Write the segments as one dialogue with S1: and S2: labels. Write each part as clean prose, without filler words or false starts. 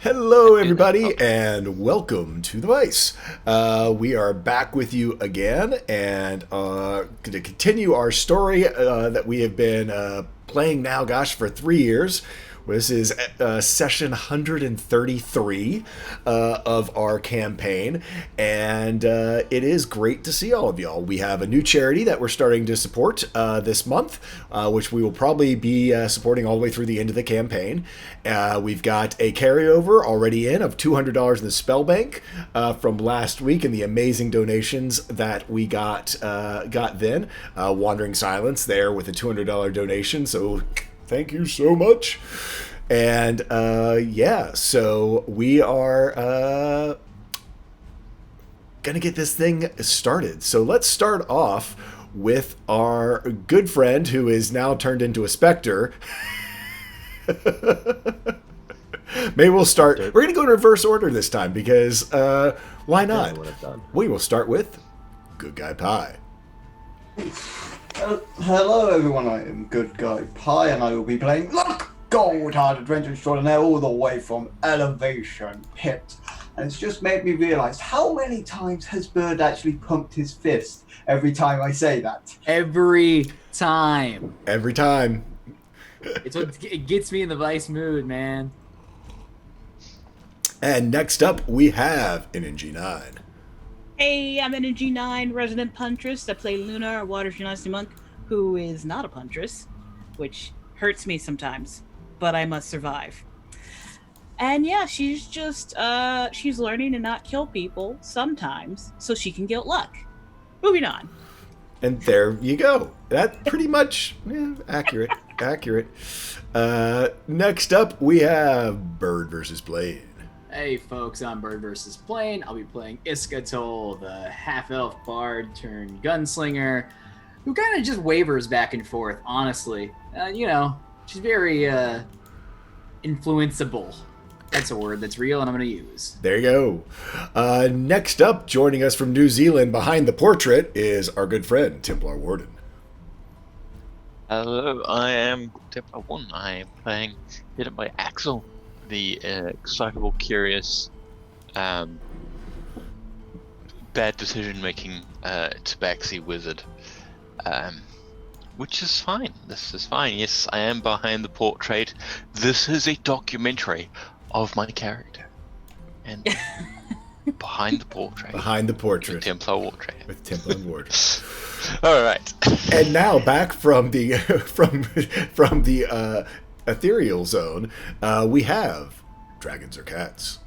S1: Hello, everybody, and welcome to the Vice. We are back with you again, and going to continue our story that we have been playing now, gosh, for 3 years. This is session 133 of our campaign, and it is great to see all of y'all. We have a new charity that we're starting to support this month, which we will probably be supporting all the way through the end of the campaign. We've got a carryover already in of $200 in the spell bank from last week and the amazing donations that we got then. Wandering Silence there with a $200 donation, so thank you so much. And so we are gonna get this thing started. So let's start off with our good friend who is now turned into a specter. Maybe we'll start. We're gonna go in reverse order this time because why not? We will start with Good Guy Pie.
S2: Hello everyone, I am Good Guy Pie and I will be playing Luck Gold Hard Adventure Extraordinaire all the way from Elevation Pit. And it's just made me realise how many times has Bird actually pumped his fist every time I say that?
S3: Every time.
S1: Every time.
S3: It gets me in the Vice mood, man.
S1: And next up we have an NG9.
S4: Hey, I'm Energy 9 resident puntress. I play Luna, a Water Genasi monk, who is not a puntress, which hurts me sometimes, but I must survive. And yeah, she's just, she's learning to not kill people sometimes so she can get luck. Moving on.
S1: And there you go. That pretty much accurate. Accurate. Next up we have Bird versus Blade.
S3: Hey folks, I'm Bird vs. Plane. I'll be playing Iskatol, the half-elf bard turned gunslinger, who kind of just wavers back and forth, honestly. She's very influenceable. That's a word that's real and I'm going to use.
S1: There you go. Next up, joining us from New Zealand behind the portrait is our good friend, Templar Warden.
S5: Hello, I am Templar Warden. I am playing Hidden by Axel, the excitable, curious, bad decision-making tabaxi wizard, which is fine. This is fine. Yes, I am behind the portrait. This is a documentary of my character, and behind the portrait.
S1: Behind the portrait.
S5: With Templar Warden.
S1: With Templar Warden.
S5: All right.
S1: And now back from the from the ethereal zone, we have Dragons or Cats.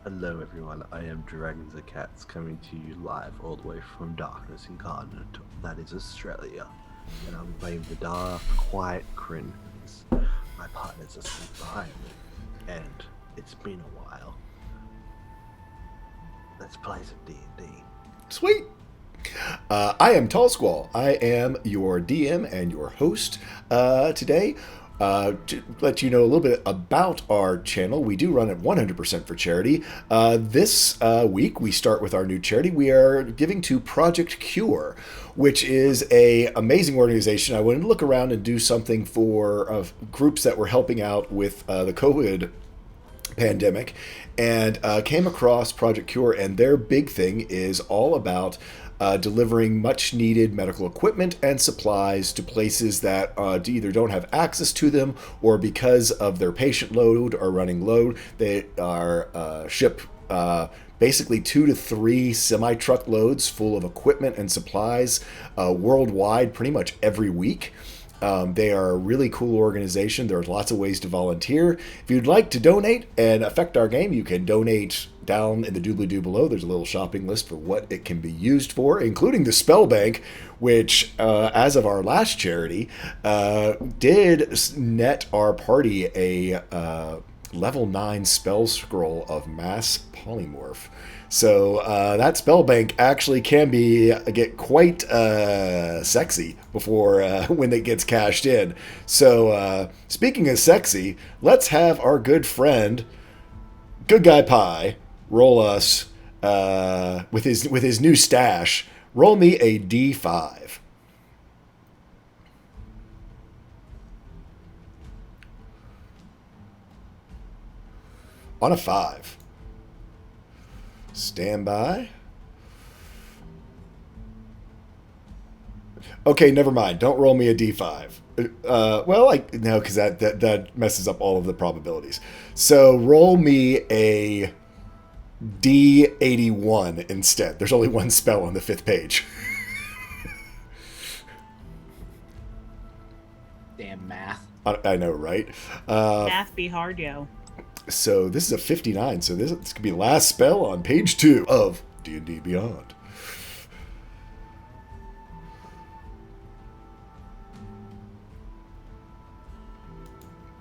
S6: Hello everyone, I am Dragons or Cats coming to you live all the way from Darkness Incarnate, that is Australia. And I'm playing the dark, quiet Kryn. My partner's asleep behind me, and it's been a while. Let's play some D&D.
S1: Sweet! I am Tall Squall. I am your DM and your host today. To let you know a little bit about our channel, we do run it 100% for charity. This week, we start with our new charity. We are giving to Project Cure, which is a amazing organization. I wanted to look around and do something for groups that were helping out with the COVID pandemic, and came across Project Cure, and their big thing is all about delivering much needed medical equipment and supplies to places that either don't have access to them, or because of their patient load or running low, they are ship basically 2 to 3 semi-truck loads full of equipment and supplies worldwide pretty much every week. They are a really cool organization. There's lots of ways to volunteer. If you'd like to donate and affect our game, you can donate down in the doobly-doo below. There's a little shopping list for what it can be used for, including the spell bank, which, as of our last charity, did net our party a level 9 spell scroll of Mass Polymorph. So that spell bank actually can get quite sexy before when it gets cashed in. So speaking of sexy, let's have our good friend, Good Guy Pie, roll us with his new stash. Roll me a D5. On a 5. Stand by. Okay, never mind. Don't roll me a d5. Well, no, because that messes up all of the probabilities. So roll me a d81 instead. There's only one spell on the 5th page.
S3: Damn math.
S1: I know, right?
S4: Math be hard, yo.
S1: So this is a 59. So this could be the last spell on page 2 of D&D Beyond.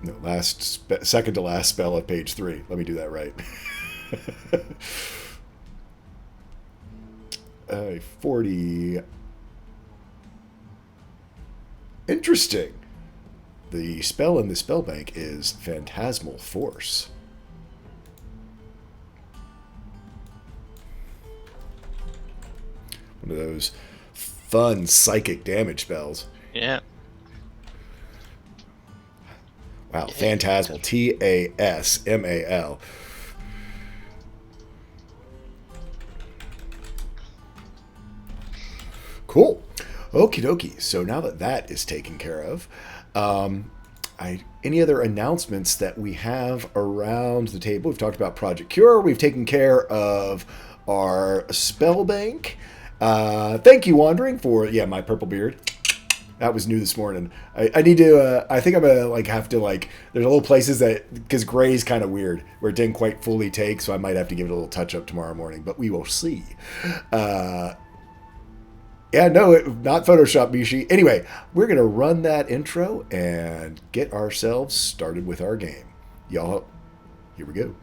S1: No, second to last spell of page 3. Let me do that right. 40. Interesting. The spell in the spell bank is Phantasmal Force. One of those fun psychic damage spells.
S5: Yeah.
S1: Wow, Phantasmal. Tasmal. Cool. Okie dokie. So now that is taken care of, any other announcements that we have around the table? We've talked about Project Cure. We've taken care of our spell bank. Thank you, Wandering, for my purple beard. That was new this morning. I need to. I think I'm gonna have to There's little places that, because gray's kind of weird, where it didn't quite fully take, so I might have to give it a little touch up tomorrow morning. But we will see. Not Photoshop, Mishi. Anyway, we're gonna run that intro and get ourselves started with our game. Y'all, here we go.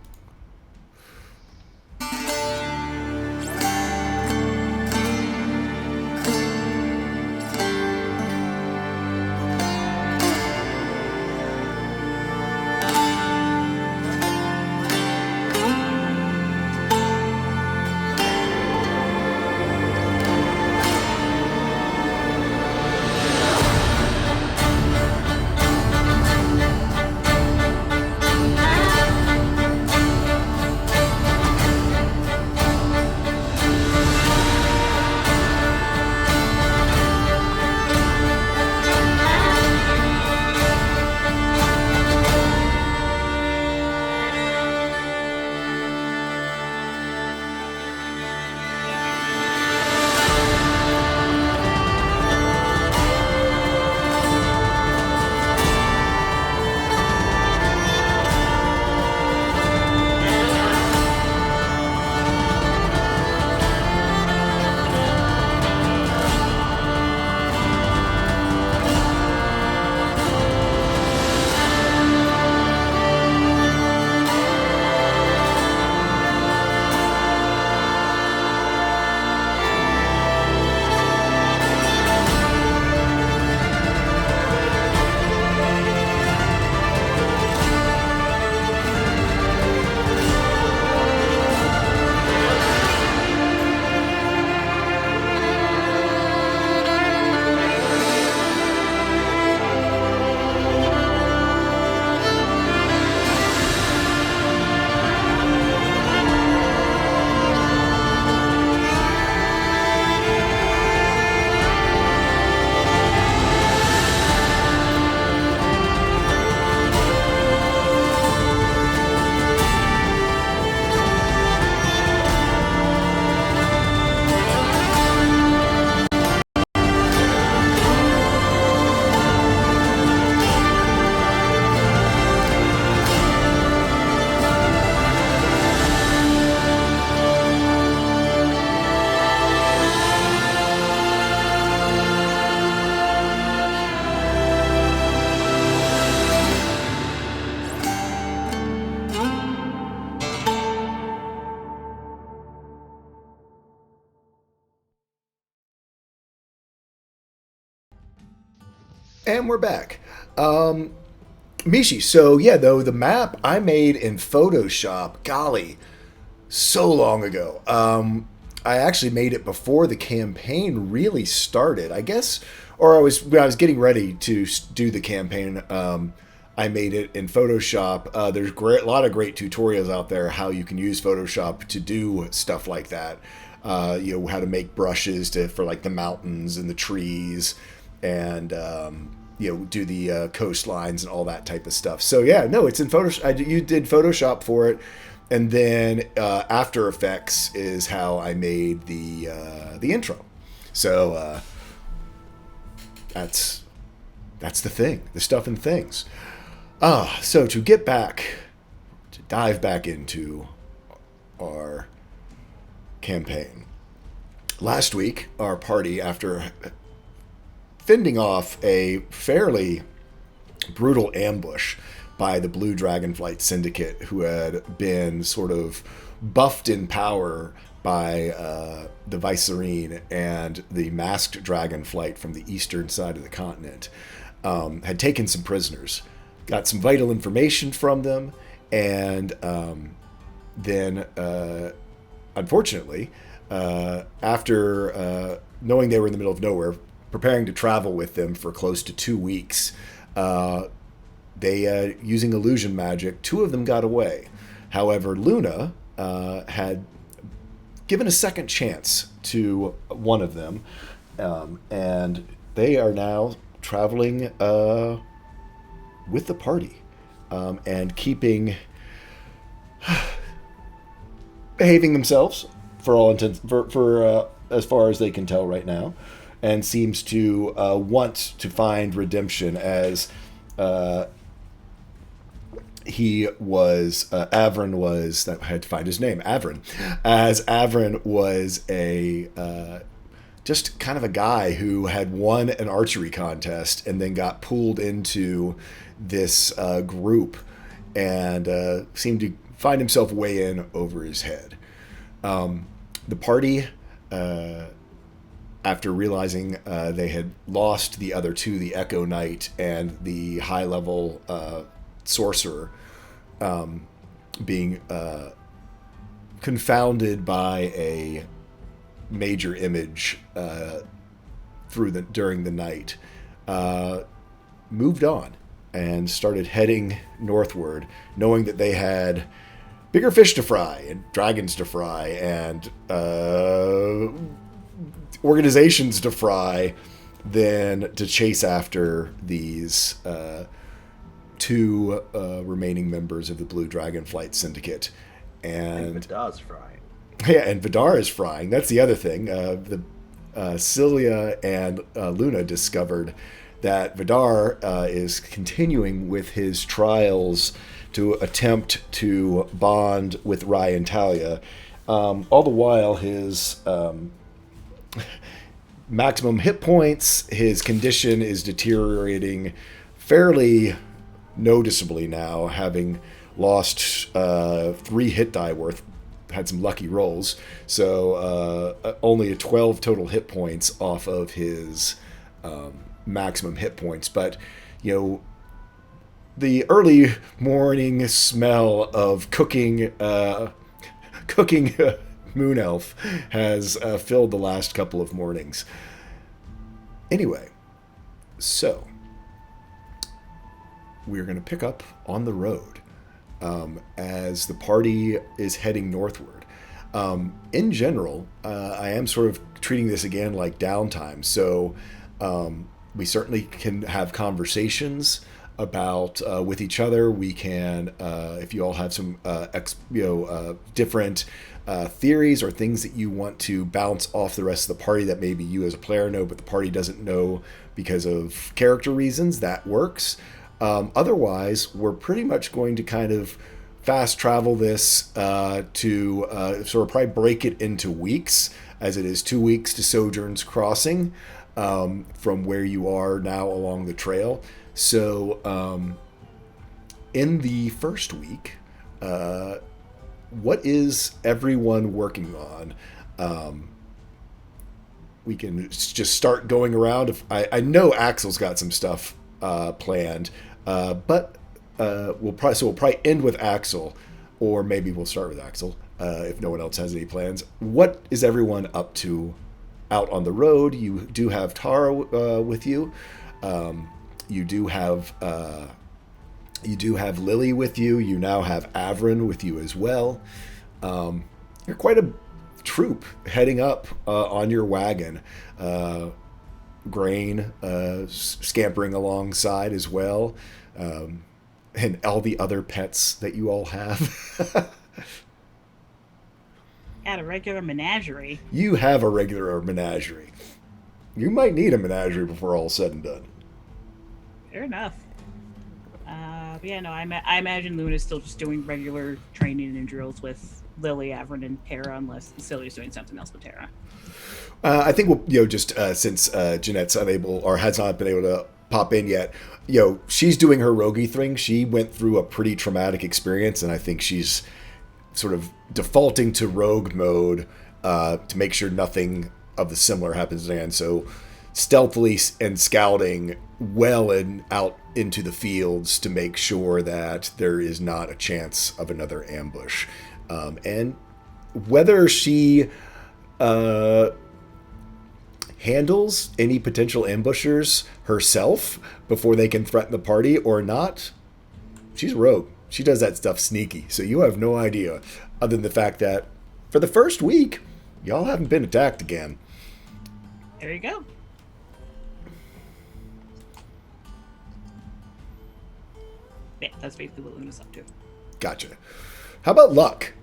S1: And we're back. Mishi, so the map I made in Photoshop, golly, so long ago. I actually made it before the campaign really started, I guess, or when I was getting ready to do the campaign. I made it in Photoshop. There's a lot of great tutorials out there how you can use Photoshop to do stuff like that. How to make brushes for like the mountains and the trees, and do the coastlines and all that type of stuff. So yeah, no, it's in Photoshop. You did Photoshop for it, and then After Effects is how I made the intro. So that's the thing, the stuff and things. So to dive back into our campaign. Last week, our party, after fending off a fairly brutal ambush by the Blue Dragonflight Syndicate, who had been sort of buffed in power by the Viserine and the masked Dragonflight from the eastern side of the continent, had taken some prisoners, got some vital information from them, and then unfortunately, after knowing they were in the middle of nowhere, preparing to travel with them for close to 2 weeks, they, using illusion magic, 2 of them got away. However, Luna had given a second chance to one of them, and they are now traveling with the party, and behaving themselves for all intents, for as far as they can tell right now, and seems to want to find redemption, as Avron was, that I had to find his name, Avron, as Avron was just kind of a guy who had won an archery contest and then got pulled into this group and seemed to find himself way in over his head. The party, after realizing they had lost the other 2, the Echo Knight and the high-level sorcerer, being confounded by a major image during the night, moved on and started heading northward, knowing that they had bigger fish to fry and dragons to fry and organizations to fry than to chase after these 2 remaining members of the Blue Dragonflight Syndicate. And
S6: Vidar's frying.
S1: Yeah, and Vidar is frying. That's the other thing. Cilia and Luna discovered that Vidar is continuing with his trials to attempt to bond with Rai and Talia. All the while, his maximum hit points, his condition is deteriorating fairly noticeably now, having lost 3 hit die worth, had some lucky rolls, so only 12 total hit points off of his maximum hit points. But the early morning smell of cooking Moon Elf has filled the last couple of mornings. Anyway, so we're going to pick up on the road as the party is heading northward. In general, I am sort of treating this again like downtime, so we certainly can have conversations about with each other. We can, if you all have some different theories or things that you want to bounce off the rest of the party that maybe you as a player know, but the party doesn't know because of character reasons, that works. Otherwise, we're pretty much going to kind of fast travel this to sort of probably break it into weeks, as it is 2 weeks to Sojourn's Crossing from where you are now along the trail. So in the first week, what is everyone working on? We can just start going around. If I know Axel's got some stuff planned, but we'll probably end with Axel, or maybe we'll start with Axel if no one else has any plans. What is everyone up to out on the road? You do have Tara with you. You do have You do have Lily with you. You now have Avrin with you as well. You're quite a troop heading up on your wagon. Grain scampering alongside as well. And all the other pets that you all have.
S4: At a regular menagerie.
S1: You have a regular menagerie. You might need a menagerie before all said and done.
S4: Fair enough. But yeah, no, I imagine Luna's still just doing regular training and drills with Lily, Avrin, and Tara, unless Celia's doing something else with Tara.
S1: I think we'll, just since Jeanette's unable or has not been able to pop in yet, she's doing her roguey thing. She went through a pretty traumatic experience, and I think she's sort of defaulting to rogue mode to make sure nothing of the similar happens again. So stealthily and scouting well and out into the fields to make sure that there is not a chance of another ambush. And whether she handles any potential ambushers herself before they can threaten the party or not, she's a rogue. She does that stuff sneaky. So you have no idea, other than the fact that for the first week, y'all haven't been attacked again.
S4: There you go. Yeah, that's basically what Luna's up to.
S1: Gotcha. How about luck?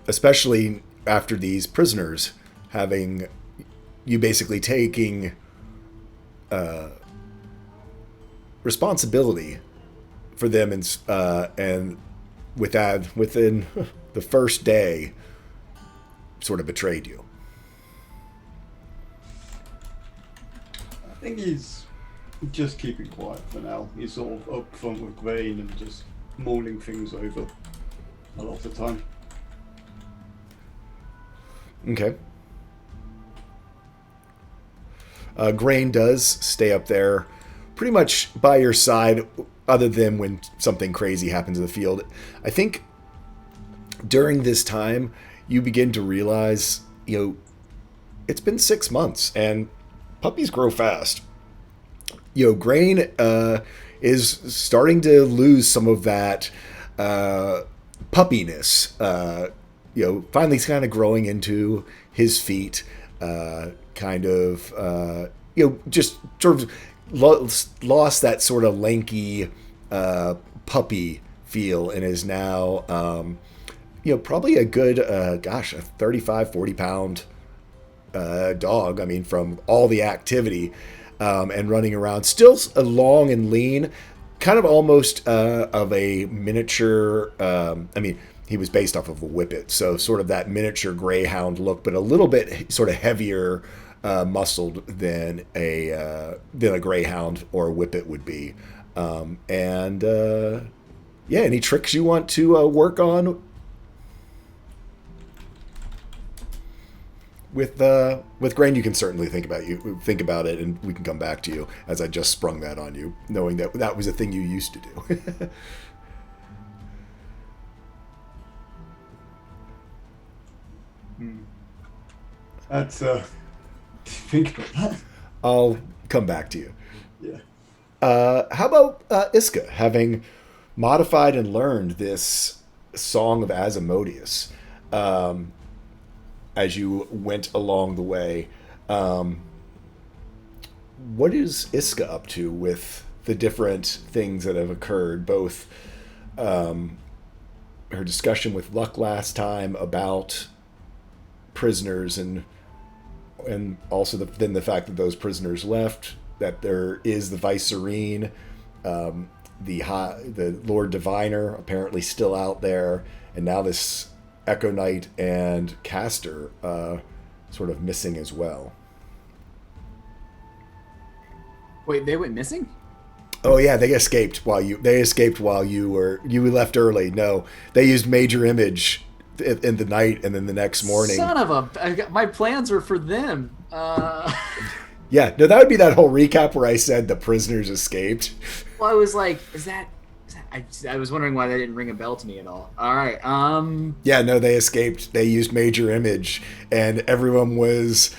S1: Especially after these prisoners having you basically taking responsibility for them and within the first day sort of betrayed you.
S2: I think he's just keeping quiet for now. He's sort of up front with Grain and just mulling things over a lot of the time.
S1: Okay. Grain does stay up there pretty much by your side, other than when something crazy happens in the field. I think during this time, you begin to realize, it's been 6 months, and puppies grow fast. Grain is starting to lose some of that puppiness. Finally kind of growing into his feet, just sort of lost that sort of lanky puppy feel and is now, probably a good, a 35, 40 pound dog. I mean, from all the activity and running around, still long and lean, kind of almost of a miniature. He was based off of a whippet, so sort of that miniature greyhound look, but a little bit sort of heavier, muscled than a greyhound or a whippet would be. Any tricks you want to work on with Grain? You can certainly think about it, and we can come back to you, as I just sprung that on you, knowing that that was a thing you used to do.
S2: That's think about that.
S1: I'll come back to you.
S2: Yeah.
S1: How about Iska, having modified and learned this Song of Asmodeus as you went along the way? What is Iska up to with the different things that have occurred, both her discussion with Luck last time about prisoners and also the fact that those prisoners left, that there is the Vice Serene, the Lord Diviner apparently still out there, and now this Echo Knight and Caster sort of missing as well.
S3: Wait, they went missing?
S1: Oh yeah, they escaped while you left early. No, they used Major Image in the night, and then the next morning.
S3: Son of a! My plans were for them.
S1: Yeah, no, that would be that whole recap where I said the prisoners escaped.
S3: Well, I was like, is that I was wondering why that didn't ring a bell to me at all. All right.
S1: Yeah, no, they escaped. They used Major Image, and everyone was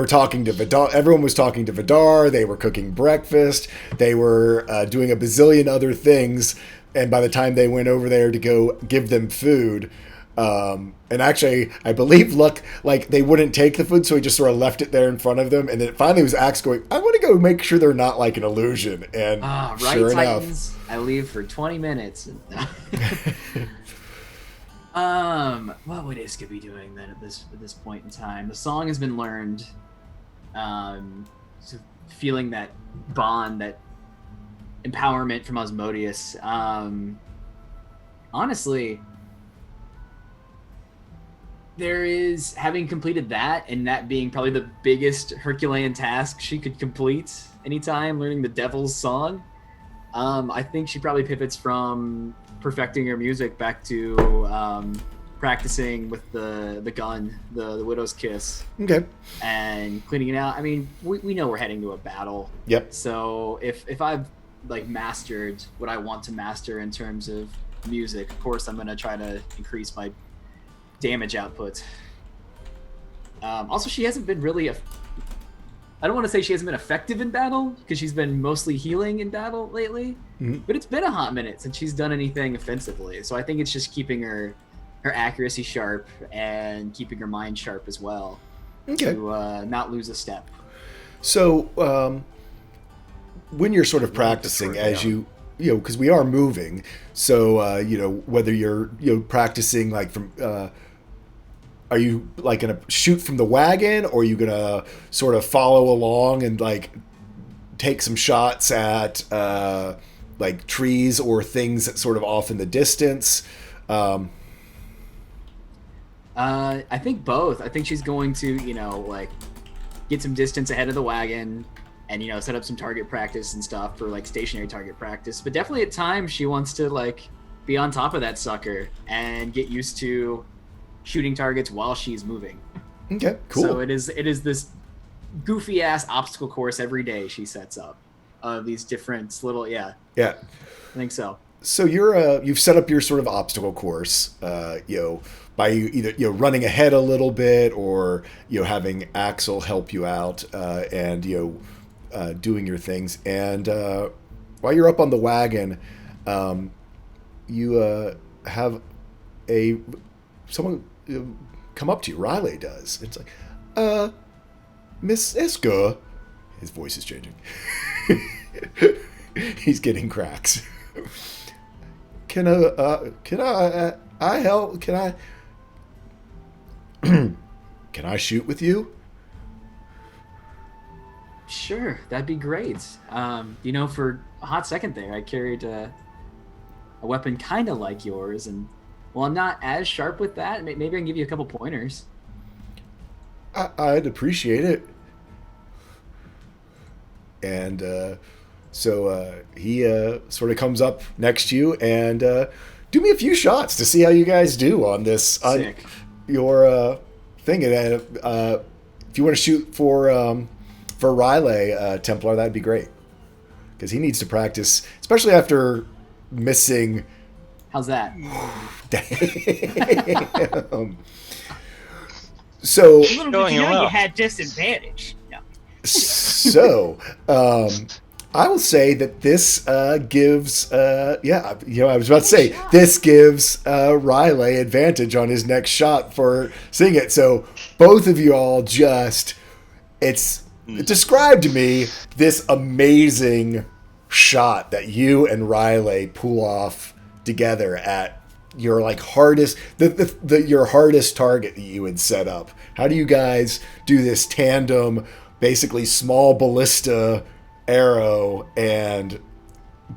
S1: talking to Vidar. Everyone was talking to Vidar. They were cooking breakfast. They were doing a bazillion other things. and by the time they went over there to go give them food, and actually, I believe Luck, like, they wouldn't take the food, so he just sort of left it there in front of them. And then finally was Axe going, I want to go make sure they're not like an illusion. And
S3: Right,
S1: sure enough.
S3: Titans. I leave for 20 minutes. What would Iska be doing then at this point in time? The song has been learned. So feeling that bond, that empowerment from Osmodius. Honestly, there is, having completed that, and that being probably the biggest Herculean task she could complete anytime, learning the Devil's Song. I think she probably pivots from perfecting her music back to practicing with the gun, the Widow's Kiss,
S1: Okay.
S3: and cleaning it out. I mean, we know we're heading to a battle.
S1: Yep.
S3: So if I've like mastered what I want to master in terms of music, of course I'm gonna try to increase my damage output. Also, she hasn't been really I don't want to say she hasn't been effective in battle, because she's been mostly healing in battle lately.
S1: Mhm.
S3: But it's been a hot minute since she's done anything offensively. So I think it's just keeping her accuracy sharp and keeping her mind sharp as well,
S1: Okay.
S3: to not lose a step.
S1: So, when you're sort of practicing, as you know, because we are moving, so you know, whether you're practicing like from, are you like gonna shoot from the wagon, or are you gonna sort of follow along and like take some shots at like trees or things that sort of off in the distance?
S3: I think both. I think she's going to, like get some distance ahead of the wagon and, set up some target practice and stuff for like stationary target practice. But definitely at times she wants to like be on top of that sucker and get used to shooting targets while she's moving.
S1: Okay, cool.
S3: So it is this goofy ass obstacle course every day she sets up of these different little,
S1: Yeah.
S3: I think so.
S1: So you've set up your sort of obstacle course, by either running ahead a little bit, or having Axel help you out, and doing your things. And while you're up on the wagon, you have someone come up to you. Riley does. It's like, Miss Iska. His voice is changing. He's getting cracks. Can I help? Can I shoot with you?
S3: Sure, that'd be great. For a hot second there, I carried a weapon kind of like yours, and while I'm not as sharp with that, maybe I can give you a couple pointers.
S1: I'd appreciate it. And so he sort of comes up next to you and do me a few shots to see how you guys do on this,
S3: Sick.
S1: your thing. And if you want to shoot for Riley, Templar, that'd be great, because he needs to practice, especially after missing.
S3: How's that?
S1: Damn. So
S4: Little did
S5: Going
S4: you know
S5: well.
S4: you had disadvantage. No.
S1: So, I will say that this gives, I was about to say, this gives Riley advantage on his next shot for seeing it. So, both of you all describe to me this amazing shot that you and Riley pull off together at your like hardest, your hardest target that you had set up. How do you guys do this tandem, basically small ballista arrow and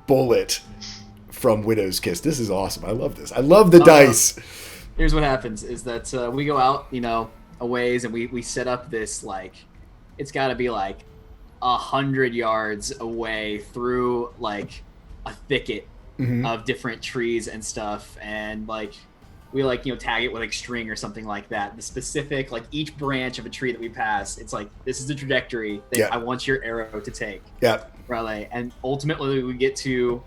S1: bullet from Widow's Kiss? This is awesome. I love this. I love the dice.
S3: Here's what happens is that we go out, a ways, and we set up this, like, it's got to be like 100 yards away through like a thicket of different trees and stuff, and like we like tag it with like string or something like that. The specific, like, each branch of a tree that we pass, it's like, this is the trajectory that I want your arrow to take.
S1: Yeah.
S3: Raleigh. And ultimately we get to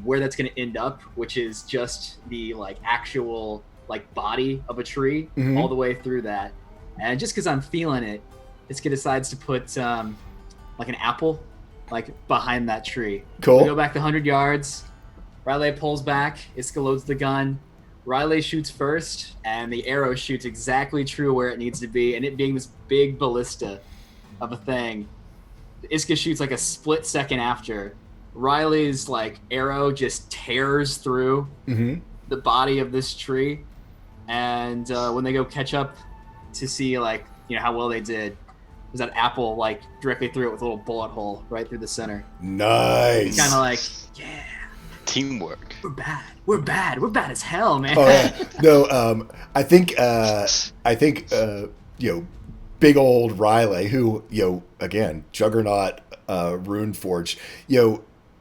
S3: where that's going to end up, which is just the like actual like body of a tree all the way through that. And just because I'm feeling it, Iska decides to put like an apple like behind that tree.
S1: Cool.
S3: We go back the 100 yards, Riley pulls back. Iska loads the gun. Riley shoots first, and the arrow shoots exactly true where it needs to be. And it being this big ballista of a thing, Iska shoots like a split second after. Riley's like arrow just tears through the body of this tree, and when they go catch up to see like how well they did, there's that apple like directly through it with a little bullet hole right through the center.
S1: Nice.
S3: Kind of like, yeah,
S5: Teamwork.
S3: we're bad as hell, man.
S1: Oh yeah. No, I think big old Riley, who again, Juggernaut, Runeforged,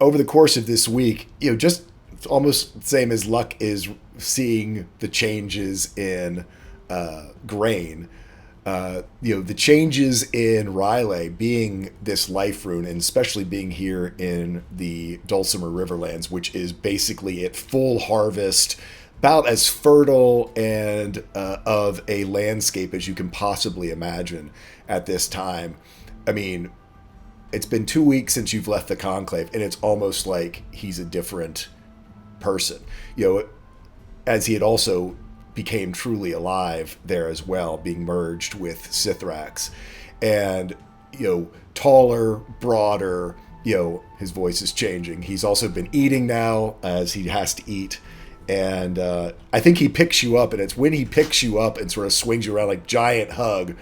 S1: over the course of this week, just almost the same as Luck is seeing the changes in Grain. The changes in Riley being this life rune, and especially being here in the Dulcimer Riverlands, which is basically at full harvest, about as fertile and of a landscape as you can possibly imagine at this time. I mean, it's been 2 weeks since you've left the Conclave, and it's almost like he's a different person. As he had also became truly alive there as well, being merged with Sithrax. And, taller, broader, his voice is changing. He's also been eating now, as he has to eat. And I think he picks you up, and it's when he picks you up and sort of swings you around like giant hug,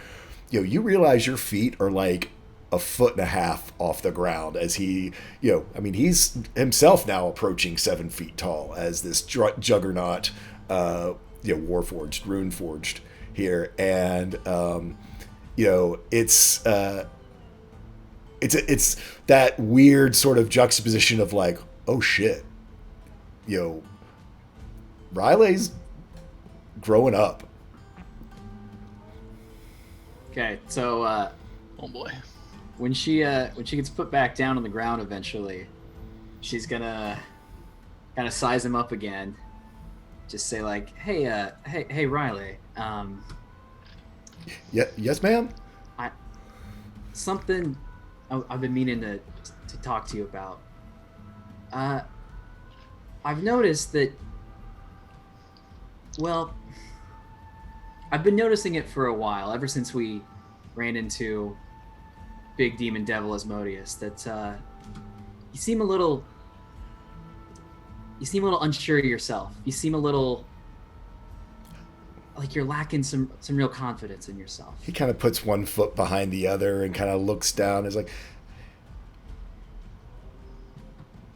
S1: you realize your feet are like 1.5 feet off the ground as he, he's himself now approaching 7 feet tall as this juggernaut, Warforged, Runeforged here. And, it's that weird sort of juxtaposition of like, oh shit, Riley's growing up.
S3: Okay, so
S5: Oh boy.
S3: when she gets put back down on the ground eventually, she's gonna kind of size him up again. Just say like, hey Riley,
S1: Yes, ma'am.
S3: something I've been meaning to talk to you about. I've noticed that. Well, I've been noticing it for a while, ever since we ran into Big Demon Devil Asmodeus, that you seem a little unsure of yourself. You seem a little like you're lacking some real confidence in yourself.
S1: He kind of puts one foot behind the other and kind of looks down. Is like,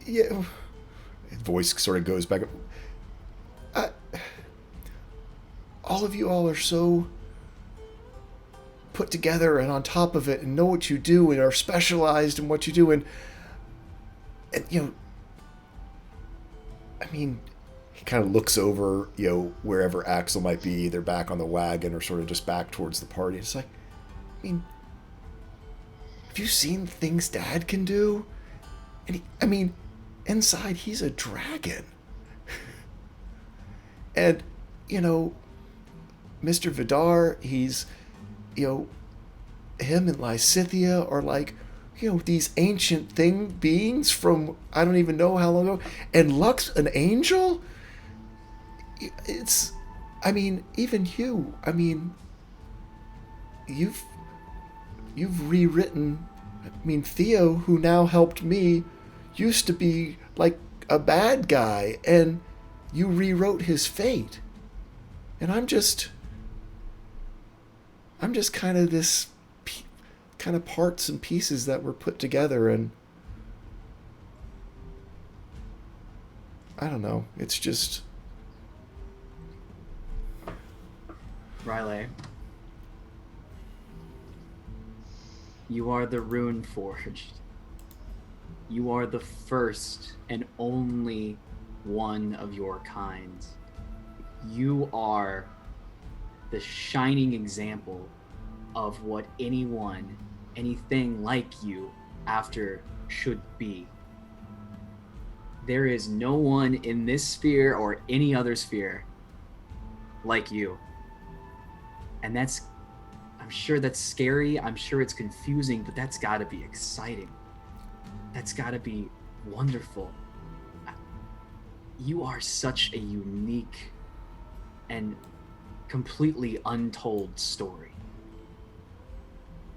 S1: yeah. His voice sort of goes back. All of you all are so put together and on top of it and know what you do and are specialized in what you do. And he kind of looks over, wherever Axel might be, either back on the wagon or sort of just back towards the party. It's like, have you seen things Dad can do? And inside he's a dragon. And, Mr. Vidar, he's, him and Lysithea are like, these ancient beings from I don't even know how long ago. And Luck's an angel? It's, even you, you've rewritten, Theo, who now helped me, used to be like a bad guy, and you rewrote his fate. And I'm just kind of this kind of parts and pieces that were put together, and I don't know, it's just
S3: Riley, you are the Runeforged. You are the first and only one of your kind. You are the shining example of what anything like you after should be. There is no one in this sphere or any other sphere like you. And I'm sure that's scary, I'm sure it's confusing, but that's gotta be exciting. That's gotta be wonderful. you are such a unique and completely untold story.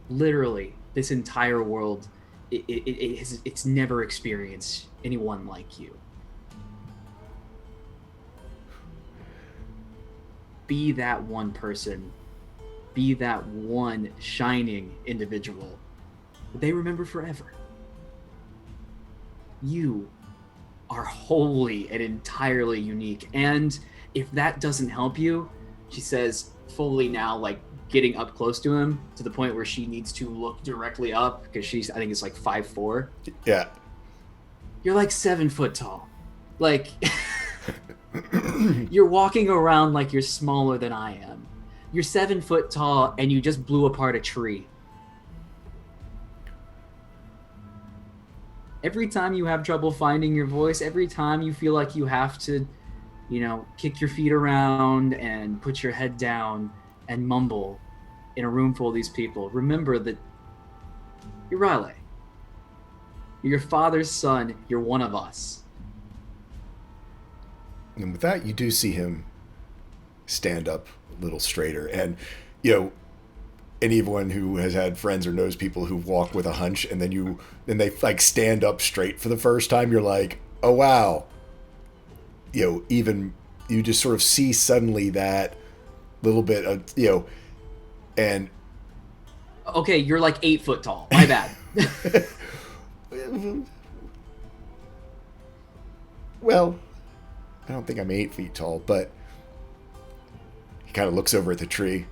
S3: Literally, this entire world, it's never experienced anyone like you. Be that one person. Be that one shining individual that they remember forever. You are wholly and entirely unique. And if that doesn't help you, she says, fully now, like, getting up close to him to the point where she needs to look directly up because she's, I think it's like 5'4".
S1: Yeah.
S3: You're like 7 foot tall. Like, you're walking around like you're smaller than I am. You're 7 foot tall and you just blew apart a tree. Every time you have trouble finding your voice, every time you feel like you have to, kick your feet around and put your head down and mumble in a room full of these people, remember that you're Riley. You're your father's son. You're one of us.
S1: And with that, you do see him stand up a little straighter. And, anyone who has had friends or knows people who walk with a hunch and then they like stand up straight for the first time, you're like, oh, wow. Even you just sort of see suddenly that little bit of, and.
S3: Okay, you're like 8 foot tall. My bad.
S1: Well, I don't think I'm 8 feet tall, but he kind of looks over at the tree.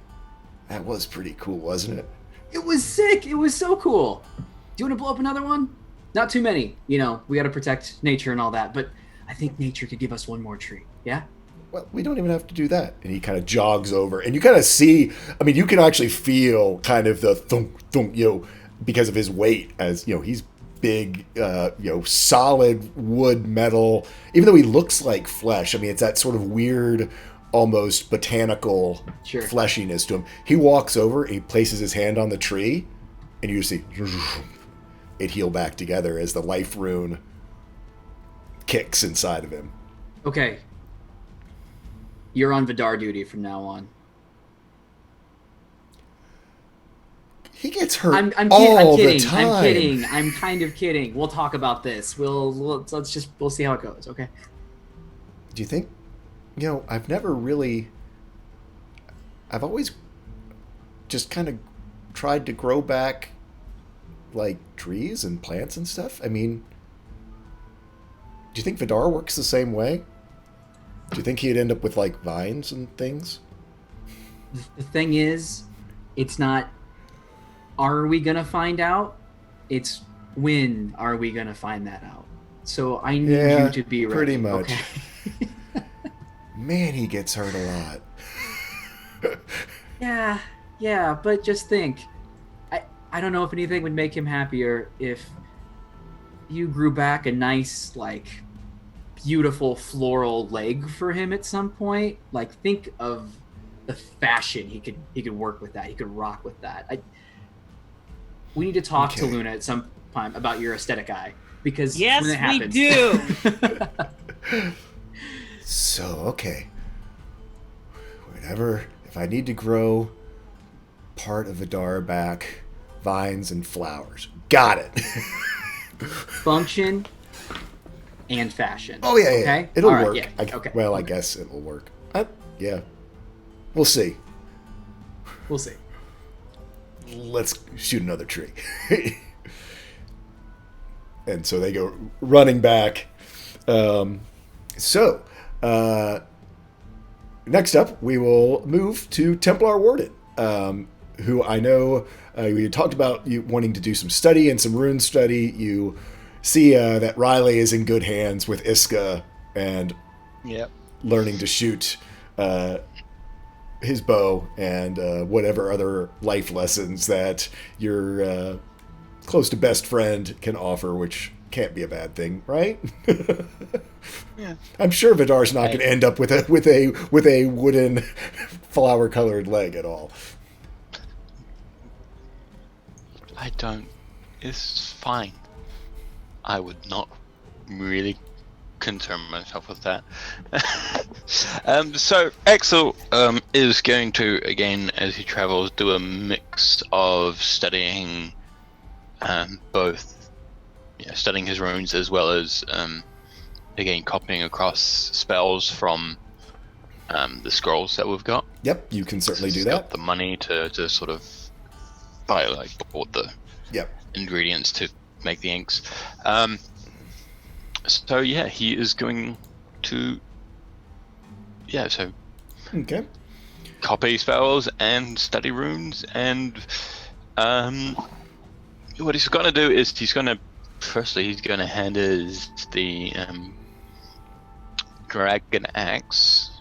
S1: That was pretty cool, wasn't it?
S3: It was sick. It was so cool. Do you want to blow up another one? Not too many. We got to protect nature and all that, but I think nature could give us one more tree. Yeah?
S1: Well, we don't even have to do that. And he kind of jogs over, and you kind of see, you can actually feel kind of the thunk, thunk, because of his weight, as, he's big, solid wood metal, even though he looks like flesh. It's that sort of weird, almost botanical fleshiness to him. He walks over, he places his hand on the tree, and you see it heal back together as the life rune kicks inside of him.
S3: Okay. You're on Vidar duty from now on.
S1: He gets hurt
S3: I'm kidding.
S1: all the time.
S3: I'm kidding. I'm kind of kidding. We'll talk about this. We'll see how it goes. Okay.
S1: Do you think? I've always just kind of tried to grow back like trees and plants and stuff. Do you think Vidar works the same way? Do you think he'd end up with like vines and things?
S3: The thing is, it's not, are we going to find out? It's when are we going to find that out? So I need you to be ready.
S1: Pretty much.
S3: Okay?
S1: Man, he gets hurt a lot.
S3: Yeah, but just think. I don't know if anything would make him happier if you grew back a nice, like, beautiful floral leg for him at some point. Like, think of the fashion he could work with that. He could rock with that. We need to talk to Luna at some time about your aesthetic eye, because
S4: yes,
S3: when it happens,
S4: we do.
S1: So, okay. If I need to grow part of Vidar back, vines and flowers. Got it.
S3: Function and fashion.
S1: Oh, yeah.
S3: Okay?
S1: It'll
S3: All right,
S1: work.
S3: yeah. Okay.
S1: Well, I guess it will work. Yeah. We'll see.
S3: We'll see.
S1: Let's shoot another tree. And so they go running back. Next up, we will move to Templar Warden, who I know we had talked about you wanting to do some study and some rune study. You see that Riley is in good hands with Iska and learning to shoot his bow and whatever other life lessons that your close to best friend can offer, which can't be a bad thing, right?
S5: Yeah.
S1: I'm sure Vidar's not going to end up with a wooden flower colored leg at all.
S5: I don't. It's fine. I would not really concern myself with that. So Axel is going to, again, as he travels, do a mix of studying both, studying his runes as well as, again, copying across spells from the scrolls that we've got.
S1: Yep, you can certainly do
S5: He's
S1: that.
S5: got the money to sort of buy, like, all the
S1: Yep.
S5: ingredients to make the inks. So yeah, he is going to
S1: Okay.
S5: copy spells and study runes, and what he's going to do is he's going to hand the dragon axe.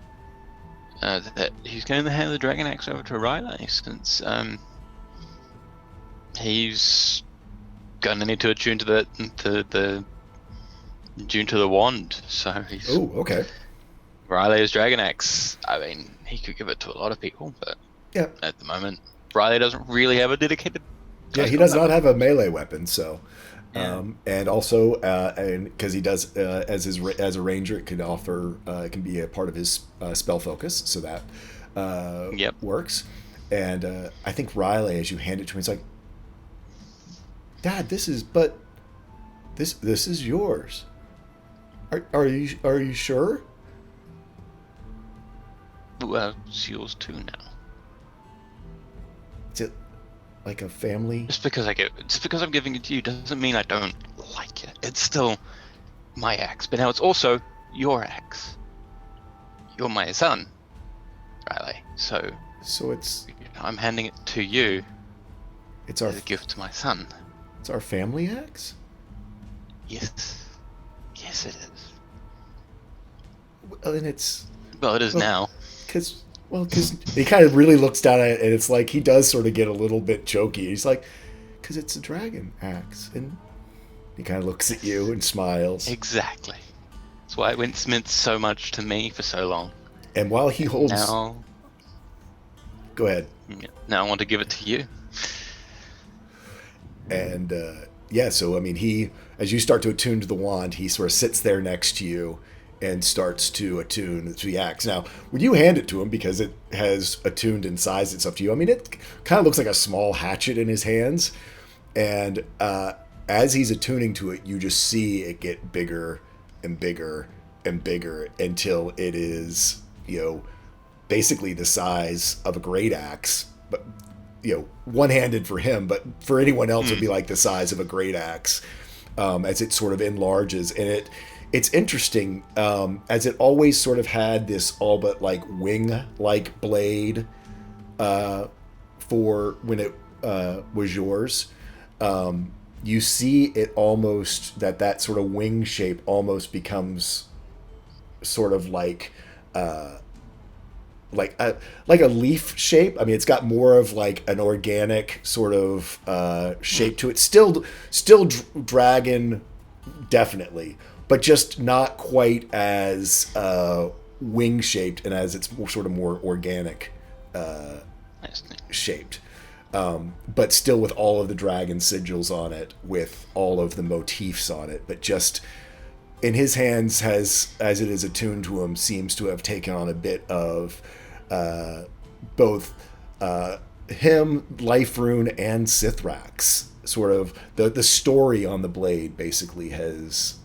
S5: He's going to hand the dragon axe over to Riley, since he's gonna need to attune to the wand. So he's
S1: Oh, okay.
S5: Riley's dragon axe. I mean, he could give it to a lot of people, but
S1: Yeah.
S5: at the moment, Riley doesn't really have a dedicated.
S1: Yeah, he does not have a melee weapon, so.
S3: Yeah.
S1: And also, and because he does as a ranger, it can offer, it can be a part of his spell focus, so that
S5: Yep.
S1: works. And I think Riley, as you hand it to him, he's like, "Dad, this is yours. Are you sure?"
S5: Well, it's yours too now.
S1: Is it like a family?
S5: Just because I'm giving it to you doesn't mean I don't like it. It's still my axe, but now it's also your axe. You're my son, Riley. So
S1: So it's
S5: I'm handing it to you
S1: our
S5: as a gift to my son.
S1: it's our family axe.
S5: Yes. Yes, it is.
S1: Well, and it's
S5: Well, it is now.
S1: because he kind of really looks down at it, and it's like he does sort of get a little bit choky. He's like, "Because it's a dragon axe," and he kind of looks at you and smiles.
S5: Exactly. That's why it meant so much to me for so long.
S1: And while he holds,
S5: Now,
S1: go ahead.
S5: now I want to give it to you.
S1: And so I mean, as you start to attune to the wand, he sort of sits there next to you and starts to attune to the axe. Now, when you hand it to him, because it has attuned in size and stuff to you, I mean, it kind of looks like a small hatchet in his hands. And as he's attuning to it, you just see it get bigger and bigger and bigger until it is, basically the size of a great axe, but one-handed for him, but for anyone else it would be like the size of a great axe, as it sort of enlarges. And it's interesting, as it always sort of had this all but like wing-like blade for when it was yours. You see it almost, that sort of wing shape almost becomes sort of like a leaf shape. I mean, it's got more of like an organic sort of shape to it. Still dragon, definitely, but just not quite as wing shaped, and as it's sort of more organic shaped. But still with all of the dragon sigils on it, with all of the motifs on it, but just in his hands, as it is attuned to him, seems to have taken on a bit of both him, Life Rune, and Sithrax. Sort of the story on the blade basically has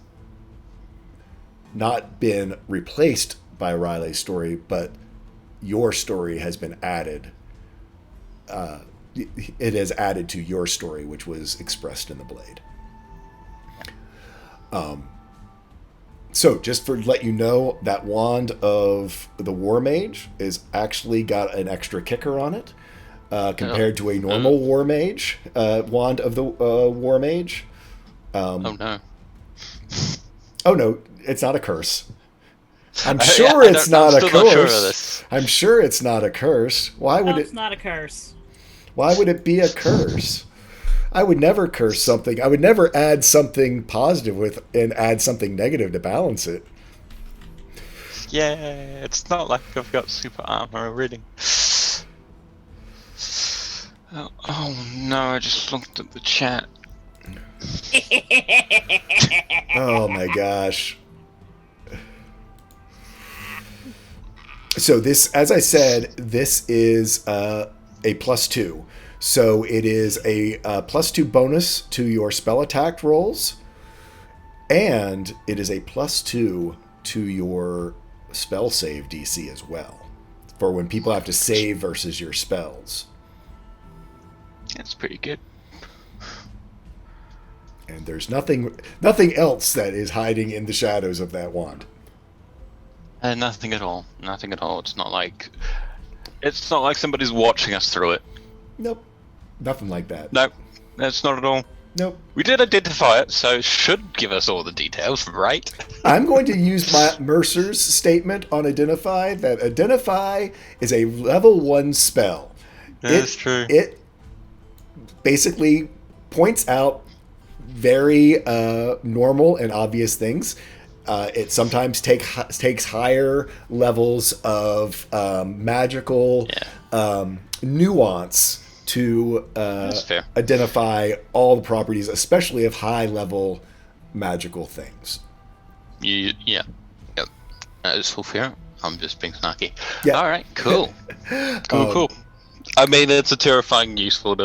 S1: not been replaced by Riley's story, but your story has been added. It has added to your story, which was expressed in the blade. So just to let you know, that wand of the War Mage is actually got an extra kicker on it, compared to a normal War Mage wand of the War Mage.
S5: Oh no.
S1: Oh no, it's not a curse. I'm sure it's not a curse.
S5: Not sure of this.
S1: I'm sure it's not a curse. Why would
S4: It's not a curse.
S1: Why would it be a curse? I would never curse something. I would never add something positive with and add something negative to balance it.
S5: Yeah, it's not like I've got super armor already. Oh no, I just looked at the chat.
S1: Oh my gosh. So this, as I said, this is a +2. So it is a +2 bonus to your spell attack rolls, and it is a +2 to your spell save DC as well, for when people have to save versus your spells.
S5: That's pretty good.
S1: And there's nothing else that is hiding in the shadows of that wand.
S5: Nothing at all. Nothing at all. It's not like somebody's watching us through it.
S1: Nope. Nothing like that.
S5: No, that's not at all.
S1: Nope.
S5: We did identify it, so it should give us all the details, right?
S1: I'm going to use Mercer's statement on Identify, that Identify is a level 1 spell.
S5: That's true.
S1: It basically points out very normal and obvious things. It sometimes takes higher levels of magical nuance to identify all the properties, especially of high-level magical things.
S5: Yeah. It's all fair. I'm just being snarky.
S1: Yeah.
S5: All right. Cool. Cool. I mean, it's a terrifying, useful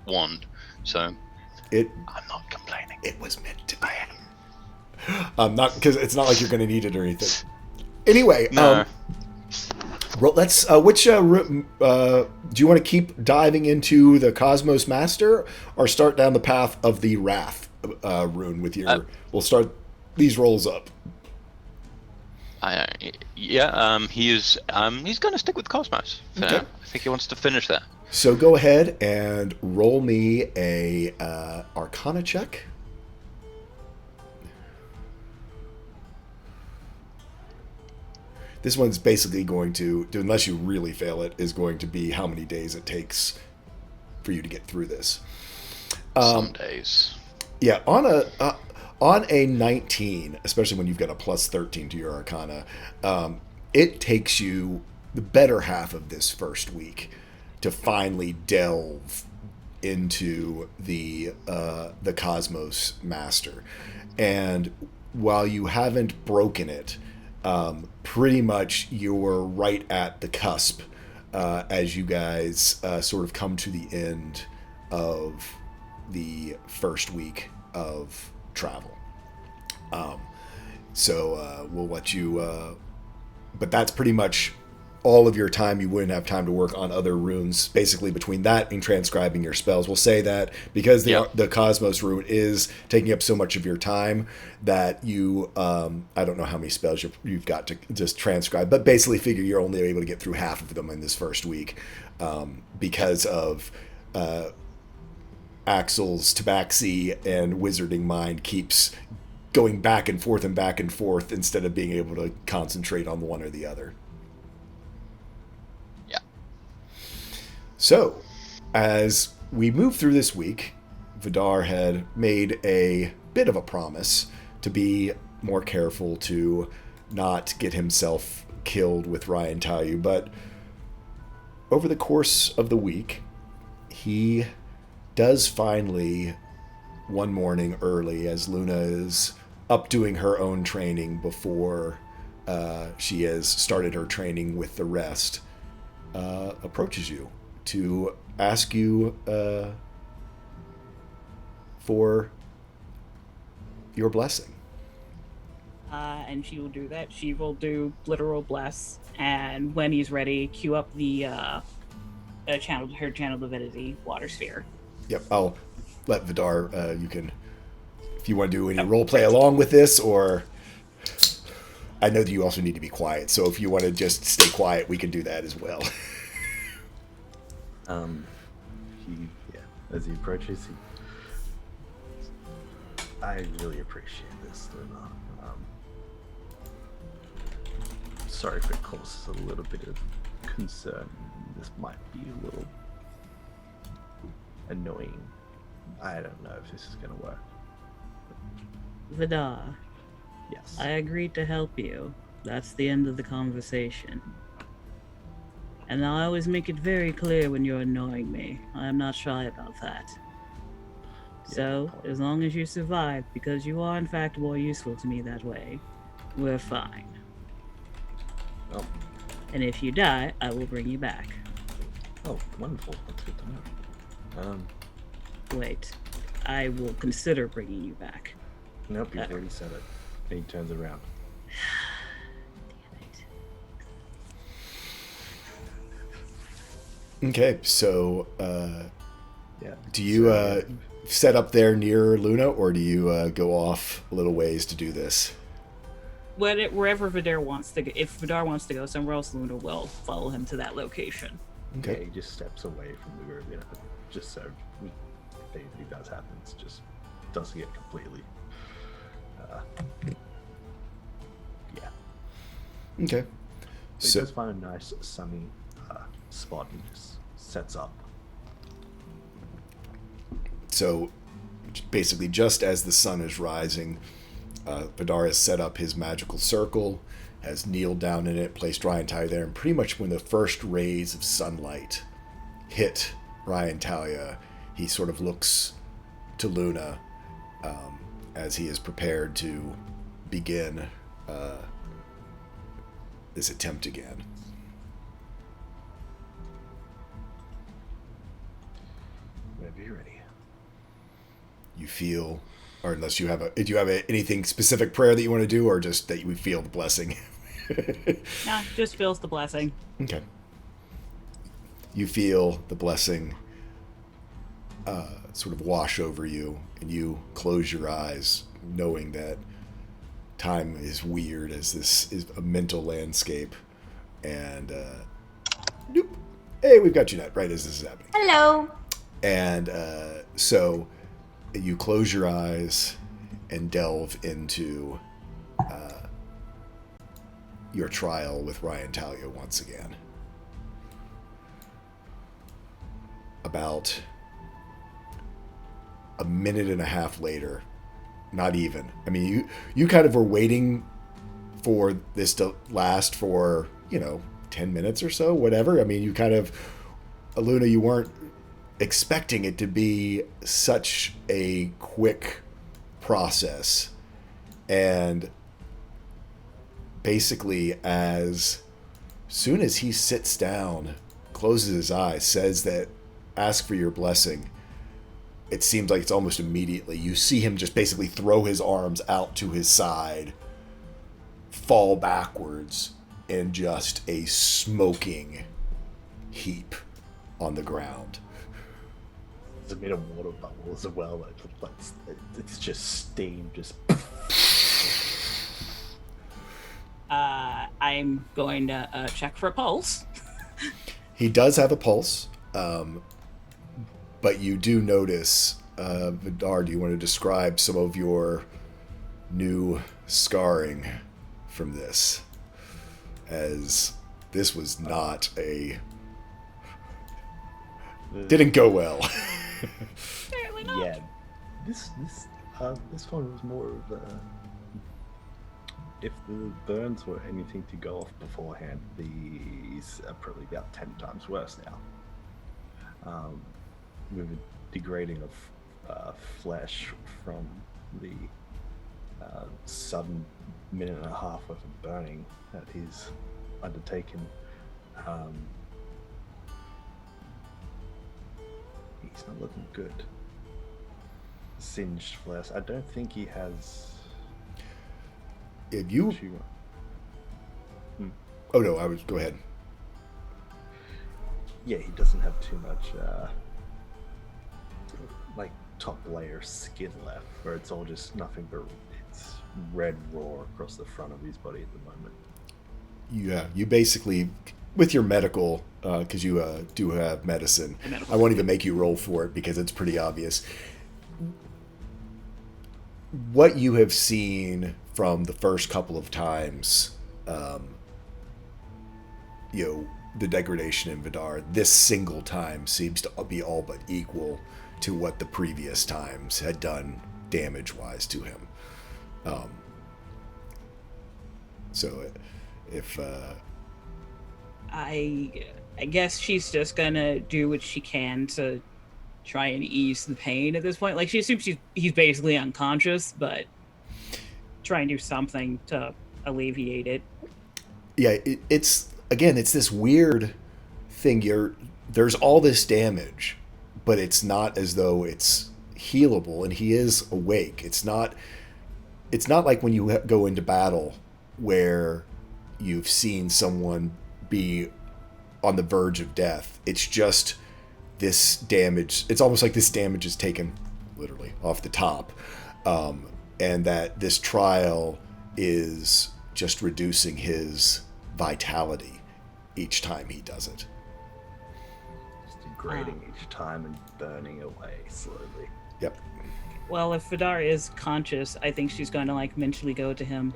S5: wand. So I'm not complaining.
S1: It was meant to be. Not because it's not like you're going to need it or anything. Anyway,
S5: No.
S1: Let's. Which do you want to keep diving into the Cosmos Master, or start down the path of the Wrath rune with your? We'll start these rolls up.
S5: He's going to stick with Cosmos. So
S1: Okay.
S5: I think he wants to finish that.
S1: So go ahead and roll me a Arcana check. This one's basically going to, unless you really fail it, is going to be how many days it takes for you to get through this.
S5: Some days.
S1: Yeah, on a 19, especially when you've got a +13 to your Arcana, it takes you the better half of this first week to finally delve into the Cosmos Master. And while you haven't broken it, pretty much you're right at the cusp as you guys sort of come to the end of the first week of travel. So we'll let you... but that's pretty much all of your time. You wouldn't have time to work on other runes. Basically, between that and transcribing your spells, we'll say that because the Cosmos rune is taking up so much of your time that you, I don't know how many spells you've got to just transcribe, but basically figure you're only able to get through half of them in this first week because of Axel's tabaxi and wizarding mind keeps going back and forth instead of being able to concentrate on one or the other. So, as we move through this week, Vidar had made a bit of a promise to be more careful to not get himself killed with Ryan Tayu, but over the course of the week, he does finally, one morning early, as Luna is up doing her own training before she has started her training with the rest, approaches you to ask you for your blessing.
S4: And she will do that. She will do literal bless, and when he's ready, cue up the her channel divinity water sphere.
S1: Yep, I'll let Vidar. You can, if you want to do any role play along with this, or I know that you also need to be quiet. So if you want to just stay quiet, we can do that as well.
S6: As he approaches, I really appreciate this, Luna. Sorry if it causes a little bit of concern. This might be a little annoying. I don't know if this is going to work.
S4: Vidar,
S6: Yes.
S4: I agreed to help you. That's the end of the conversation. And I always make it very clear when you're annoying me. I am not shy about that. So, as long as you survive, because you are in fact more useful to me that way, we're fine.
S6: Well,
S4: And if you die, I will bring you back.
S6: Oh, wonderful. That's good to know.
S4: Wait, I will consider bringing you back.
S6: Nope, you've already said it. And he turns around.
S1: Okay, so
S6: Yeah.
S1: do you set up there near Luna, or do you go off a little ways to do this?
S4: Wherever Vidar wants to go. If Vidar wants to go somewhere else, Luna will follow him to that location.
S6: Yeah,
S1: Okay.
S6: he just steps away from the group, just so if anything does happen, it just doesn't get completely. Yeah.
S1: Okay.
S6: He
S1: So
S6: does find a nice sunny spot and just sets up.
S1: So basically, just as the sun is rising, Vidar has set up his magical circle, has kneeled down in it, placed Ryan Talia there, and pretty much when the first rays of sunlight hit Ryan Talia, he sort of looks to Luna as he is prepared to begin this attempt again.
S6: Whenever you're ready.
S1: You feel, or unless you have do you have anything specific prayer that you want to do, or just that you would feel the blessing?
S4: Nah, just feels the blessing.
S1: Okay. You feel the blessing sort of wash over you, and you close your eyes, knowing that time is weird as this is a mental landscape. And, nope. Hey, we've got Jeanette right as this is happening.
S7: Hello.
S1: And so you close your eyes and delve into your trial with Ryan Talia once again. About a minute and a half later, not even. I mean, you kind of were waiting for this to last for, 10 minutes or so, whatever. I mean, you kind of, Luna, you weren't expecting it to be such a quick process. And basically, as soon as he sits down, closes his eyes, says that, ask for your blessing, it seems like it's almost immediately. You see him just basically throw his arms out to his side, fall backwards, in just a smoking heap on the ground.
S6: There's a bit of water bubble as well. It's just steam, just.
S4: I'm going to check for a pulse.
S1: He does have a pulse, but you do notice, Vidar, do you want to describe some of your new scarring from this? As this was not didn't go well.
S4: Apparently not.
S6: Yeah, this one was more of a. If the burns were anything to go off beforehand, these are probably about 10 times worse now. With a degrading of flesh from the sudden minute and a half worth of burning that he's undertaken. He's not looking good. Singed flesh. I don't think he has.
S1: If you,
S6: Hmm.
S1: oh no, I was go ahead.
S6: Yeah, he doesn't have too much like top layer skin left, where it's all just nothing but it's red raw across the front of his body at the moment.
S1: Yeah, you basically, with your medical, because you do have medicine,
S4: Medical.
S1: I won't even make you roll for it because it's pretty obvious. What you have seen from the first couple of times, the degradation in Vidar, this single time seems to be all but equal to what the previous times had done damage-wise to him. So if
S4: I guess she's just gonna do what she can to try and ease the pain at this point. Like, she assumes he's basically unconscious, but try and do something to alleviate it.
S1: yeah, it's again, it's this weird thing. There's all this damage, but it's not as though it's healable, and he is awake. It's not like when you go into battle where you've seen someone be on the verge of death. It's just this damage. It's almost like this damage is taken literally off the top, and that this trial is just reducing his vitality each time he does it.
S6: Just degrading each time and burning away slowly.
S1: Yep.
S4: Well, if Vidar is conscious, I think she's going to like mentally go to him.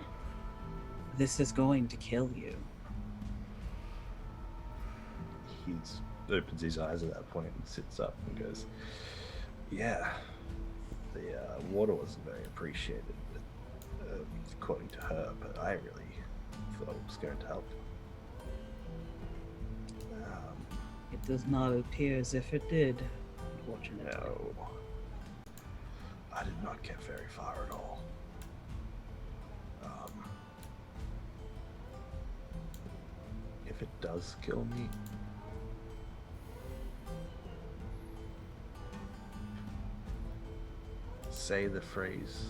S4: This is going to kill you.
S6: He opens his eyes at that point and sits up and goes, "Yeah, the water wasn't very appreciated, according to her, but I really thought it was going to help."
S4: It does not appear as if it did, unfortunately.
S6: No, I did not get very far at all. If it does kill me, say the phrase.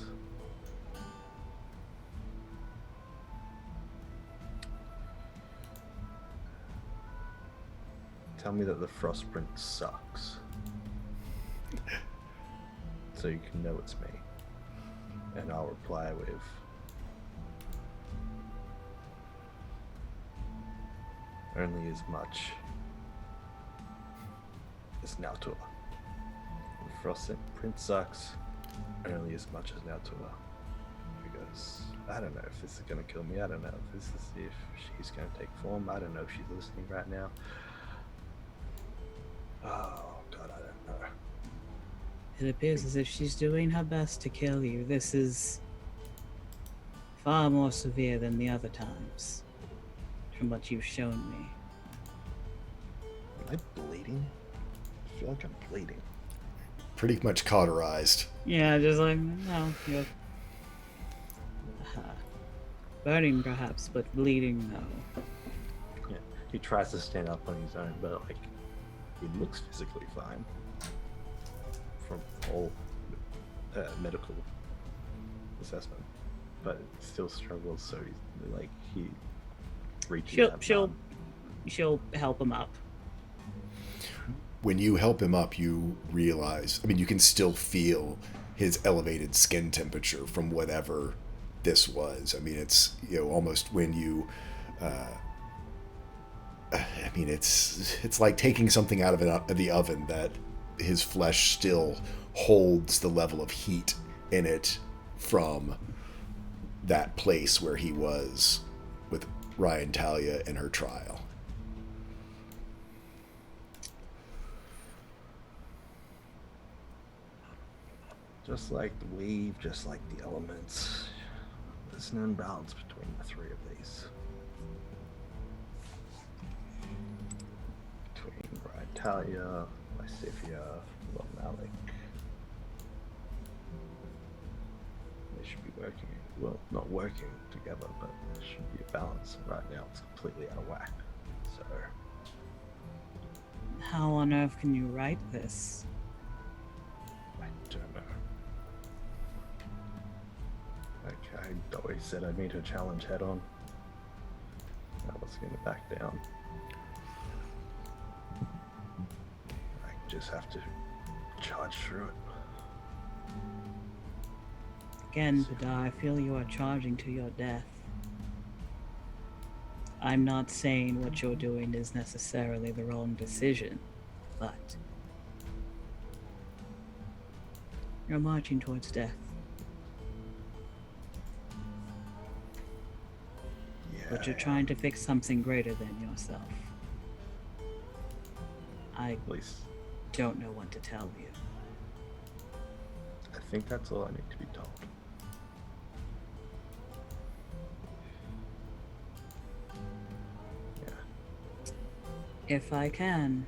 S6: Tell me that the Frostprint sucks. So you can know it's me. And I'll reply with, only as much as Nautua. The Frostprint sucks, only as much as Nautua. Because I don't know if this is going to kill me. I don't know if she's going to take form. I don't know if she's listening right now. Oh god, I don't know.
S4: It appears as if she's doing her best to kill you. This is far more severe than the other times, from what you've shown me.
S6: Am I bleeding? I feel like I'm bleeding.
S1: Pretty much cauterized.
S4: Yeah, just like, no, you're burning perhaps, but bleeding, no.
S6: Yeah, he tries to stand up on his own, but like, he looks physically fine from all medical assessment, but still struggles. So he's like, he reaches out.
S4: She'll help him up.
S1: When you help him up, you realize, I mean, you can still feel his elevated skin temperature from whatever this was. I mean, it's, almost when you, I mean, it's like taking something out of the oven, that his flesh still holds the level of heat in it from that place where he was with Ryan Talia in her trial.
S6: Just like the weave, just like the elements, there's an imbalance between the three of these. Between Ryan Talia, Lysithea, Lord Malik. They should be working, well, not working together, but there should be a balance. Right now it's completely out of whack. So,
S4: How on earth can you write this?
S6: I don't know. Like I always said, I meet a challenge head on. I wasn't going to back down. I just have to charge through it.
S4: Again, Vidar, I feel you are charging to your death. I'm not saying what you're doing is necessarily the wrong decision, but you're marching towards death.
S6: Yeah.
S4: But you're trying to fix something greater than yourself. I
S6: At least
S4: don't know what to tell you.
S6: I think that's all I need to be told. Yeah.
S4: If I can,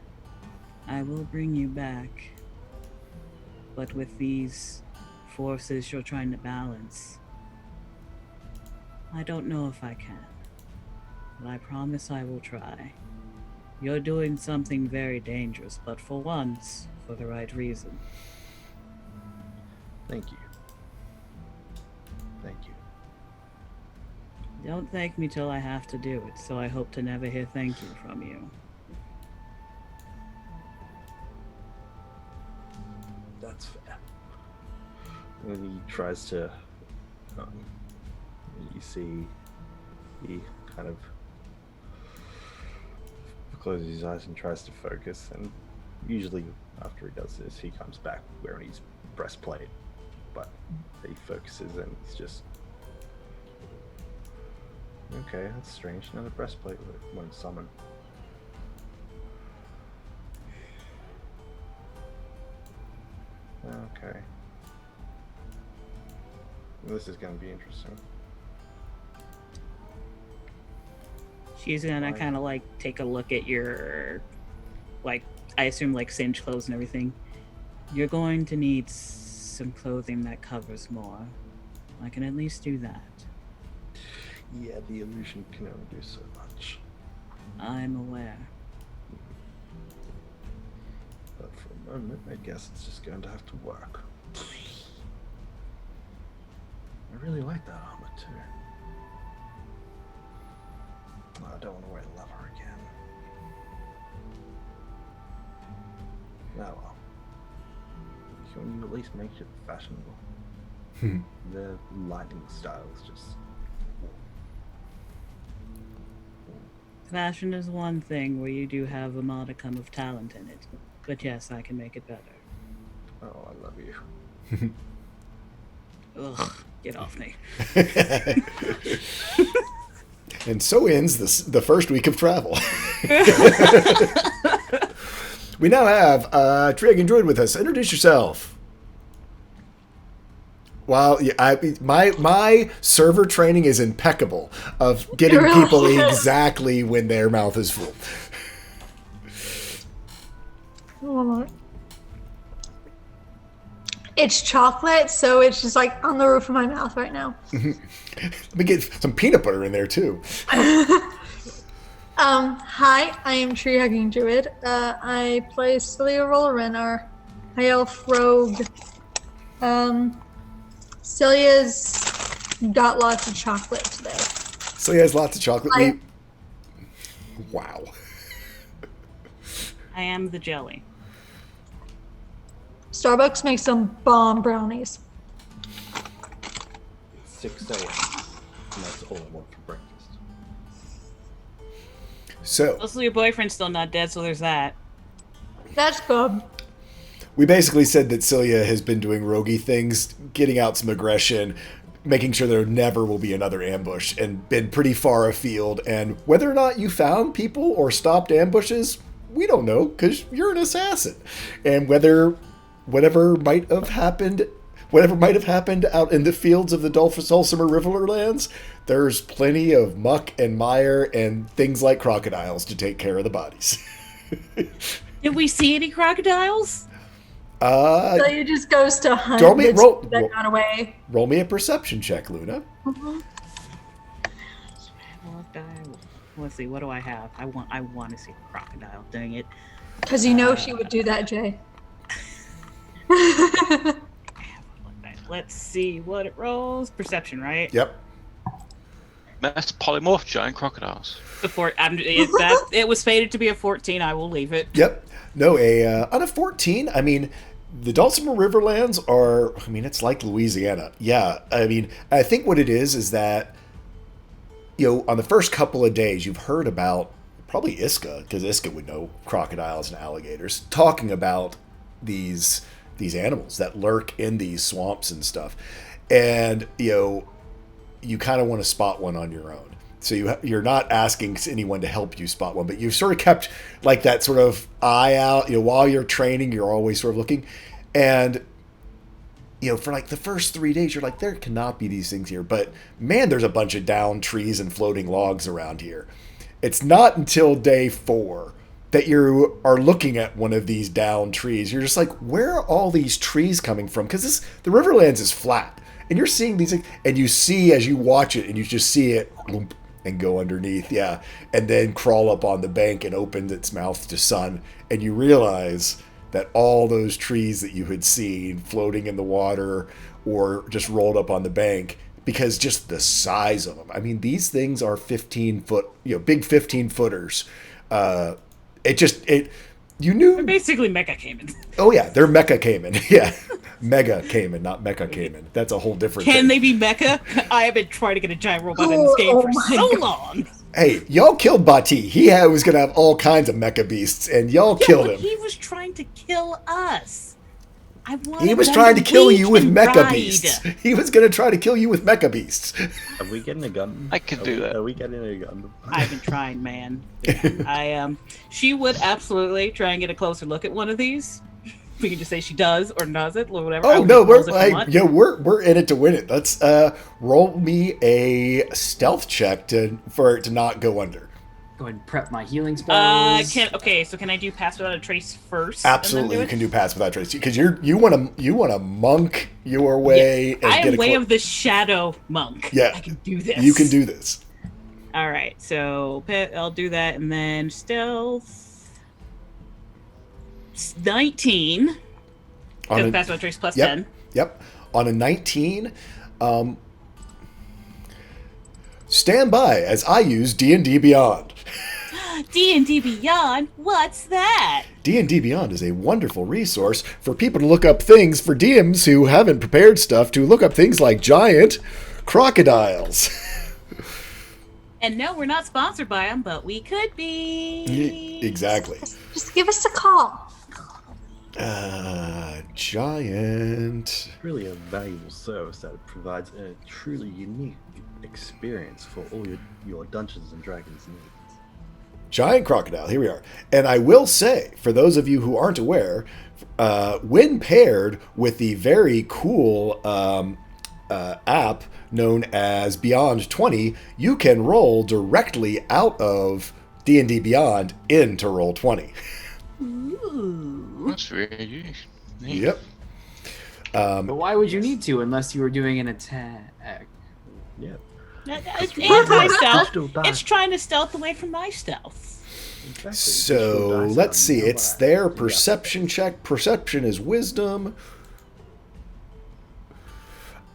S4: I will bring you back. But with these forces you're trying to balance, I don't know if I can. but I promise I will try. You're doing something very dangerous, but for once, for the right reason.
S6: Thank you. Thank you.
S4: Don't thank me till I have to do it, so I hope to never hear thank you from you.
S6: That's fair. And he tries to. You see, he kind of closes his eyes and tries to focus. And usually, after he does this, he comes back wearing his breastplate. But he focuses and he's just. Okay, that's strange. Another breastplate won't summon. Okay. This is going to be interesting.
S4: She's gonna
S6: Right.
S4: kind of like take a look at your, like, I assume like singed clothes and everything. You're going to need some clothing that covers more. I can at least do that.
S6: Yeah, the illusion can only do so much.
S4: I'm aware.
S6: But for a moment, I guess it's just going to have to work. I really like that armor too. Oh, I don't want to wear leather again. Oh well. Can you at least make it fashionable? The lighting style is just.
S4: Fashion is one thing where you do have a modicum of talent in it. But yes, I can make it better.
S6: Oh, I love you.
S4: Ugh, get off me.
S1: And so ends the first week of travel. We now have Triagon Druid with us. Introduce yourself. Wow, yeah, my server training is impeccable of getting
S7: Really
S1: people
S7: is.
S1: exactly when their mouth is full.
S7: It's chocolate, so it's just like on the roof of my mouth right now.
S1: Let me get some peanut butter in there too.
S7: Hi, I am Tree Hugging Druid. I play Celia Rollerin, our high elf rogue. Celia's got lots of chocolate today.
S1: So he has lots of chocolate. Wow.
S4: I am the jelly.
S7: Starbucks makes some bomb brownies.
S6: 6 a.m. And that's all I want for breakfast.
S1: So
S4: Also, your boyfriend's still not dead, so there's that.
S7: That's good.
S1: we basically said that Celia has been doing roguey things, getting out some aggression, making sure there never will be another ambush, and been pretty far afield. And whether or not you found people or stopped ambushes, we don't know, because you're an assassin. And whatever might have happened out in the fields of the Dulcimer Riverlands, there's plenty of muck and mire and things like crocodiles to take care of the bodies.
S4: Did we see any crocodiles?
S7: Celia just goes to hunt
S1: Roll me-
S7: the
S1: roll-
S7: two that got away.
S1: Roll me a perception check, Luna.
S4: Let's see, what do I have? I want to see a crocodile. Dang it.
S7: Because you know she would do that, Jay.
S4: Let's see what it rolls. Perception, right?
S1: Yep.
S5: Mass polymorph giant crocodiles.
S4: It was fated to be a 14. I will leave it.
S1: Yep. No, on a 14, I mean, the Dulcimer Riverlands are, I mean, it's like Louisiana. Yeah, I mean, I think what it is that, on the first couple of days, you've heard about, probably Iska, because Iska would know crocodiles and alligators, talking about these animals that lurk in these swamps and stuff. And, you kind of want to spot one on your own. So you're not asking anyone to help you spot one, but you've sort of kept like that sort of eye out, while you're training, you're always sort of looking. And, for like the first 3 days, you're like, there cannot be these things here. But man, there's a bunch of downed trees and floating logs around here. It's not until day 4 that you are looking at one of these downed trees. You're just like, where are all these trees coming from? Because the Riverlands is flat. And you're seeing these, and you see as you watch it, and you just see it, and go underneath, yeah, and then crawl up on the bank and open its mouth to sun, and you realize that all those trees that you had seen floating in the water or just rolled up on the bank, because just the size of them. I mean, these things are 15-foot, big 15-footers. You knew.
S4: They're basically Mecha Cayman.
S1: Oh yeah, they're Mecha Cayman. Yeah, Mega Cayman, not Mecha Cayman. That's a whole different
S4: Can
S1: thing.
S4: they be Mecha? I have been trying to get a giant robot in this game for so long.
S1: Hey, y'all killed Bati. He was gonna have all kinds of mecha beasts, and y'all killed
S4: but
S1: him.
S4: he was trying to kill us.
S1: He was trying to kill you with mecha beasts. He was gonna try to kill you with mecha beasts.
S6: Are we getting a gun?
S5: I could do that.
S6: Are we getting a gun?
S4: I've been trying, man. She would absolutely try and get a closer look at one of these. We can just say she does or doesn't or whatever.
S1: Oh no, we're in it to win it. Let's roll me a stealth check for it to not go under.
S3: Go ahead and prep my healing spells.
S4: So can I do Pass Without a Trace first?
S1: Absolutely, you can do Pass Without Trace because you want to monk your way. And
S4: I
S1: get
S4: am way of the Shadow Monk.
S1: Yeah,
S4: I can do this.
S1: You can do this.
S4: All right, so I'll do that, and then stealth 19. Pass Without Trace plus 10.
S1: Yep. On a 19, stand by as I use D&D Beyond.
S4: D&D Beyond? What's that?
S1: D&D Beyond is a wonderful resource for people to look up things, for DMs who haven't prepared stuff, to look up things like giant crocodiles.
S7: And no, we're not sponsored by them, but we could be.
S1: Exactly.
S7: Just give us a call.
S1: Giant.
S6: Really a valuable service that provides a truly unique experience for all your Dungeons and Dragons needs.
S1: Giant crocodile, here we are. And I will say, for those of you who aren't aware, when paired with the very cool app known as Beyond 20, you can roll directly out of D&D Beyond into Roll20.
S4: Ooh.
S5: That's really neat.
S1: Yep.
S3: But why would you need to unless you were doing an attack?
S6: Yeah.
S4: It's anti-stealth. It's trying to stealth away from my stealth.
S6: Exactly.
S1: So let's see. It's their perception check. Perception is wisdom.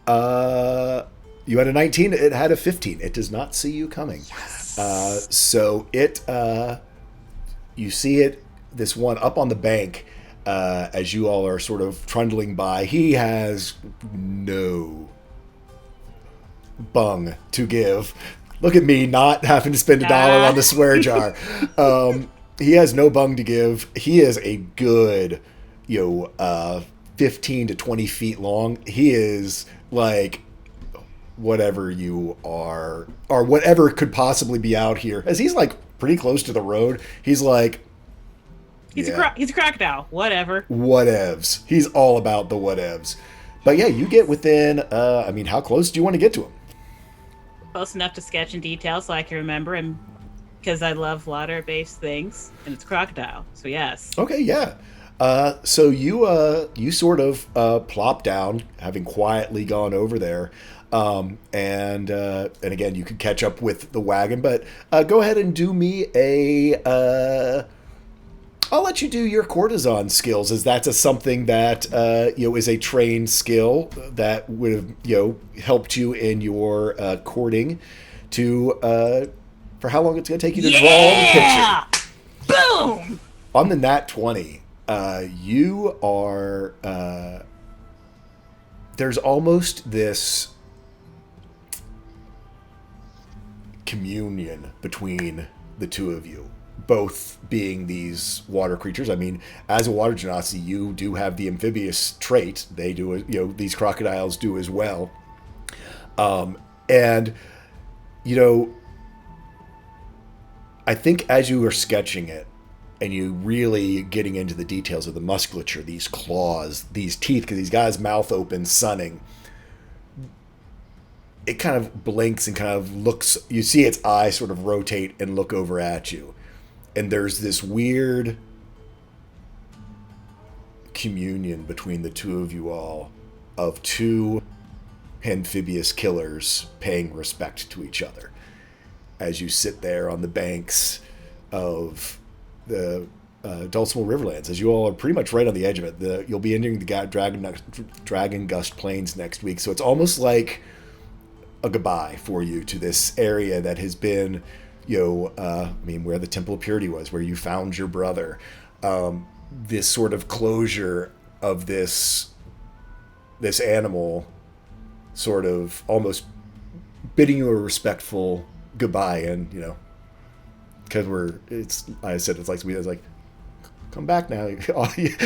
S1: You had a 19. It had a 15. It does not see you coming. Yes. So it, you see it. This one up on the bank. As you all are sort of trundling by, he has no bung to give. Look at me not having to spend $1 on the swear jar. He has no bung to give. He is a good, 15 to 20 feet long. He is like whatever you are, or whatever could possibly be out here. As he's like pretty close to the road, he's like,
S4: he's a crocodile. Whatever.
S1: Whatevs. He's all about the whatevs. But yeah, you get within, how close do you want to get to him?
S4: Close enough to sketch in detail so I can remember him, because I love water-based things, and it's crocodile. So yes.
S1: Okay, yeah. So you sort of plop down, having quietly gone over there, and again you could catch up with the wagon. But go ahead and do me a. I'll let you do your courtesan skills, as that's something that is a trained skill that would have helped you in your courting to for how long it's going to take you to draw the picture.
S4: Boom!
S1: On the nat 20, you are there's almost this communion between the two of you. Both being these water creatures. I mean, as a water genasi, you do have the amphibious trait. They do, these crocodiles do as well. I think as you are sketching it, and you really getting into the details of the musculature, these claws, these teeth, because these guys' mouth open, sunning, it kind of blinks and kind of looks, you see its eye sort of rotate and look over at you. And there's this weird communion between the two of you all, of two amphibious killers paying respect to each other. as you sit there on the banks of the Dulcimer Riverlands, as you all are pretty much right on the edge of it. You'll be entering the Dragon Gust Plains next week, so it's almost like a goodbye for you to this area that has been, where the Temple of Purity was, where you found your brother. This sort of closure of this animal, sort of almost bidding you a respectful goodbye, and because it's like, come back now,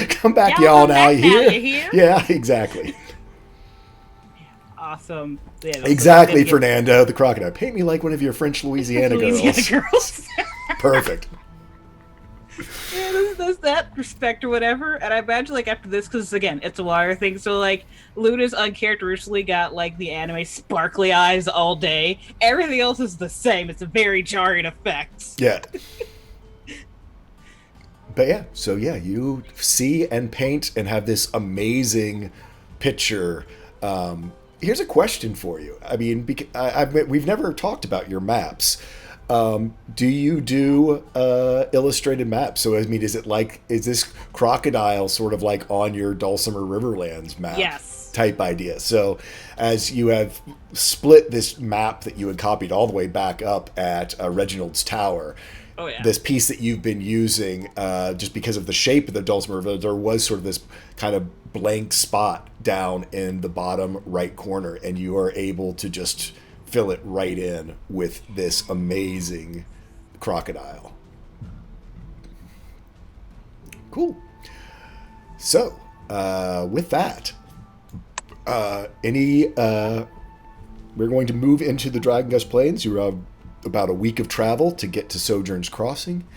S1: come back, y'all now. You hear? Yeah, exactly.
S4: Awesome. Yeah,
S1: exactly, Fernando the crocodile. Paint me like one of your French Louisiana girls. Perfect.
S4: Yeah, there's that respect or whatever, and I imagine like after this, because again, it's a wire thing, so like Luna's uncharacteristically got like the anime sparkly eyes all day. Everything else is the same. It's a very jarring effect.
S1: Yeah. But yeah, so yeah, you see and paint and have this amazing picture. Here's a question for you. I mean, we've never talked about your maps. Do you do illustrated maps? So I mean, is this crocodile sort of like on your Dulcimer Riverlands map?
S4: Yes.
S1: Type idea. So as you have split this map that you had copied all the way back up at Reginald's Tower,
S4: oh, yeah.
S1: This piece that you've been using, just because of the shape of the Dulcimer River, there was sort of this kind of blank spot down in the bottom right corner, and you are able to just fill it right in with this amazing crocodile. Cool. So, with that, we're going to move into the Dragon Gust Plains. You have about a week of travel to get to Sojourn's Crossing.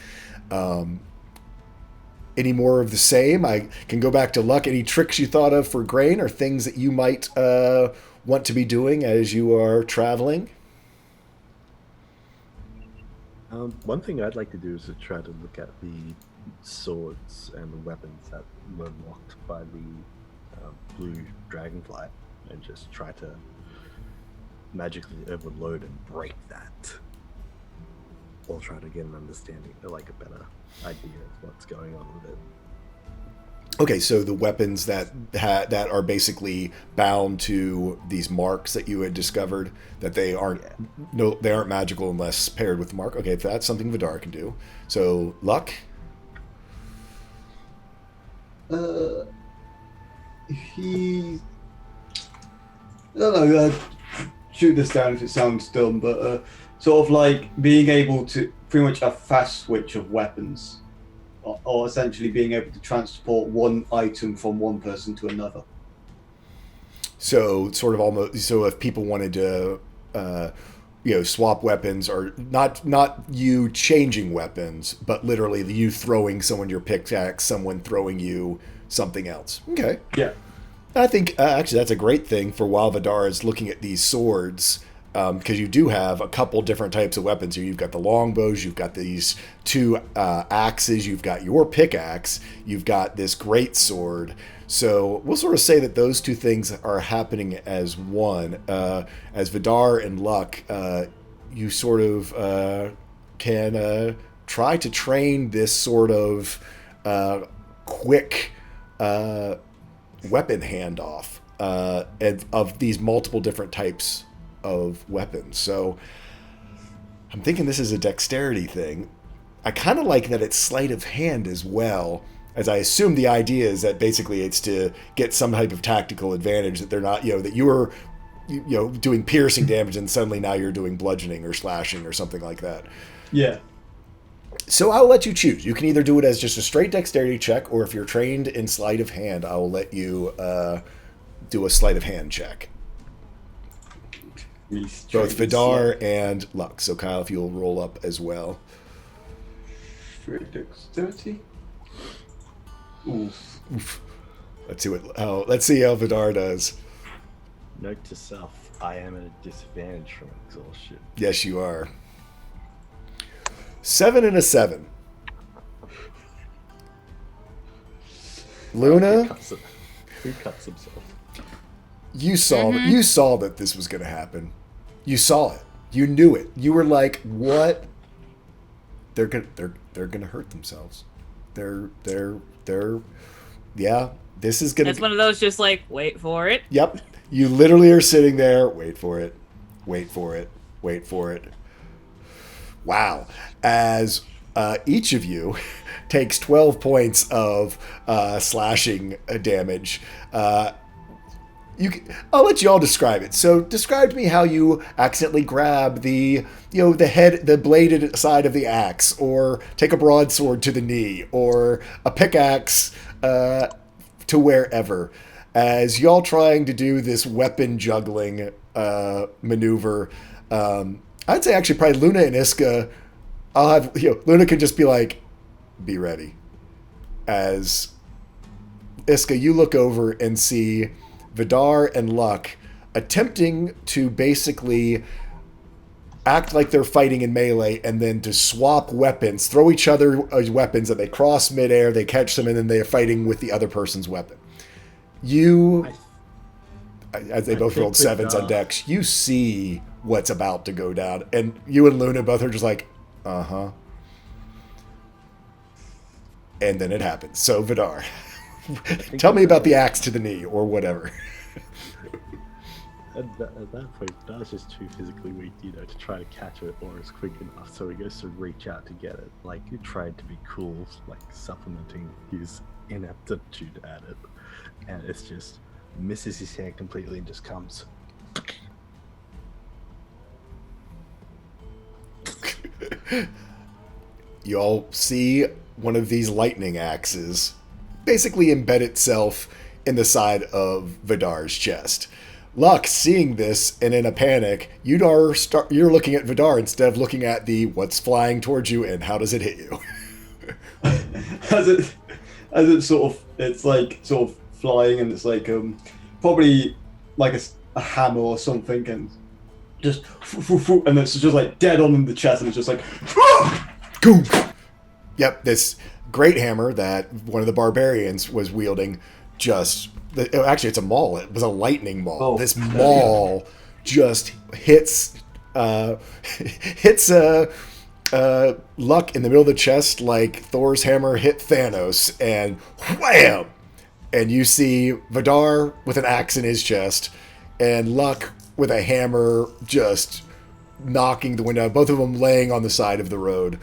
S1: Any more of the same? I can go back to Luck. Any tricks you thought of for Grain, or things that you might want to be doing as you are traveling?
S6: One thing I'd like to do is to try to look at the swords and weapons that were locked by the blue dragonfly, and just try to magically overload and break that. Or try to get an understanding, or like a better idea of what's going on with it.
S1: Okay, so the weapons that are basically bound to these marks that you had discovered, that they aren't magical unless paired with the mark. Okay, that's something Vidar can do. So Luck.
S2: I don't know. Shoot this down if it sounds dumb, but sort of like being able to pretty much a fast switch of weapons. Or essentially being able to transport one item from one person to another.
S1: So sort of almost. So if people wanted to, swap weapons, or not you changing weapons, but literally you throwing someone your pickaxe, someone throwing you something else. Okay.
S2: Yeah.
S1: I think actually that's a great thing for while Vidar is looking at these swords. Because you do have a couple different types of weapons here. You've got the longbows, you've got these two axes, you've got your pickaxe, you've got this great sword. So we'll sort of say that those two things are happening as one. As Vidar and Luck, you sort of can try to train this sort of quick weapon handoff of these multiple different types of weapons. So I'm thinking this is a dexterity thing. I kind of like that it's sleight of hand as well, as I assume the idea is that basically it's to get some type of tactical advantage, that they're not, that you were doing piercing damage and suddenly now you're doing bludgeoning or slashing or something like that.
S2: Yeah.
S1: So I'll let you choose. You can either do it as just a straight dexterity check, or if you're trained in sleight of hand, I will let you do a sleight of hand check. Both Vidar and Luck. So Kyle, if you'll roll up as well.
S2: Straight dexterity. Oof.
S1: Let's see how Vidar does.
S6: Note to self: I am at a disadvantage from exhaustion.
S1: Yes, you are. 7 and a 7. Luna,
S6: who cuts himself?
S1: You saw that this was going to happen. You saw it. You knew it. You were like, what? They're gonna hurt themselves. They're yeah. This is gonna.
S4: It's one of those just like, wait for it.
S1: Yep. You literally are sitting there. Wait for it. Wait for it. Wait for it. Wow. As each of you takes 12 points of slashing damage. I'll let you all describe it. So describe to me how you accidentally grab the bladed side of the axe, or take a broadsword to the knee, or a pickaxe to wherever. As y'all trying to do this weapon juggling maneuver, I'd say actually probably Luna and Iska. I'll have Luna can just be like, be ready. As Iska, you look over and see Vidar and Luck attempting to basically act like they're fighting in melee, and then to swap weapons, throw each other weapons, and they cross midair, they catch them, and then they're fighting with the other person's weapon. As they both rolled sevens on decks, you see what's about to go down, and you and Luna both are just like, uh-huh. And then it happens. So Vidar, tell me about the axe to the knee, or whatever.
S6: At that point, Vidar's just too physically weak, to try to catch it or is quick enough, so he goes to reach out to get it. Like, he tried to be cool, like supplementing his ineptitude at it, and it's just misses his hand completely and just comes.
S1: You all see one of these lightning axes basically embed itself in the side of Vidar's chest. Luck, seeing this and in a panic, you're looking at Vidar instead of looking at the what's flying towards you and how does it hit you.
S2: as it sort of flying, and it's like probably like a hammer or something, and just and it's just like dead on in the chest, and it's just like
S1: Yep, this great hammer that one of the barbarians was wielding actually it's a maul. It was a lightning maul.
S2: Oh,
S1: this maul just hits Luck in the middle of the chest like Thor's hammer hit Thanos, and wham! And you see Vidar with an axe in his chest, and Luck with a hammer just knocking the wind out. Both of them laying on the side of the road,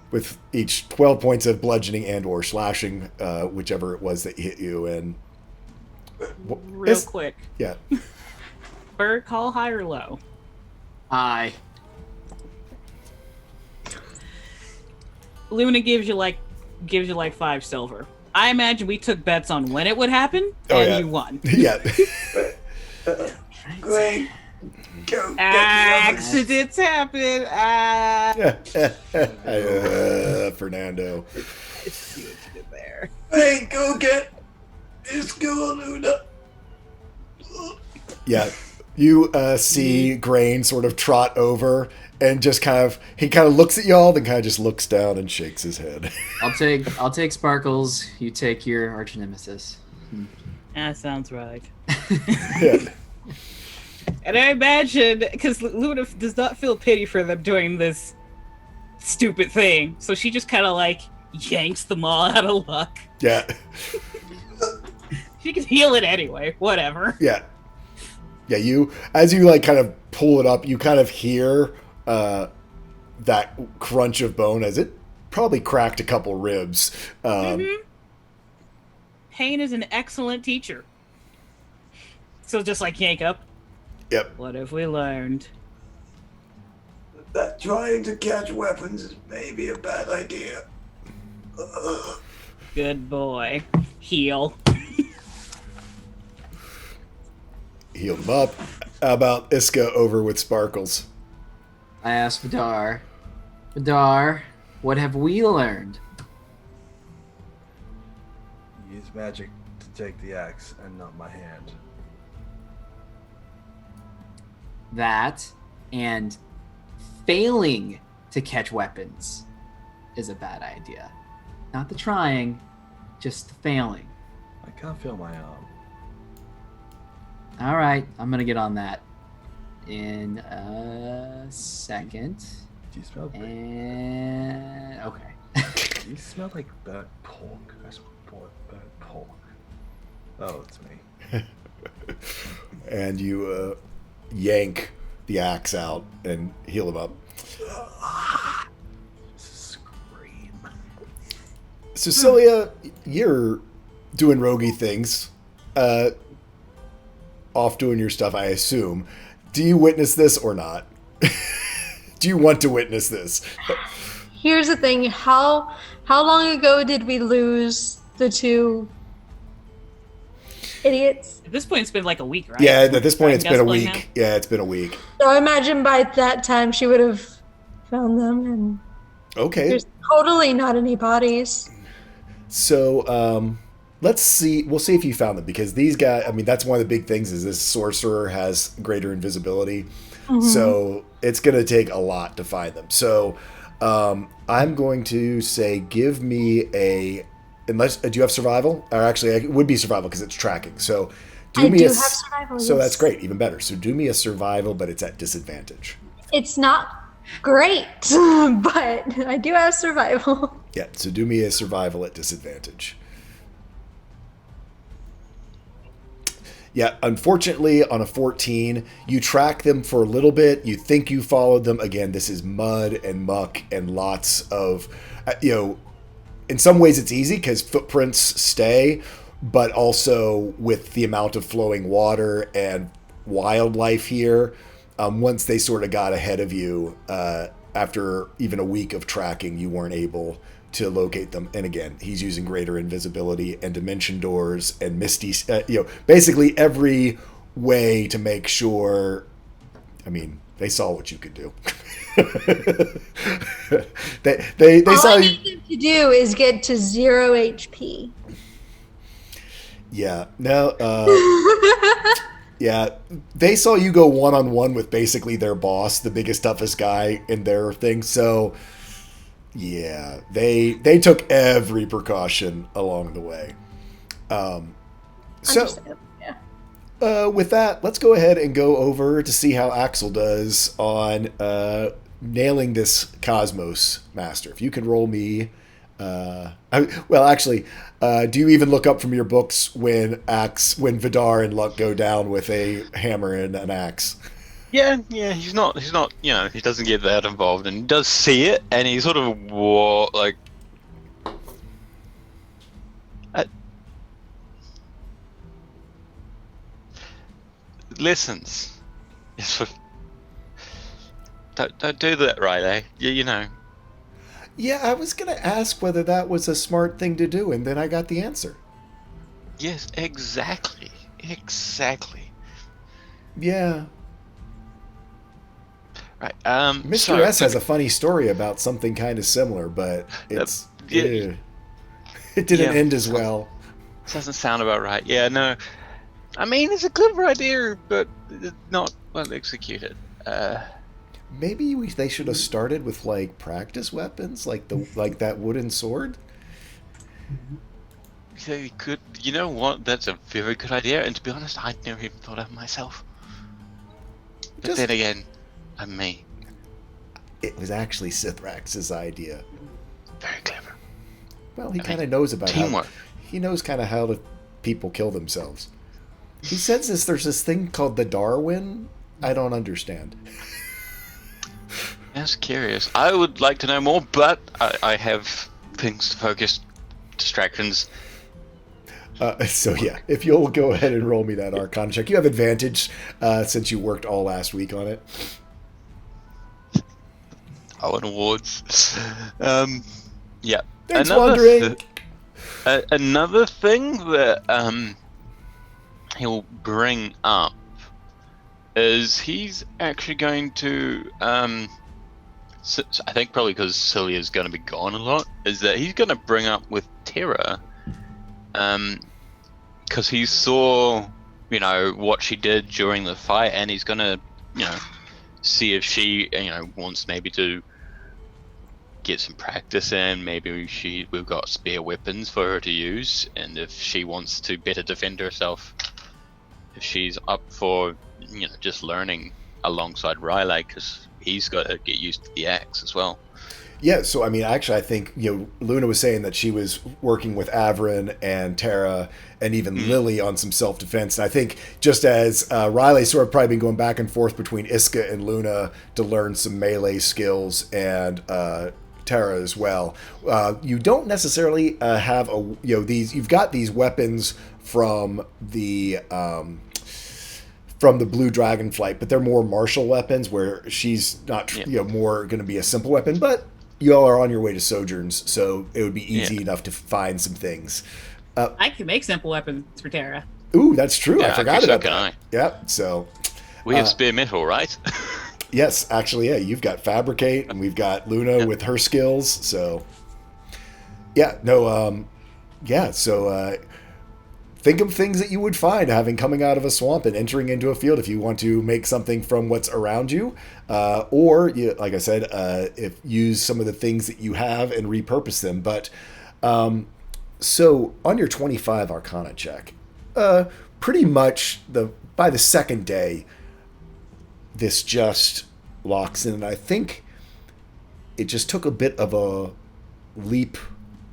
S1: with each 12 points of bludgeoning and or slashing, whichever it was that hit you. And
S4: Real quick.
S1: Yeah.
S4: Bird, call high or low?
S3: Hi.
S4: Luna gives you like 5 silver. I imagine we took bets on when it would happen, and you won.
S1: Yeah.
S2: great. Go
S4: Accidents happen.
S1: Fernando.
S4: I see what you did there.
S2: Hey, go get Iska, Luna.
S1: Yeah. You see Grain sort of trot over and just he kind of looks at y'all, then kind of just looks down and shakes his head.
S3: I'll take Sparkles. You take your arch nemesis.
S4: That sounds right.
S1: Yeah.
S4: And I imagine, because Luna does not feel pity for them doing this stupid thing, so she just kind of like yanks them all out of Luck.
S1: Yeah.
S4: She can heal it anyway. Whatever.
S1: Yeah. Yeah, as you like kind of pull it up, you kind of hear that crunch of bone as it probably cracked a couple ribs.
S4: Pain is an excellent teacher. So just like yank up.
S1: Yep.
S4: What have we learned?
S2: That trying to catch weapons is maybe a bad idea.
S4: Good boy. Heal.
S1: Heal him up. How about Iska over with Sparkles?
S3: I asked Vidar, what have we learned?
S6: Use magic to take the axe and not my hand.
S3: That and failing to catch weapons is a bad idea. Not the trying, just the failing.
S6: I can't feel my arm.
S3: All right, I'm gonna get on that. in a second.
S6: Do you smell?
S3: And okay.
S6: Do you smell like burnt pork? I smell burnt pork. Oh, it's me.
S1: And you yank the axe out and heal him up.
S6: Scream.
S1: Cecilia, you're doing roguey things. Off doing your stuff, I assume. Do you witness this or not? Do you want to witness this?
S7: Here's the thing: how long ago did we lose the two idiots?
S4: At this point, it's been like a week, right?
S1: Yeah, at this point it's been a
S4: Dragon
S1: week.
S4: Dust
S1: Yeah, it's been a week.
S7: So I imagine by that time she would have found them, and
S1: Okay.
S7: there's totally not any bodies.
S1: So, let's see. We'll see if you found them, because these guys, I mean, that's one of the big things is this sorcerer has greater invisibility. So it's going to take a lot to find them. So, I'm going to say, give me unless, do you have survival? Or actually, it would be survival because it's tracking. So
S7: I do have survival.
S1: So
S7: yes.
S1: that's great, even better. So do me a survival, but it's at disadvantage.
S7: It's not great, but I do have survival.
S1: Yeah, so do me a survival at disadvantage. Yeah, unfortunately, on a 14, you track them for a little bit. You think you followed them. Again, this is mud and muck and lots of, in some ways it's easy because footprints stay, but also with the amount of flowing water and wildlife here, once they sort of got ahead of you, after even a week of tracking, you weren't able to locate them. And again, he's using greater invisibility and dimension doors and misty, basically every way to make sure. I mean, they saw what you could do. they
S7: All
S1: saw
S7: I
S1: you.
S7: need them to do is get to 0 HP.
S1: Yeah. No. Yeah, they saw you go one-on-one with basically their boss, the biggest, toughest guy in their thing. So, yeah, they took every precaution along the way. So,
S7: Understandable, yeah.
S1: with that, let's go ahead and go over to see how Axel does on nailing this Cosmos Master. If you could roll me... do you even look up from your books when Vidar and Luck go down with a hammer and an axe?
S5: Yeah, he's not, he doesn't get that involved, and he does see it, and he sort of, listens. Don't do that, Riley. You know.
S1: Yeah, I was going to ask whether that was a smart thing to do, and then I got the answer.
S5: Yes, exactly.
S1: Yeah.
S5: Right.
S1: Mr. S has a funny story about something kind of similar, but it didn't end as well.
S5: Doesn't sound about right. Yeah, no. I mean, it's a clever idea, but it's not well executed.
S1: Maybe they should have started with practice weapons, like that wooden sword.
S5: They could. You know what? That's a very good idea. And to be honest, I'd never even thought of it myself. But then again, I'm me.
S1: It was actually Sithrax's idea.
S5: Very clever.
S1: Well, he kind of knows about
S5: teamwork.
S1: He knows kind of how people kill themselves. He says there's this thing called the Darwin. I don't understand.
S5: That's curious. I would like to know more, but I have things to focus, distractions.
S1: So yeah, if you'll go ahead and roll me that Arcana check. You have advantage since you worked all last week on it.
S5: Oh, and awards. Yeah.
S1: Thanks, Wandering.
S5: Another thing that he'll bring up is he's actually going to so I think probably because Celia's going to be gone a lot, is that he's going to bring up with Terra, because he saw, what she did during the fight, and he's going to, see if she, wants maybe to get some practice in. Maybe we've got spare weapons for her to use, and if she wants to better defend herself, if she's up for, just learning alongside Riley, because he's got to get used to the axe as well.
S1: Yeah, so I mean, actually, I think Luna was saying that she was working with Avrin and Tara and even Lily on some self-defense. And I think just as Riley's sort of probably been going back and forth between Iska and Luna to learn some melee skills, and Tara as well. You don't necessarily have these. You've got these weapons from the Blue Dragonflight, but they're more martial weapons where she's not more going to be a simple weapon, but you all are on your way to Sojourns, so it would be easy enough to find some things.
S4: I can make simple weapons for Tara.
S1: Ooh, that's true.
S5: Yeah,
S1: I forgot about
S5: so
S1: that. Yep. So
S5: we have spear metal, right?
S1: yes, actually, yeah. You've got Fabricate, and we've got Luna with her skills. So So think of things that you would find coming out of a swamp and entering into a field if you want to make something from what's around you, or like I said, if use some of the things that you have and repurpose them. But so on your 25 Arcana check, pretty much by the second day, this just locks in, and I think it just took a bit of a leap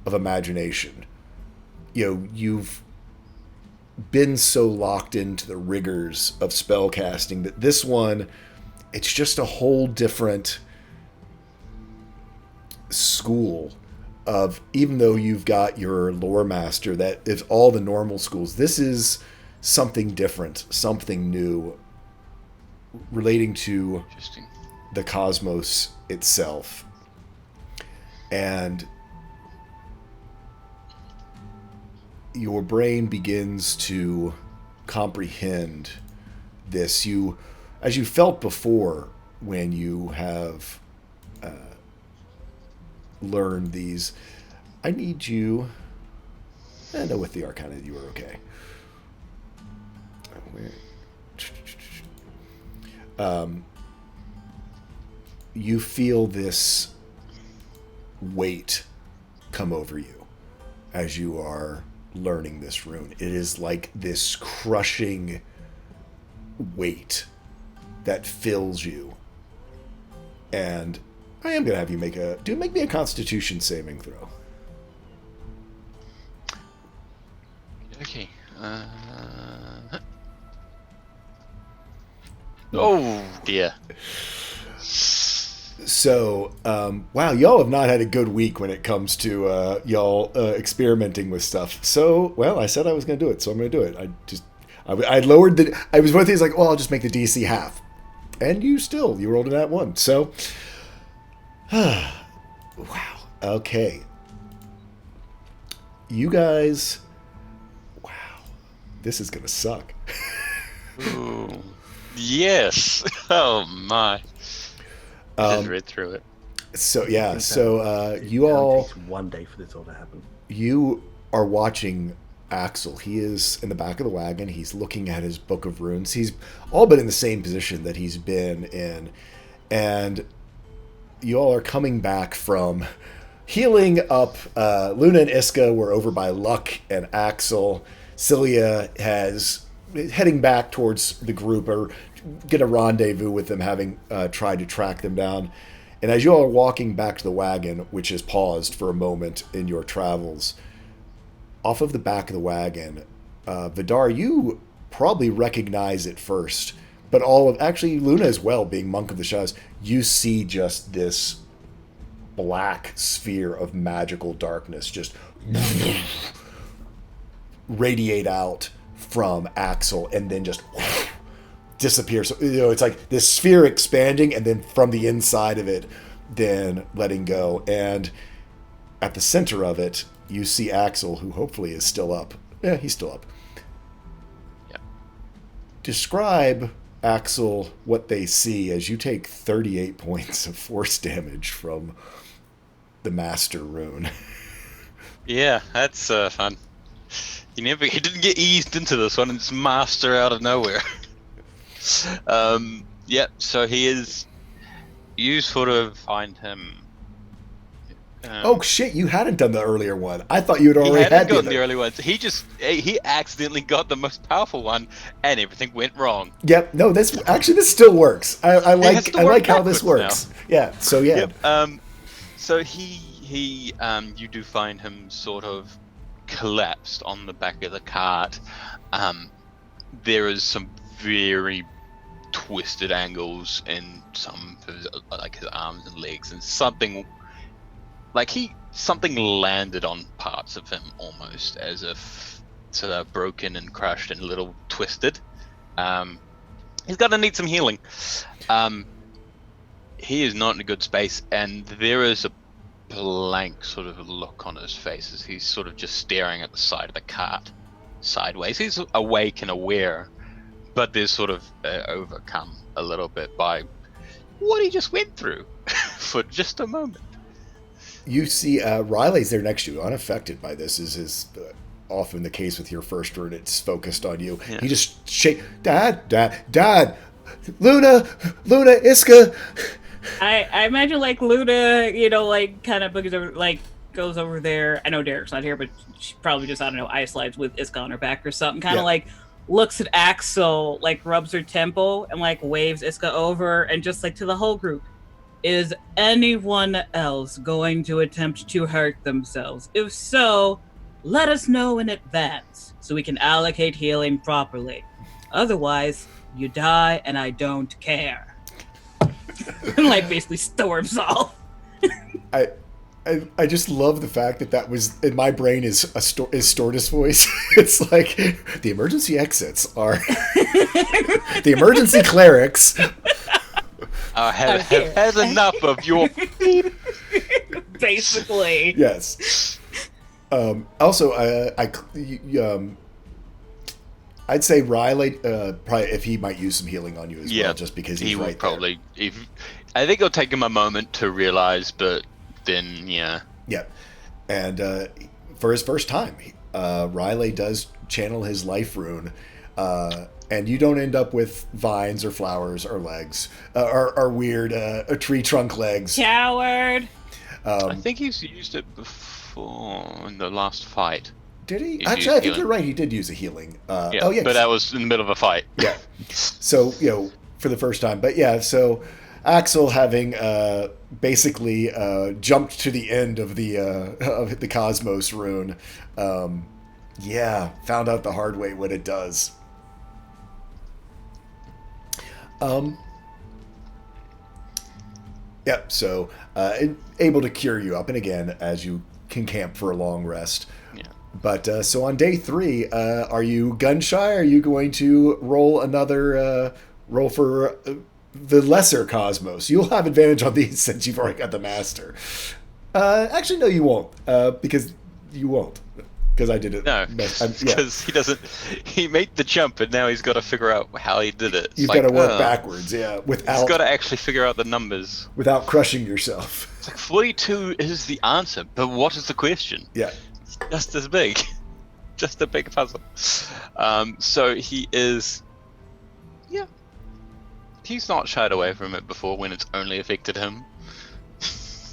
S1: of imagination. You've been so locked into the rigors of spellcasting that this one, it's just a whole different school of, even though you've got your lore master that is all the normal schools, this is something different, something new relating to the cosmos itself. And your brain begins to comprehend this. As you felt before when you have learned these. I need you. No, with the Arcana, you were okay. You feel this weight come over you as you are learning this rune. It is like this crushing weight that fills you. And I am going to have you make me a Constitution saving throw.
S5: Okay. Oh dear.
S1: So, wow, y'all have not had a good week when it comes to y'all experimenting with stuff. So, well, I said I was going to do it, so I'm going to do it. I lowered the. I was one of the things like, well, I'll just make the DC half, and you rolled an @1. So, wow. Okay. You guys, wow, this is going to suck.
S5: Ooh. Yes. Oh my. I just read through it.
S1: So yeah, you all.
S6: It takes one day for this all to happen.
S1: You are watching Axel. He is in the back of the wagon. He's looking at his book of runes. He's all but in the same position that he's been in, and you all are coming back from healing up. Luna and Iska were over by Luck and Axel. Cilia has heading back towards the group, or get a rendezvous with them, having tried to track them down. And as you all are walking back to the wagon, which has paused for a moment in your travels, off of the back of the wagon, Vidar, you probably recognize it first, but actually Luna as well, being Monk of the Shadows, you see just this black sphere of magical darkness just radiate out from Axel and then just disappear. So it's like this sphere expanding, and then from the inside of it then letting go. And at the center of it you see Axel, who hopefully is still up. Yeah, he's still up.
S5: Yep.
S1: Describe, Axel, what they see as you take 38 points of force damage from the Master Rune.
S5: Yeah, that's fun. He didn't get eased into this one. It's Master out of nowhere. Yep. So he is. You sort of find him
S1: Oh shit! You hadn't done the earlier one. I thought you had
S5: He
S1: already
S5: hadn't
S1: had
S5: gotten
S1: the
S5: the
S1: other.
S5: early ones. He accidentally got the most powerful one, and everything went wrong.
S1: Yep. No, this still works. I
S5: has
S1: like
S5: to work
S1: how this
S5: backwards
S1: works. Yeah. So yeah.
S5: Yep. So you do find him sort of collapsed on the back of the cart. There is some very twisted angles in some of his, like his arms and legs, and something landed on parts of him almost as if sort of broken and crushed and a little twisted. He's gonna need some healing. He is not in a good space, and there is a blank sort of look on his face as he's sort of just staring at the side of the cart sideways. He's awake and aware, but there's sort of overcome a little bit by what he just went through for just a moment.
S1: You see, Riley's there next to you, unaffected by this, is often the case with your first rune. It's focused on you.
S5: Yeah.
S1: He just Dad, Luna, Iska.
S4: I imagine like Luna, you know, like kind of goes over there. I know Derek's not here, but she probably just, I don't know, ice slides with Iska on her back or something. Kind of
S1: Yeah.
S4: like looks at Axel, like rubs her temple and like waves Iska over and just like to the whole group. Is anyone else going to attempt to hurt themselves? If so, let us know in advance so we can allocate healing properly. Otherwise, you die and I don't care. And like basically storms off.
S1: I just love the fact that was in my brain is Stortus voice. It's like the emergency exits are the emergency clerics.
S5: I have had enough of your.
S4: Basically.
S1: Yes. Also, I'd say Riley probably if he might use some healing on you as well, just because he's
S5: he
S1: right
S5: will probably. I think it'll take him a moment to realize, but then yeah.
S1: Yeah, and for his first time, Riley does channel his life rune, and you don't end up with vines or flowers or legs or weird tree trunk legs.
S4: Coward.
S5: I think he's used it before in the last fight.
S1: Did he?
S5: He's
S1: Actually,
S5: used
S1: I think
S5: healing.
S1: you're right. He did use a healing.
S5: Yeah,
S1: oh yeah,
S5: but that was in the middle of a fight.
S1: yeah. So for the first time, but yeah. So Axel having basically jumped to the end of the Cosmos rune, found out the hard way what it does. Yep. So able to cure you up, and again, as you can camp for a long rest.
S5: Yeah.
S1: But so on day 3, are you gun shy? Are you going to roll another roll for the lesser Cosmos? You'll have advantage on these since you've already got the master. Actually, no, you won't, because you won't. Because I did it.
S5: No, because he doesn't. He made the jump, and now he's got to figure out how he did it.
S1: You've got to work backwards,
S5: He's
S1: without
S5: got to actually figure out the numbers.
S1: without crushing yourself.
S5: It's like 42 is the answer, but what is the question?
S1: Yeah.
S5: It's just as big, just a big puzzle. So he is. Yeah. He's not shied away from it before when it's only affected him.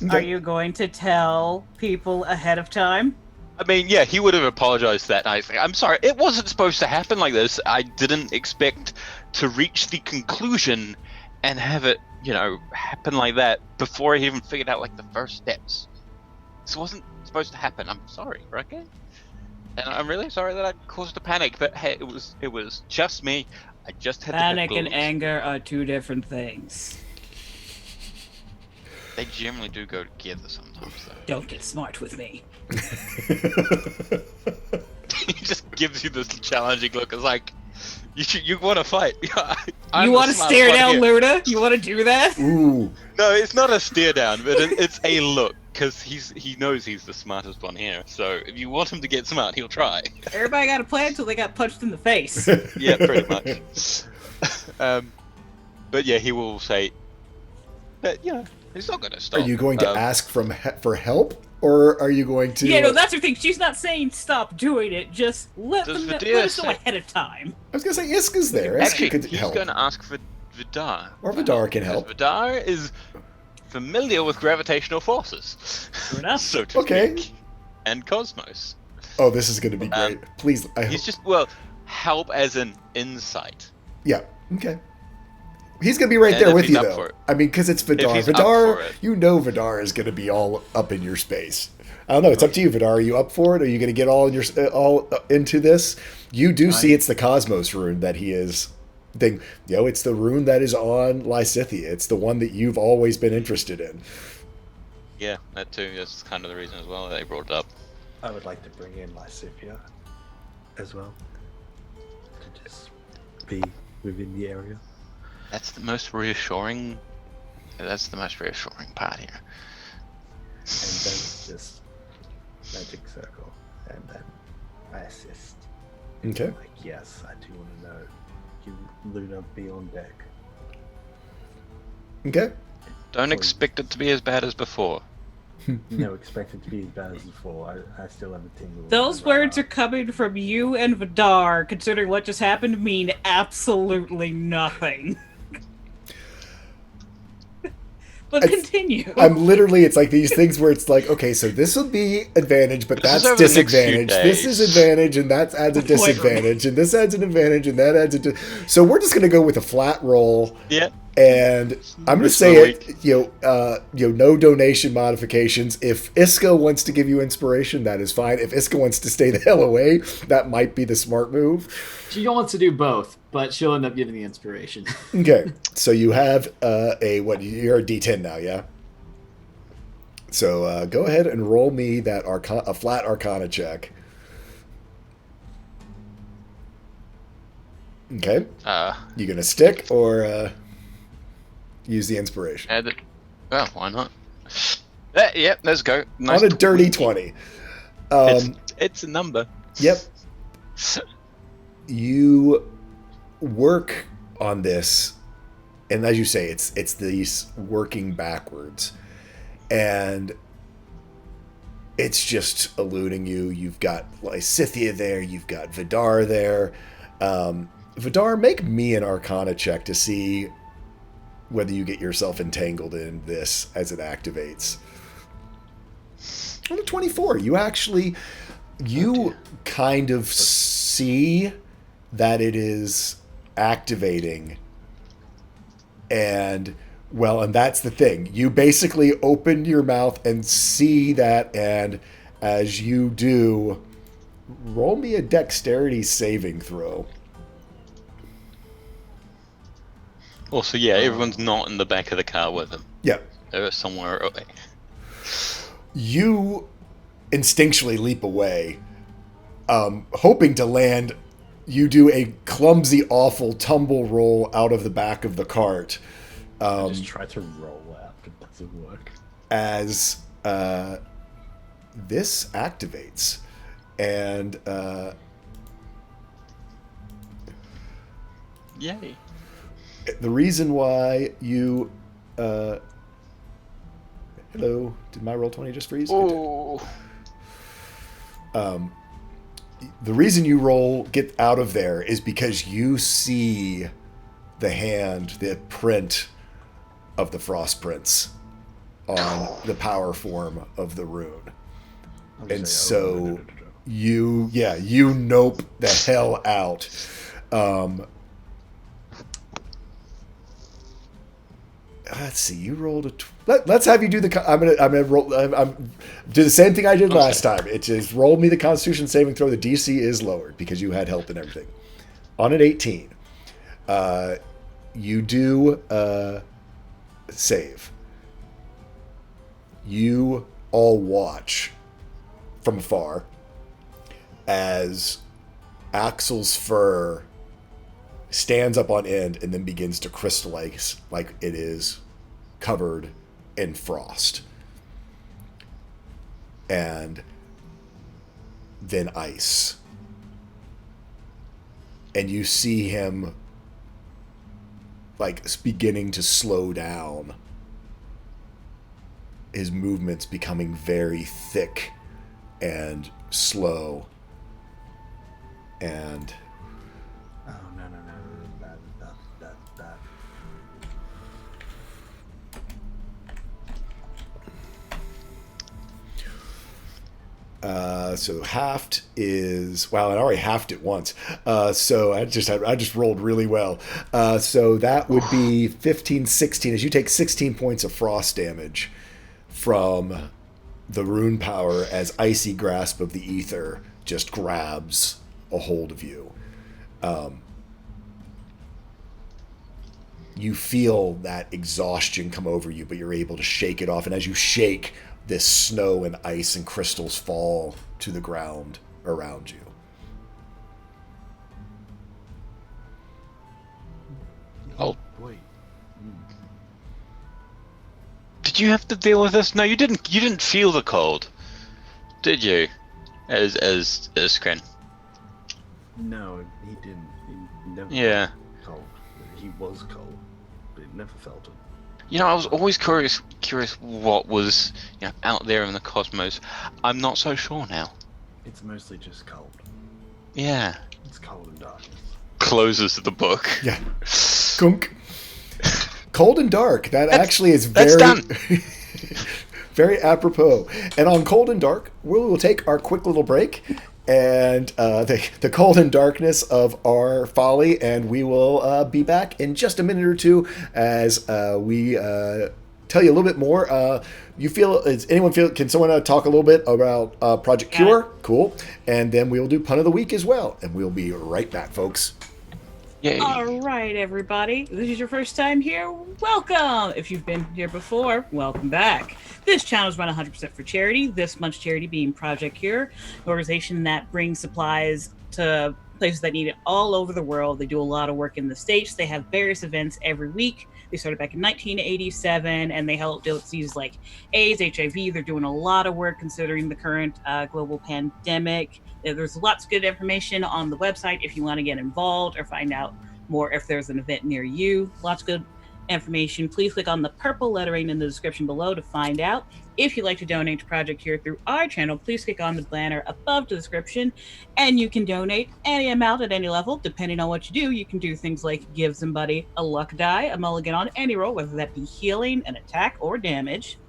S4: Are you going to tell people ahead of time?
S5: I mean, yeah, he would have apologized that night. I'm sorry, it wasn't supposed to happen like this. I didn't expect to reach the conclusion and have it, happen like that before I even figured out, the first steps. This wasn't supposed to happen. I'm sorry, okay? And I'm really sorry that I caused a panic, but hey, it was just me. I just had
S4: Panic
S5: the
S4: and anger are two different things.
S5: They generally do go together sometimes, though.
S4: Don't get smart with me.
S5: He just gives you this challenging look. It's like, you want to fight.
S4: You want to stare down Luna? You want to do that?
S1: Ooh.
S5: No, it's not a stare down, but it's a look, because he knows he's the smartest one here. So if you want him to get smart, he'll try.
S4: Everybody got a plan until they got punched in the face.
S5: Yeah, pretty much. But yeah, he will say that, he's not going to stop.
S1: Are you going to ask for help, or are you going to?
S4: Yeah, no, that's her thing. She's not saying stop doing it. Just let us know ahead of time.
S1: I was going to say Iska's there.
S5: Actually,
S1: Iska could
S5: he's
S1: help.
S5: going to ask for Vidar.
S1: Or Vidar can help.
S5: Vidar is... familiar with gravitational forces.
S4: True enough.
S5: So to
S1: Okay.
S5: speak. And cosmos.
S1: Oh, this is going to be great. Please, I hope.
S5: He's just, well, help as an insight.
S1: Yeah. Okay. He's gonna be right
S5: And
S1: there
S5: if
S1: with
S5: he's
S1: you
S5: up
S1: though.
S5: for it.
S1: I mean, because it's Vidar.
S5: he's up
S1: Vidar,
S5: for it.
S1: you know, Vidar is gonna be all up in your space. I don't know. It's up to you, Vidar. Are you up for it? Are you gonna get all in your into this? You do see it's the Cosmos rune that he is. Thing, it's the rune that is on Lysithea. It's the one that you've always been interested in.
S5: Yeah, that too. That's kind of the reason as well that they brought it up.
S6: I would like to bring in Lysithea as well. To just be within the area.
S5: That's the most reassuring. That's the most reassuring part here.
S6: And then it's just magic circle. And then I assist.
S1: Okay.
S6: Like, yes, I do want to know. Can Luna be on deck?
S1: Okay.
S5: Don't expect it to be as bad as before.
S6: No, expect it to be as bad as before. I still have a tingle.
S4: Those words are coming from you and Vidar, considering what just happened, mean absolutely nothing. But continue.
S1: I'm literally, it's like these things where it's like, okay, so this will be advantage, but
S5: This is
S1: that's
S5: over the next few
S1: disadvantage. This is
S5: days.
S1: advantage, and that adds a disadvantage, and this adds an advantage, and that adds a. So we're just going to go with a flat roll.
S5: Yeah.
S1: And I'm going to
S5: Rest
S1: say
S5: of the
S1: it, no donation modifications. If Iska wants to give you inspiration, that is fine. If Iska wants to stay the hell away, that might be the smart move.
S3: She wants to do both, but she'll end up giving the inspiration.
S1: Okay, so you have you're a D10 now, yeah? So go ahead and roll me that a flat Arcana check. Okay, you gonna stick or use the inspiration?
S5: Add it. Well, why not? Yep, let's go. Nice
S1: On a dirty 20.
S5: It's a number.
S1: Yep. You work on this, and as you say, it's these working backwards, and it's just eluding you. You've got Lysithea there, you've got Vidar there. Vidar, make me an Arcana check to see whether you get yourself entangled in this as it activates. On a 24, you kind of see that it is activating, and that's the thing. You basically open your mouth and see that, and as you do, roll me a dexterity saving throw.
S5: Also, yeah, everyone's not in the back of the car with him.
S1: Yeah.
S5: They're somewhere away.
S1: You instinctually leap away, hoping to land. You do a clumsy, awful tumble roll out of the back of the cart.
S6: I just try to roll out, but it doesn't work.
S1: As this activates, and
S5: Yay.
S1: the reason why you hello, did my roll 20 just freeze?
S5: Oh.
S1: The reason you get out of there is because you see the hand, the print of the Frost Prince on the power form of the rune. And so you nope the hell out. Let's see. You rolled a. Let's have you do the. I'm gonna roll. I'm do the same thing I did last time. It is roll me the Constitution saving throw. The DC is lowered because you had help and everything. On an 18, you do save. You all watch from afar as Axel's fur stands up on end and then begins to crystallize like it is covered in frost. And then ice. And you see him like beginning to slow down. His movements becoming very thick and slow. And
S6: Oh, no. That.
S1: So halved is, wow, I already halved it once. So I just rolled really well. So that would be 15, 16, as you take 16 points of frost damage from the rune power as Icy Grasp of the Ether just grabs a hold of you. You feel that exhaustion come over you, but you're able to shake it off. And as you shake, this snow and ice and crystals fall to the ground around you.
S5: Oh,
S6: Wait.
S5: did you have to deal with this? No, you didn't. You didn't feel the cold, did you? As Kryn.
S6: No, he didn't. He never
S5: Yeah.
S6: felt cold. He was cold, but he never felt it.
S5: You know, I was always curious what was, you know, out there in the cosmos. I'm not so sure now.
S6: It's mostly just cold.
S5: Yeah.
S6: It's cold and darkness.
S5: Closes the book.
S1: Yeah. Gunk. Cold and dark. That actually is
S5: that's
S1: very,
S5: done.
S1: very apropos. And on Cold and Dark, we will take our quick little break and the cold and darkness of our folly, and we will be back in just a minute or two as we tell you a little bit more. Can someone talk a little bit about Project Cure? Cool. And then we'll do Pun of the Week as well. And we'll be right back, folks.
S5: Yay.
S4: All right, everybody. This is your first time here. Welcome. If you've been here before, welcome back. This channel is run 100% for charity. This month's charity being Project Cure, an organization that brings supplies to places that need it all over the world. They do a lot of work in the States. They have various events every week. They started back in 1987, and they help deal with diseases like AIDS, HIV. They're doing a lot of work considering the current global pandemic. There's lots of good information on the website if you want to get involved or find out more if there's an event near you. Lots of good information. Please click on the purple lettering in the description below to find out. If you'd like to donate to Project Cure through our channel, please click on the banner above the description, and you can donate any amount at any level. Depending on what you do, you can do things like give somebody a luck die, a mulligan on any roll, whether that be healing, an attack, or damage,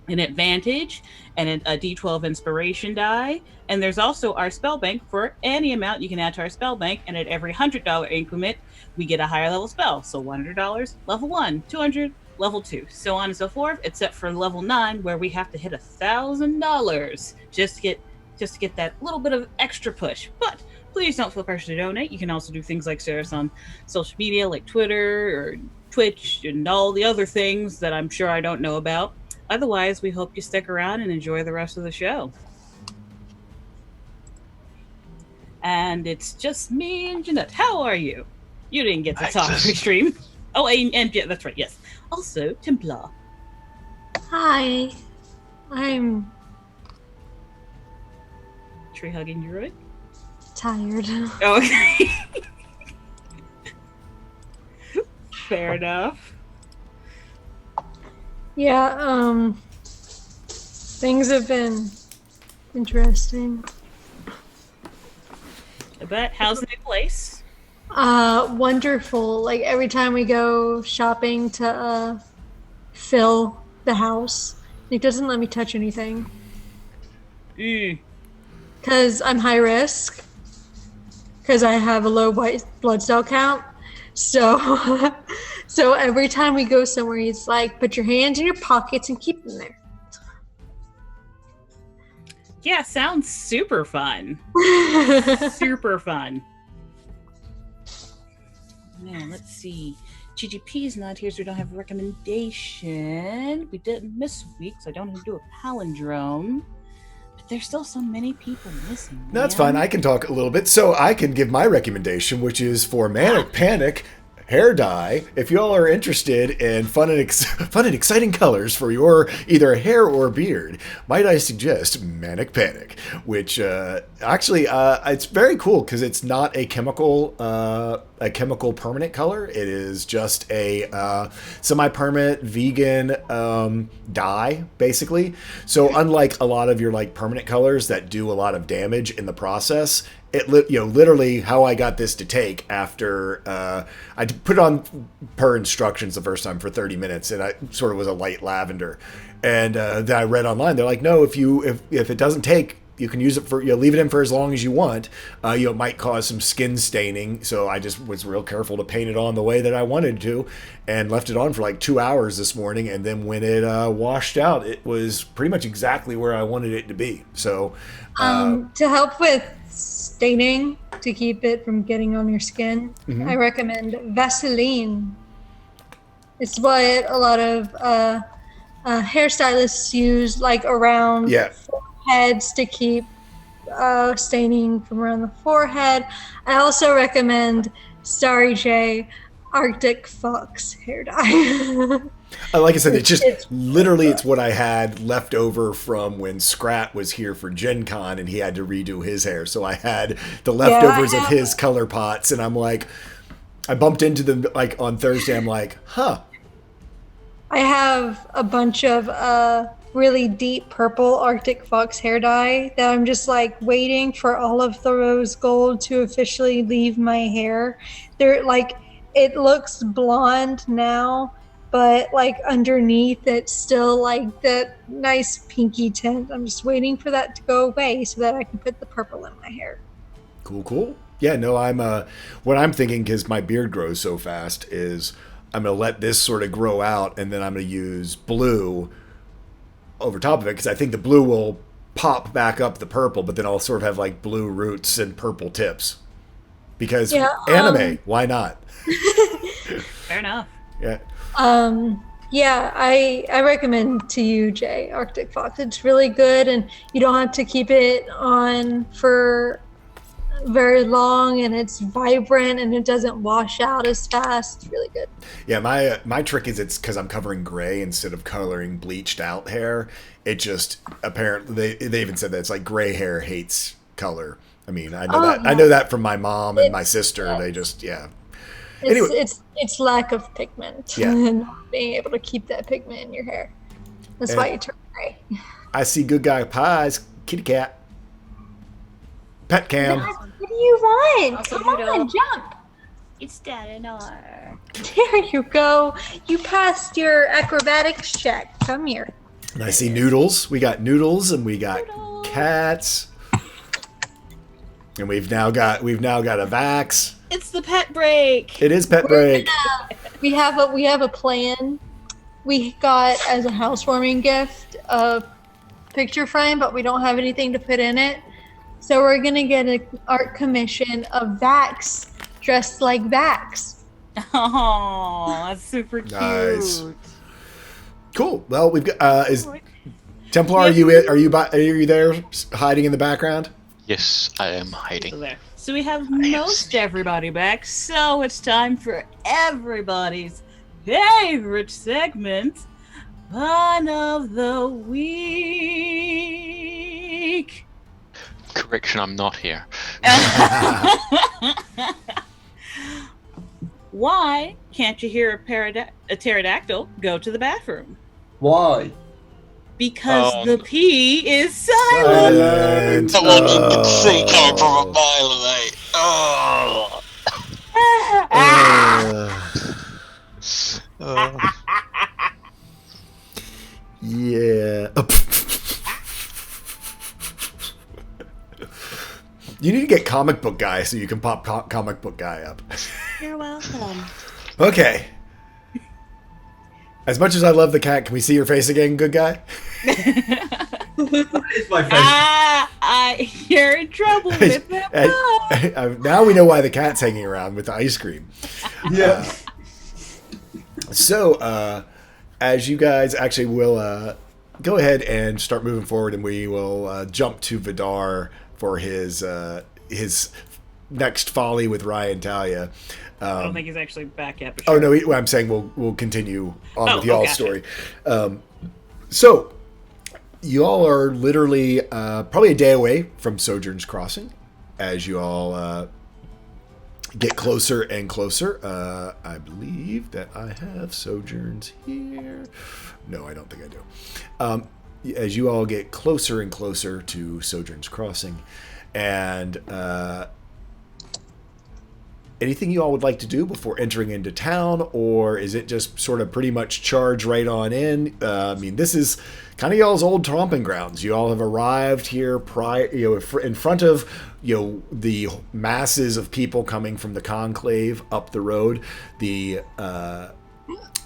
S4: an advantage, and a D12 inspiration die. And there's also our spell bank. For any amount you can add to our spell bank, and at every $100 increment we get a higher level spell. So $100 level 1, 200 level 2, so on and so forth, except for level 9 where we have to hit $1,000 just to get that little bit of extra push. But please don't feel pressure to donate. You can also do things like share us on social media like Twitter or Twitch and all the other things that I'm sure I don't know about. Otherwise, we hope you stick around and enjoy the rest of the show. And it's just me and Jeanette. How are you? You didn't get to talk to stream. Oh, and yeah, that's right, yes. Also, Templar.
S7: Hi. I'm
S4: Tree hugging druid.
S7: tired.
S4: Okay. Fair enough.
S7: Yeah, things have been interesting.
S4: I bet. How's the new place?
S7: Wonderful. Like every time we go shopping to fill the house, it doesn't let me touch anything. Because I'm high risk. Because I have a low white blood cell count. So, so every time we go somewhere, he's like, put your hands in your pockets and keep them there.
S4: Yeah, sounds super fun. Super fun. Man, let's see. GGP's not here, so we don't have a recommendation. We didn't miss a week, so I don't have to do a palindrome. But there's still so many people missing.
S1: No, that's fine. I can talk a little bit. So I can give my recommendation, which is for Manic Panic hair dye. If y'all are interested in fun and exciting colors for your either hair or beard, might I suggest Manic Panic, which actually it's very cool because it's not a chemical permanent color. It is just a semi-permanent vegan dye, basically. So unlike a lot of your like permanent colors that do a lot of damage in the process, it literally how I got this to take after I put it on per instructions the first time for 30 minutes, and I sort of was a light lavender, and then I read online they're like, no, if it doesn't take you can use it for, leave it in for as long as you want. It might cause some skin staining, so I just was real careful to paint it on the way that I wanted to, and left it on for like 2 hours this morning. And then when it washed out, it was pretty much exactly where I wanted it to be. So,
S7: To help with staining, to keep it from getting on your skin, I recommend Vaseline. It's what a lot of hairstylists use, like around foreheads to keep staining from around the forehead. I also recommend Starry J Arctic Fox hair dye.
S1: Like I said, it's what I had left over from when Scrat was here for Gen Con and he had to redo his hair. So I had the leftovers of his color pots, and I'm like, I bumped into them like on Thursday. I'm like, huh.
S7: I have a bunch of really deep purple Arctic Fox hair dye that I'm just like waiting for all of the rose gold to officially leave my hair. They're like, it looks blonde now, but like underneath it's still like that nice pinky tint. I'm just waiting for that to go away so that I can put the purple in my hair.
S1: Cool. Yeah, no, I'm what I'm thinking, because my beard grows so fast, is I'm going to let this sort of grow out, and then I'm going to use blue over top of it, because I think the blue will pop back up the purple, but then I'll sort of have like blue roots and purple tips. Because anime, why not?
S4: Fair enough.
S1: Yeah.
S7: I recommend to you, Jay, Arctic Fox. It's really good, and you don't have to keep it on for very long, and it's vibrant, and it doesn't wash out as fast. It's really good.
S1: Yeah, my trick is it's because I'm covering gray instead of coloring bleached out hair. It just, apparently they even said that it's like gray hair hates color. I mean, I know I know that from my mom and my sister. They just Anyway.
S7: It's lack of pigment and not being able to keep that pigment in your hair. That's why you turn gray.
S1: I see good guy pies, kitty cat, pet cam.
S7: What do you want? Come on, jump.
S4: It's Dadinar.
S7: There you go. You passed your acrobatics check. Come here.
S1: And I see Noodles. We got Noodles and we got cats. And we've now got a Vax.
S4: It's the pet break.
S1: It is pet break.
S7: We have a plan. We got as a housewarming gift a picture frame, but we don't have anything to put in it. So we're gonna get an art commission of Vax dressed like Vax.
S4: Oh, that's super cute.
S1: Nice. Cool. Well, we've got is Templar. Are you there, hiding in the background?
S5: Yes, I am hiding.
S4: There. So we have most everybody back, so it's time for everybody's favorite segment, Fun of the Week.
S5: Correction, I'm not here.
S4: Why can't you hear a pterodactyl go to the bathroom?
S2: Why?
S4: Because the P is silent.
S5: Someone you can see coming from a mile away.
S1: Yeah. You need to get comic book guy so you can pop comic book guy up.
S4: You're welcome.
S1: Okay. As much as I love the cat, can we see your face again, good guy?
S2: That is my face.
S4: You're in trouble with that.
S1: Now we know why the cat's hanging around with the ice cream.
S2: Yeah.
S1: So, as you guys actually will go ahead and start moving forward, and we will jump to Vidar for his next folly with Ryan Talia.
S4: I don't think he's actually back yet.
S1: Oh no, I'm saying we'll continue on with y'all's
S4: gotcha.
S1: story. So you all are literally probably a day away from Sojourn's Crossing, as you all get closer and closer. I believe that I have Sojourn's here. No, I don't think I do. As you all get closer and closer to Sojourn's Crossing, and anything you all would like to do before entering into town, or is it just sort of pretty much charge right on in? I mean, this is kind of y'all's old tromping grounds. You all have arrived here in front of the masses of people coming from the conclave up the road. The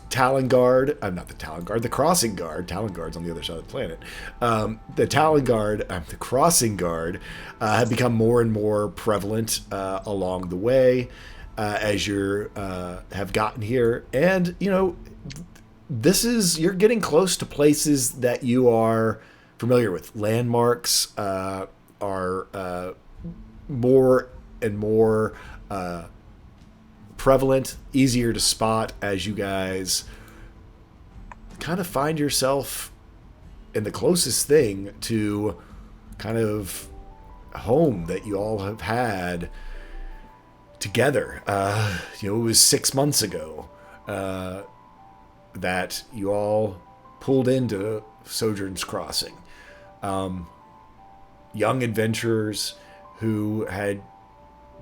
S1: Talon Guard, not the Talon Guard, the Crossing Guard. Talon Guard's on the other side of the planet. The Talon Guard, the Crossing Guard, have become more and more prevalent along the way as you have gotten here. And, you're getting close to places that you are familiar with. Landmarks are more and more prevalent, easier to spot as you guys kind of find yourself in the closest thing to kind of home that you all have had together. It was 6 months ago that you all pulled into Sojourn's Crossing. Young adventurers who had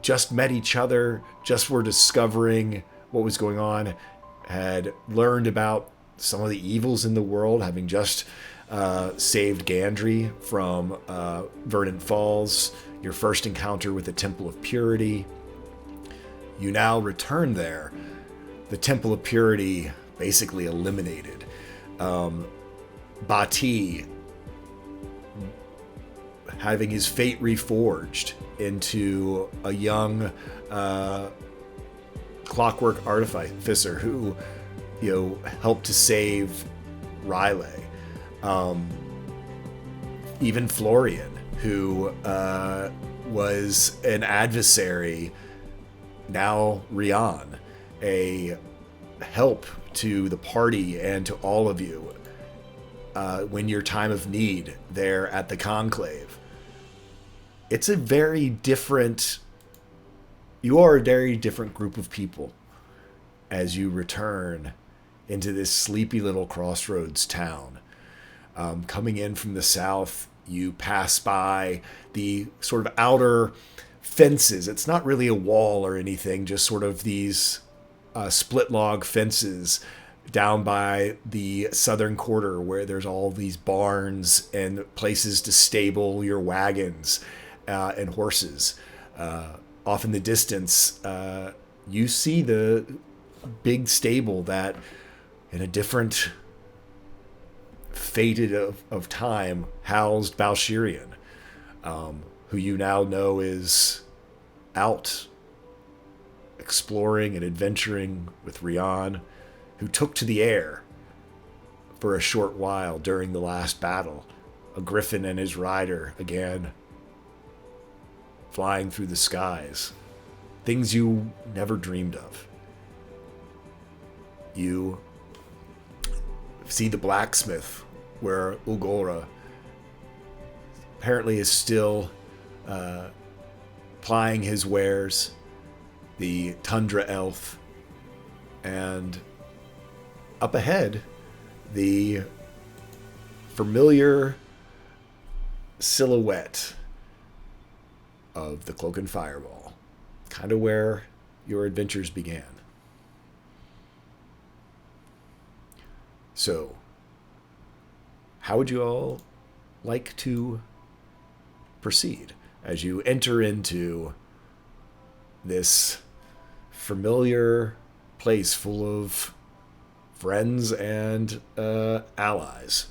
S1: just met each other, just were discovering what was going on, had learned about some of the evils in the world, having just saved Gandry from Verdant Falls, your first encounter with the Temple of Purity. You now return there. The Temple of Purity basically eliminated. Bati having his fate reforged into a young clockwork artificer who, helped to save Riley. Even Florian, who was an adversary, now Rian, a help to the party and to all of you when your time of need there at the Conclave. It's a very different... You are a very different group of people as you return into this sleepy little crossroads town. Coming in from the south, you pass by the sort of outer fences. It's not really a wall or anything, just sort of these split log fences down by the southern quarter where there's all these barns and places to stable your wagons and horses. Off in the distance, you see the big stable that, in a different fated of time, housed Balshirian, who you now know is out exploring and adventuring with Rian, who took to the air for a short while during the last battle. A griffin and his rider again flying through the skies. Things you never dreamed of. You see the blacksmith where Ulgora apparently is still plying his wares, the tundra elf, and up ahead, the familiar silhouette of the Cloak and Fireball, kind of where your adventures began. So, how would you all like to proceed as you enter into this familiar place full of friends and allies?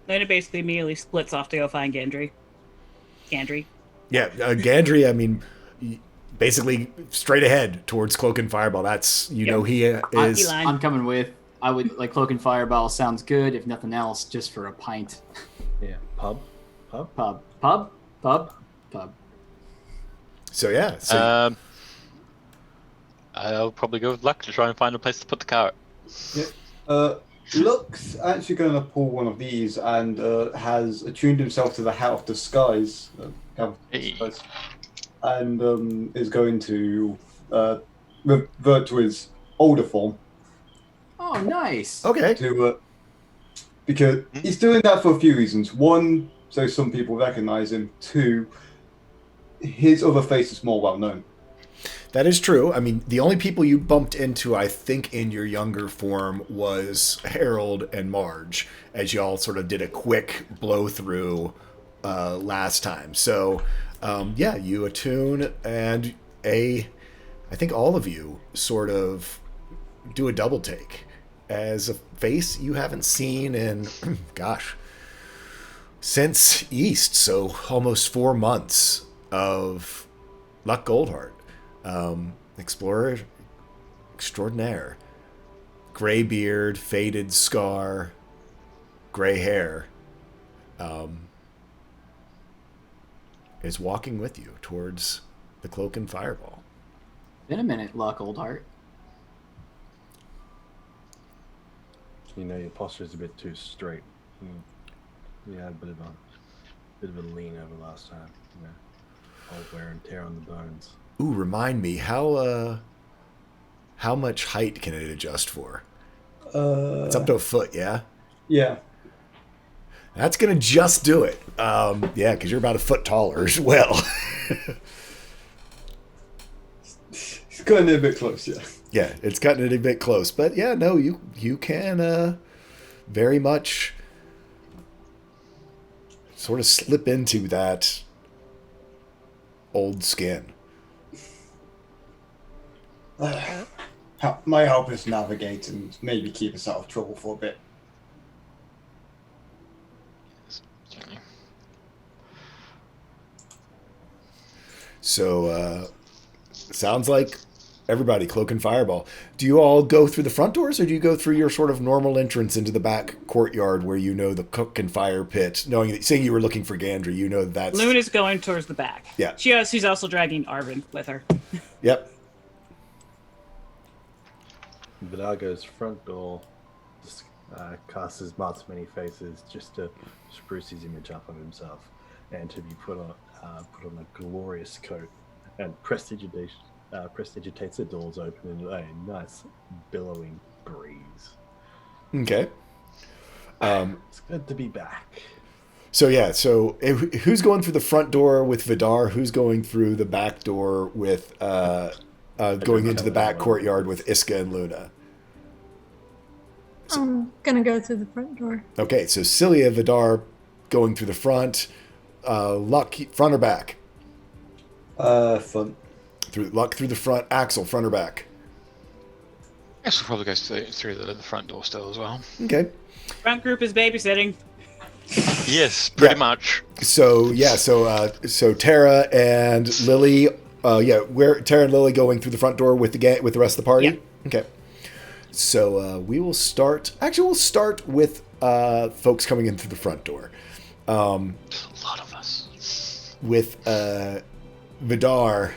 S4: Lena basically immediately splits off to go find Gandry.
S1: Yeah, Gandry, I mean, basically straight ahead towards Cloak and Fireball. That's, know, he is...
S3: I'm coming with. I would, Cloak and Fireball sounds good, if nothing else, just for a pint.
S6: Yeah, pub.
S1: So, yeah.
S5: I'll probably go with Luck to try and find a place to put the cart.
S2: Yeah. Luck's actually going to pull one of these and has attuned himself to the Hat of Disguise. And is going to revert to his older form.
S3: Oh, nice.
S1: Okay.
S2: Because he's doing that for a few reasons. One, so some people recognize him. Two, his other face is more well known.
S1: That is true. I mean, the only people you bumped into, I think, in your younger form was Harold and Marge, as y'all sort of did a quick blow through last time. So, yeah, you attune, and I think all of you sort of do a double take as a face you haven't seen in, gosh, since East. So almost 4 months of Luck Goldheart. Explorer extraordinaire. Gray beard, faded scar, gray hair, is walking with you towards the Cloak and Fireball.
S3: Been a minute, Luck Oldheart.
S6: You know, your posture is a bit too straight. You had a bit of a lean over last time. You know, old wear and tear on the bones.
S1: Ooh, remind me, how much height can it adjust for? It's up to a foot, yeah?
S2: Yeah.
S1: That's going to just do it. Yeah, because you're about a foot taller as well.
S2: It's cutting it a bit close, yeah.
S1: Yeah, it's cutting it a bit close. But yeah, no, you can very much sort of slip into that old skin.
S2: My help is navigate and maybe keep us out of trouble for a bit.
S5: Certainly.
S1: So, sounds like everybody, Cloak and Fireball. Do you all go through the front doors, or do you go through your sort of normal entrance into the back courtyard where you know the cook and fire pit, knowing that, saying you were looking for Gandry, you know that's...
S4: Luna's going towards the back.
S1: Yeah.
S4: She's also dragging Arvin with her.
S1: Yep.
S6: Vidago's front door just casts his marks many faces just to spruce his image up of himself, and to be put on a glorious coat and prestigitates the doors open in a nice billowing breeze.
S1: Okay.
S6: It's good to be back.
S1: So yeah, so who's going through the front door with Vidar? Who's going through the back door with going into the back courtyard with Iska and Luna?
S7: I'm gonna go through the front door.
S1: Okay, so Cilia, Vidar going through the front. Luck, front or back?
S2: Front.
S1: Luck through the front. Axel, front or back?
S5: Axel probably goes through the front door still as well.
S1: Okay.
S4: Front group is babysitting.
S5: Yes, pretty
S1: Yeah.
S5: much.
S1: So yeah, so Tara and Lily, where Tara and Lily going through the front door with the rest of the party.
S4: Yeah.
S1: Okay. So we will start. Actually, we'll start with folks coming in through the front door.
S5: There's a lot of us.
S1: With Vidar,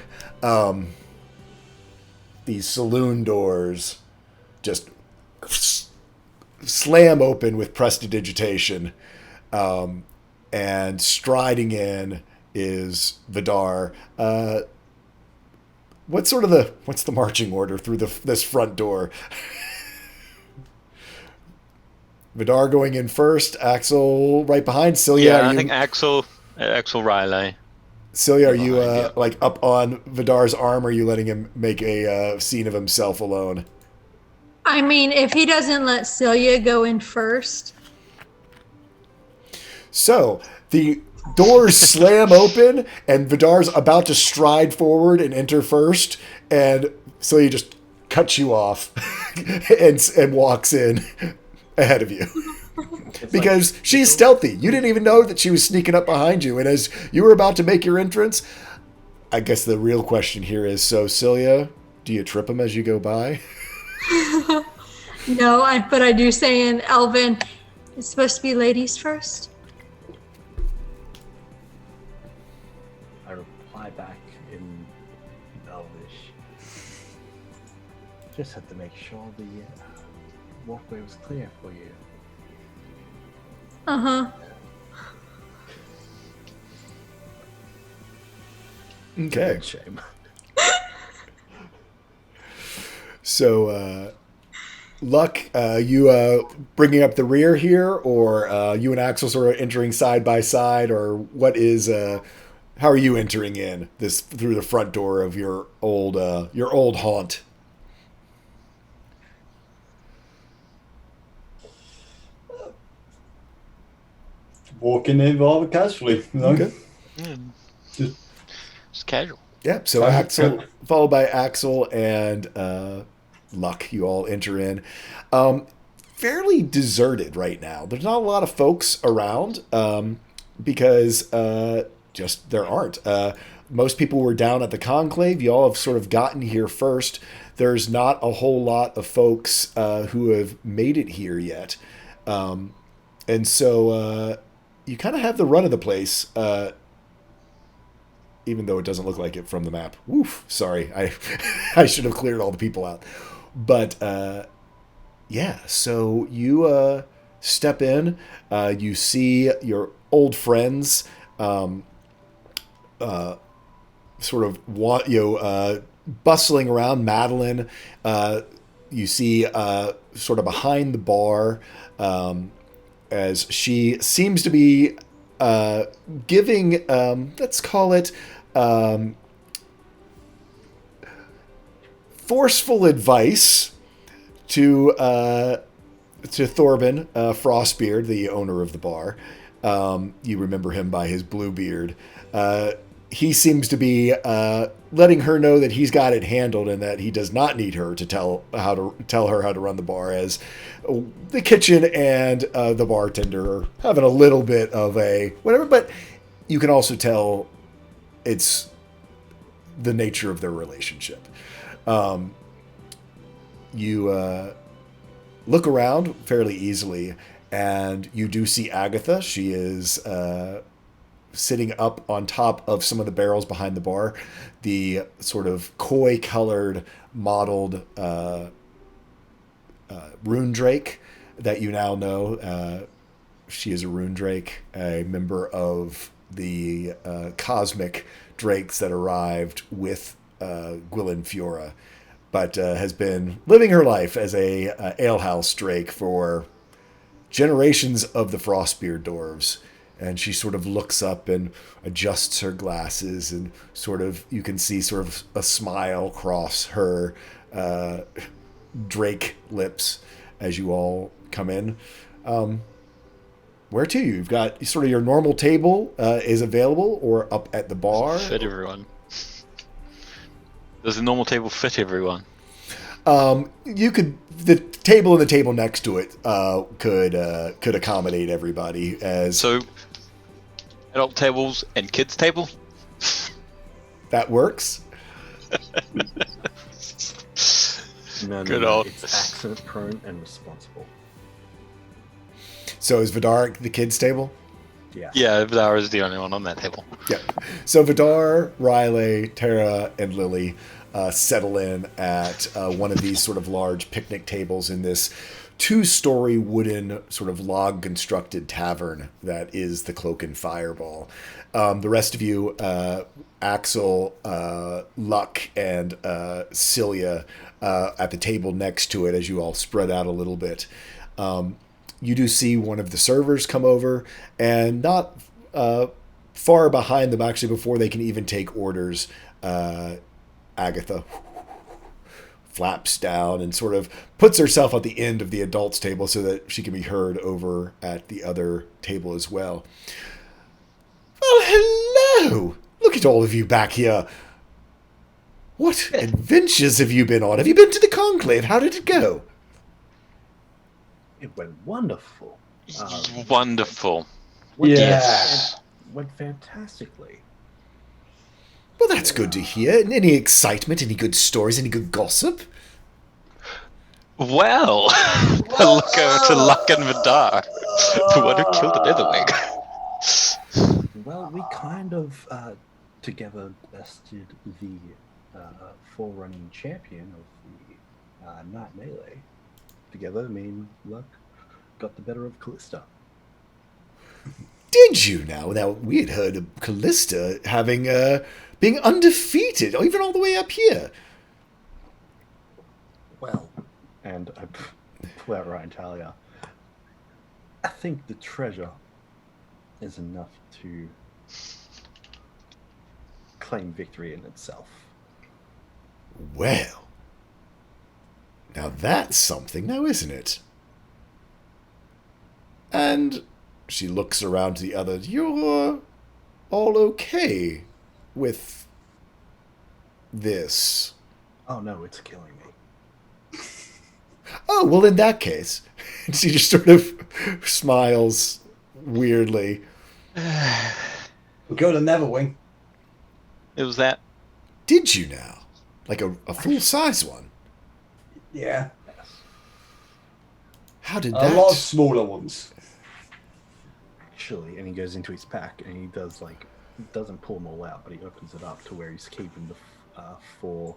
S1: these saloon doors just slam open with prestidigitation, and striding in is Vidar. What's the marching order through this front door? Vidar going in first, Axel right behind. Cilia,
S5: Yeah, I think Axel Riley.
S1: Cilia, are you
S5: Yeah.
S1: like up on Vidar's arm, or are you letting him make a scene of himself alone?
S7: I mean, if he doesn't let Celia go in first.
S1: So the doors slam open, and Vidar's about to stride forward and enter first, and Celia just cuts you off and walks in ahead of you. Because she's stealthy. You didn't even know that she was sneaking up behind you. And as you were about to make your entrance, I guess the real question here is, so Cilia, do you trip him as you go by?
S7: No, but I do say in Elven, it's supposed to be ladies first.
S6: I reply back in Elvish. Just had to make sure the walkway was clear for you.
S7: Uh-huh.
S1: Okay.
S6: Shame.
S1: So, Luck, you bringing up the rear here, or you and Axel sort of entering side by side, or what is how are you entering in this through the front door of your old haunt?
S2: Walking in rather casually, you know.
S1: Okay.
S5: It's casual.
S1: Yeah, so Axel, followed by Axel and Luck, you all enter in. Fairly deserted right now. There's not a lot of folks around because just there aren't. Most people were down at the conclave. You all have sort of gotten here first. There's not a whole lot of folks who have made it here yet. And so you kind of have the run of the place. Even though it doesn't look like it from the map. Woof, sorry. I should have cleared all the people out. But, yeah, so you step in. You see your old friends sort of bustling around. Madeline, you see sort of behind the bar as she seems to be giving, let's call it, forceful advice to Thorben Frostbeard, the owner of the bar. You remember him by his blue beard. He seems to be letting her know that he's got it handled and that he does not need her to tell her how to run the bar, as the kitchen and the bartender are having a little bit of a whatever. But you can also tell it's the nature of their relationship. You look around fairly easily, and you do see Agatha. She is sitting up on top of some of the barrels behind the bar. The sort of koi-colored, mottled rune drake that you now know. She is a rune drake, a member of the cosmic drakes that arrived with Gwilyn Fiora, but has been living her life as a alehouse drake for generations of the Frostbeard dwarves. And she sort of looks up and adjusts her glasses, and sort of you can see sort of a smile cross her drake lips as you all come in. Where to? You've got sort of your normal table is available, or up at the bar.
S5: Fit everyone. Does the normal table fit everyone?
S1: You could. The table and the table next to it could accommodate everybody. As
S5: so, adult tables and kids table.
S1: That works.
S5: Good old.
S6: It's accident prone and responsible.
S1: So is Vidar the kids' table?
S6: Yeah.
S5: Yeah, Vidar is the only one on that table.
S1: Yeah. So Vidar, Riley, Tara, and Lily settle in at one of these sort of large picnic tables in this 2-story wooden sort of log constructed tavern that is the Cloak and Fireball. The rest of you, Axel, Luck, and Celia at the table next to it as you all spread out a little bit. You do see one of the servers come over, and not far behind them, actually, before they can even take orders, Agatha flaps down and sort of puts herself at the end of the adults' table so that she can be heard over at the other table as well. Well, hello! Look at all of you back here. What adventures have you been on? Have you been to the Conclave? How did it go?
S6: It went wonderful.
S5: Wonderful.
S6: Went fantastically.
S1: Well, that's good to hear. Any excitement? Any good stories? Any good gossip?
S5: Well, look over to Luck and Vidar, the one who killed an Etherwing.
S6: Well, we kind of together bested the forerunning champion of the Night Melee. Together, me and Luck got the better of Callista.
S1: Did you now? Now, we had heard of Callista having, being undefeated, even all the way up here.
S6: Well, and I pull out Ryan Talia. I think the treasure is enough to claim victory in itself.
S1: Well, now that's something now, isn't it? And she looks around to the others. You're all okay with this?
S6: Oh no, it's killing me.
S1: Oh, well, in that case. And she just sort of smiles weirdly.
S2: We'll go to Neverwing.
S5: It was that.
S1: Did you now? Like a full-size one?
S2: Yeah.
S1: How did
S2: A lot of
S1: that...
S2: smaller ones.
S6: Actually, and he goes into his pack and he does doesn't pull them all out, but he opens it up to where he's keeping the 4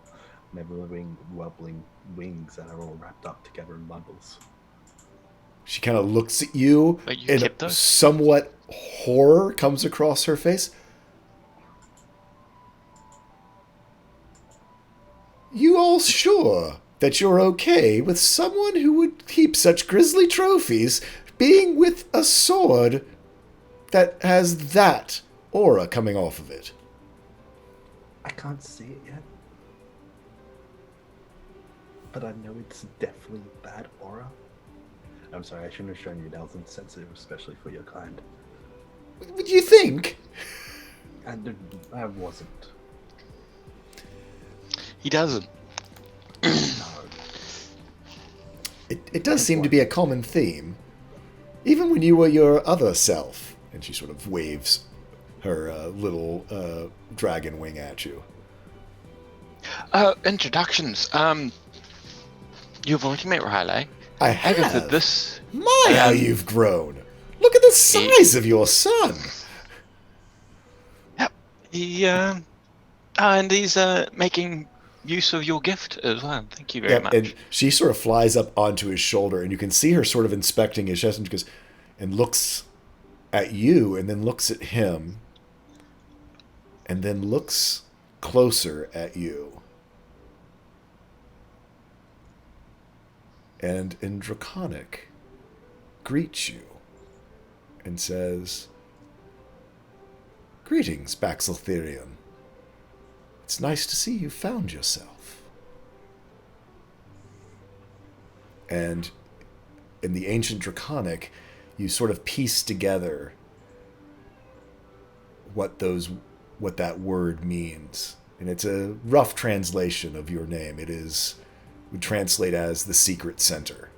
S6: never-living wobbling wings that are all wrapped up together in bundles.
S1: She kind of looks at you,
S5: But you
S1: and
S5: kept those?
S1: somewhat horror comes across her face. You all sure that you're okay with someone who would keep such grisly trophies being with a sword that has that aura coming off of it?
S6: I can't see it yet, but I know it's definitely bad aura. I'm sorry, I shouldn't have shown you that was insensitive, especially for your kind.
S1: What do you think?
S6: I wasn't.
S5: He doesn't.
S6: No.
S1: It does seem to be a common theme. Even when you were your other self. And she sort of waves her little dragon wing at you.
S5: Introductions. You've already met Riley.
S1: I
S5: Agatha,
S1: have.
S5: this.
S1: My, how you've grown. Look at the size of your son.
S5: Yep. He, and he's making use of your gift as well. Thank you very
S1: Yep,
S5: much.
S1: and she sort of flies up onto his shoulder, and you can see her sort of inspecting his chest, and she goes, and looks at you, and then looks at him, and then looks closer at you. And in Draconic, greets you and says, "Greetings, Baxiltherion. It's nice to see you found yourself." And in the ancient Draconic, you sort of piece together what that word means. And it's a rough translation of your name. Would translate as the secret center.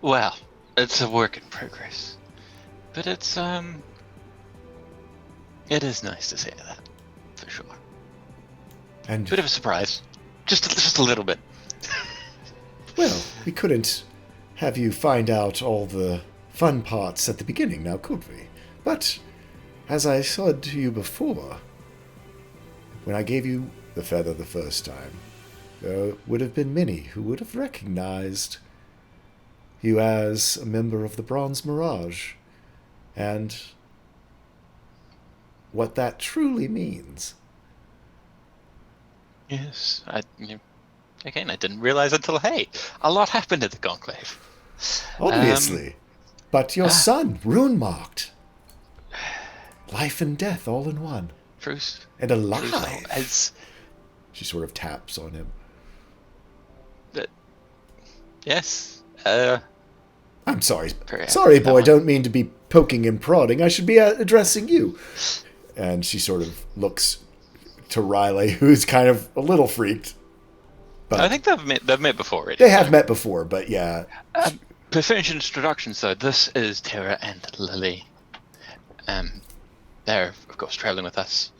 S5: Well, it's a work in progress. But it is nice to say that, for sure.
S1: And
S5: Bit of a surprise. Just a little bit.
S1: well, we couldn't have you find out all the fun parts at the beginning, now could we? But as I said to you before, when I gave you the feather the first time, there would have been many who would have recognized you as a member of the Bronze Mirage, and what that truly means.
S5: Yes, I didn't realize until, hey, a lot happened at the Conclave.
S1: Obviously. But your son, rune-marked. Life and death all in one.
S5: Bruce.
S1: And alive.
S5: As,
S1: She sort of taps on him.
S5: yes.
S1: I'm sorry.
S5: Very
S1: Sorry,
S5: happy
S1: boy.
S5: with that
S1: Don't mean to be poking and prodding. I should be addressing you. And she sort of looks to Riley, who's kind of a little freaked. But
S5: I think they've met before already.
S1: they have met before, but yeah.
S5: To finish introductions, though, this is Tara and Lily. They're, of course, traveling with us.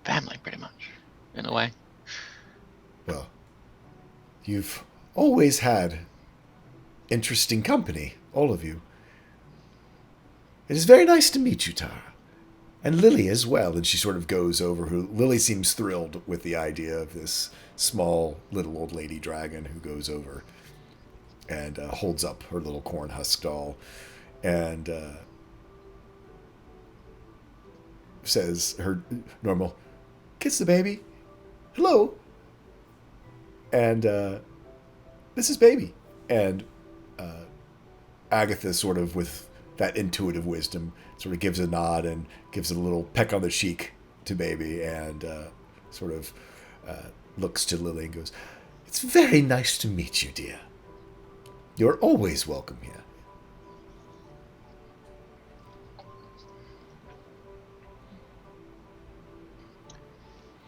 S5: Family, pretty much, in a way.
S1: Well, you've always had interesting company, all of you. It is very nice to meet you, Tara. And Lily as well. And she sort of goes over. Lily seems thrilled with the idea of this small little old lady dragon who goes over and holds up her little corn husk doll and says her normal, "Kiss the baby. Hello." And this is baby. And Agatha sort of with that intuitive wisdom, sort of gives a nod and gives a little peck on the cheek to baby, and sort of looks to Lily and goes, "It's very nice to meet you, dear. You're always welcome here."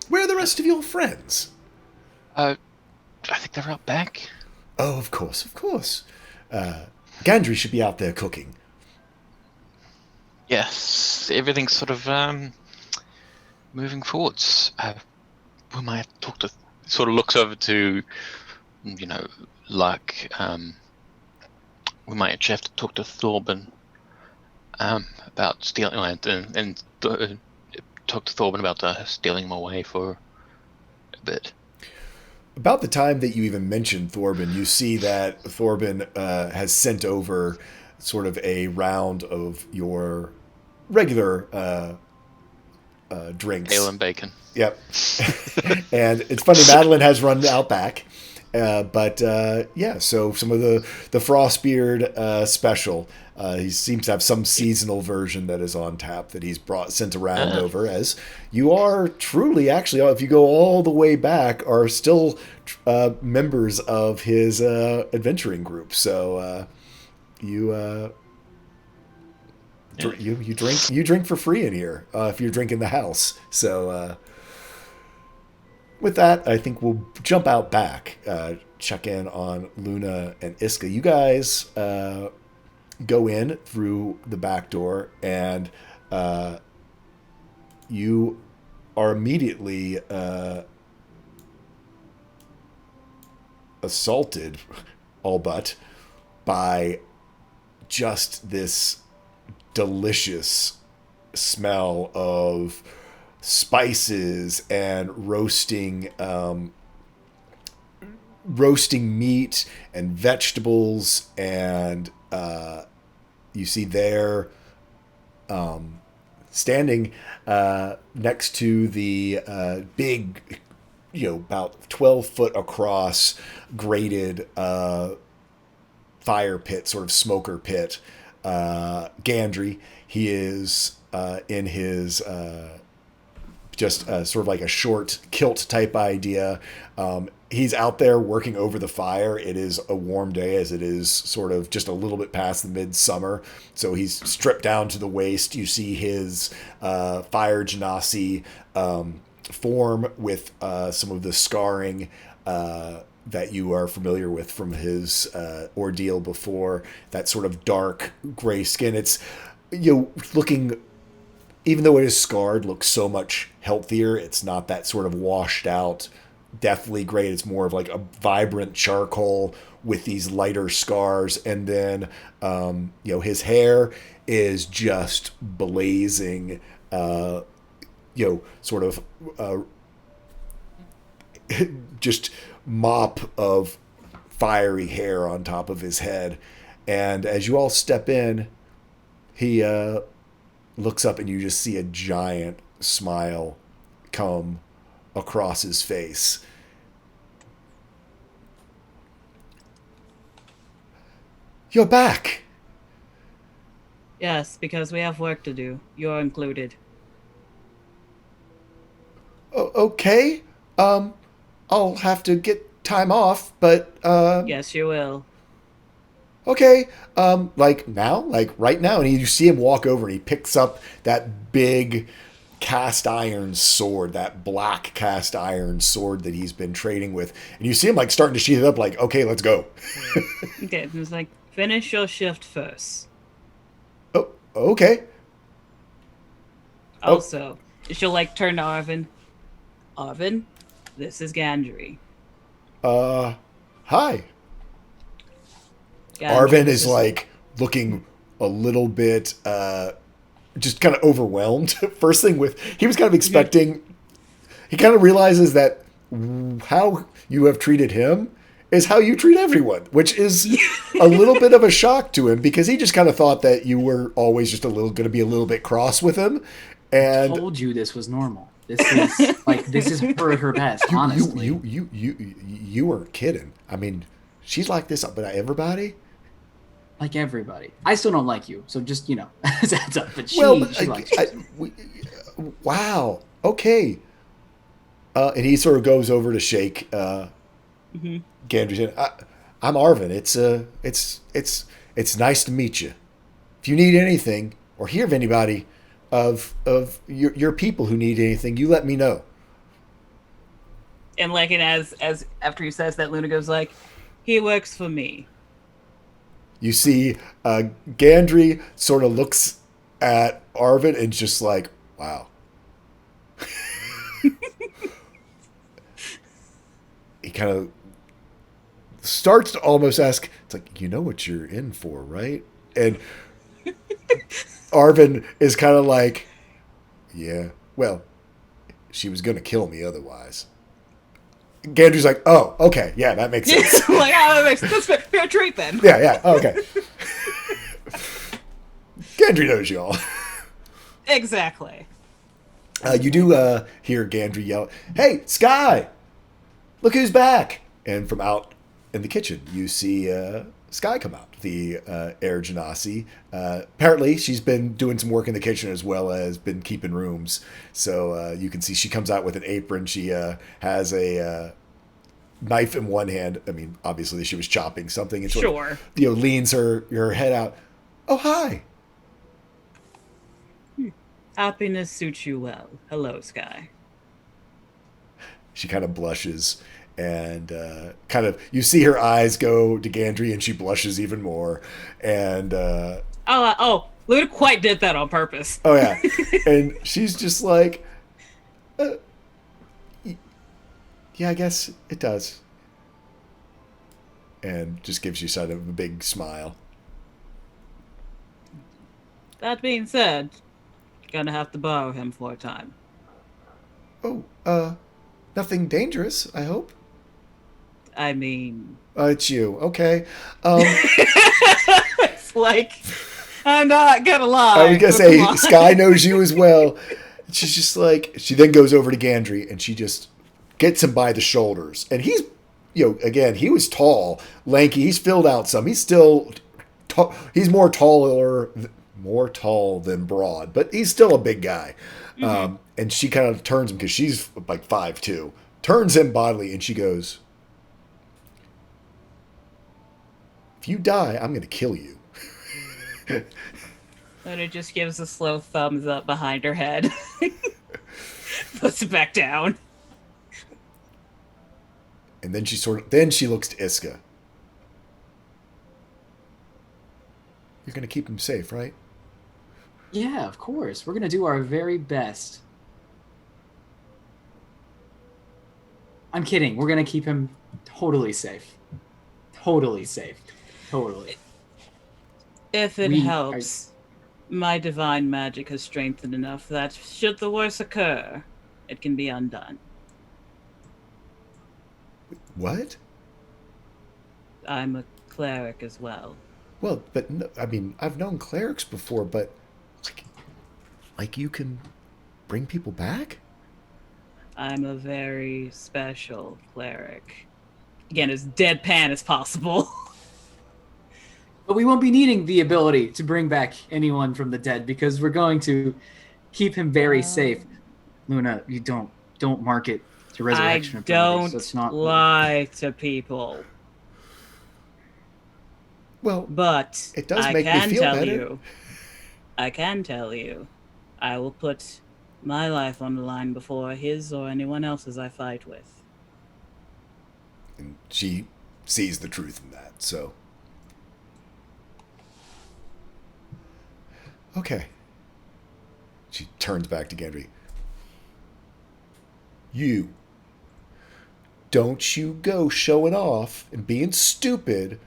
S1: Where are the rest of your friends?
S5: I think they're out back.
S1: Oh, of course, of course. Gandry should be out there cooking.
S5: Yes, everything's sort of moving forwards. We might have to talk to. Sort of looks over to, like we might actually have to talk to Thorben about stealing and talk to Thorben about stealing him away for a bit.
S1: About the time that you even mentioned Thorben, you see that Thorben has sent over sort of a round of your regular drinks.
S5: Ale and bacon.
S1: Yep. And it's funny, Madeline has run out back. But so some of the Frostbeard special. He seems to have some seasonal version that is on tap that he's sent around over, as you are truly, actually, if you go all the way back, are still members of his adventuring group. So you drink for free in here if you're drinking the house. So with that, I think we'll jump out back, check in on Luna and Iska. You guys go in through the back door, and you are immediately assaulted, all but, by just this delicious smell of spices and roasting meat and vegetables, and you see there standing next to the big, about 12 foot across grated fire pit, sort of smoker pit, Gandry. He is in his just sort of like a short kilt type idea. He's out there working over the fire. It is a warm day, as it is sort of just a little bit past the midsummer. So he's stripped down to the waist. You see his fire genasi form with some of the scarring that you are familiar with from his ordeal before. That sort of dark gray skin. It's looking, even though it is scarred, looks so much healthier. It's not that sort of washed out, deathly gray. It's more of like a vibrant charcoal with these lighter scars. And then, his hair is just blazing, sort of just mop of fiery hair on top of his head. And as you all step in, he looks up, and you just see a giant smile come across his face. You're back.
S4: Yes, because we have work to do. You're included.
S1: Okay. I'll have to get time off, but
S4: Yes, you will.
S1: okay. Like now, like right now, and you see him walk over, and he picks up that big cast iron sword, that black cast iron sword that he's been trading with, and you see him like starting to sheath it up, like, okay, let's go.
S4: Okay, it was like, finish your shift first.
S1: Oh, okay.
S4: Also, she'll like turn to Arvin. Arvin, this is Gandry.
S1: Hi.
S4: Gandry,
S1: Arvin
S4: this
S1: is like looking a little bit just kind of overwhelmed. First thing he was kind of expecting, he kind of realizes that how you have treated him is how you treat everyone, which is a little bit of a shock to him, because he just kind of thought that you were always just going to be a little bit cross with him. And
S3: Told you this was normal. This is her best, honestly.
S1: You weren't kidding. I mean, she's like this, but everybody.
S3: like everybody. I still don't like you, so just as a heads up. But she likes you.
S1: Wow. Okay. And he sort of goes over to shake Gandry's hand. I'm Arvin. It's nice to meet you. If you need anything or hear of anybody of your people who need anything, you let me know.
S4: And as after he says that, Luna goes like, "He works for me."
S1: You see, Gandry sort of looks at Arvin and just like, wow. He kind of starts to almost ask, it's like, you know what you're in for, right? And Arvin is kind of like, yeah, well, she was going to kill me otherwise. Gandry's like, oh, okay, yeah, that makes sense.
S4: Like, that makes sense. That's fair treat then.
S1: Yeah, okay. Gandry knows y'all.
S4: Exactly.
S1: You do hear Gandry yell, "Hey, Sky! Look who's back!" And from out in the kitchen, you see Sky come out, the Air Genasi. Apparently, she's been doing some work in the kitchen as well as been keeping rooms. So you can see she comes out with an apron. She has a knife in one hand. I mean, obviously, she was chopping something. And sort of, leans her head out. "Oh, hi."
S4: Happiness suits you well. Hello, Sky.
S1: She kind of blushes and kind of, you see her eyes go to Gandry and she blushes even more. And
S4: Luna quite did that on purpose.
S1: Oh yeah. And she's just like, yeah, I guess it does. And just gives you sort of a big smile.
S4: That being said, gonna have to borrow him for a time.
S1: Oh, nothing dangerous, I hope.
S4: I mean,
S1: it's you. Okay.
S4: It's like, I'm not gonna lie.
S1: I was gonna say, Sky knows you as well. She's just like, she then goes over to Gandry and she just gets him by the shoulders. And he's, again, he was tall, lanky. He's filled out some. He's still, he's more tall than broad, but he's still a big guy. Mm-hmm. And she kind of turns him, because she's like 5'2", turns him bodily, and she goes, "If you die, I'm going to kill you."
S4: And it just gives a slow thumbs up behind her head. Puts it back down.
S1: And then she looks to Iska. "You're going to keep him safe, right?"
S3: Yeah, of course. We're going to do our very best. I'm kidding. We're going to keep him totally safe. Totally safe. Totally.
S4: If it helps, my divine magic has strengthened enough that should the worst occur, it can be undone.
S1: What?
S4: I'm a cleric as well.
S1: Well, but no, I mean, I've known clerics before, but like you can bring people back?
S4: I'm a very special cleric. Again, as deadpan as possible.
S3: But we won't be needing the ability to bring back anyone from the dead, because we're going to keep him very safe. Luna, you don't market to resurrection.
S4: I don't lie to people.
S1: Well,
S4: but
S1: it does make me feel better.
S4: I can tell you, I will put my life on the line before his or anyone else's I fight with.
S1: And she sees the truth in that, so. Okay. She turns back to Gandry. "You. Don't you go showing off and being stupid.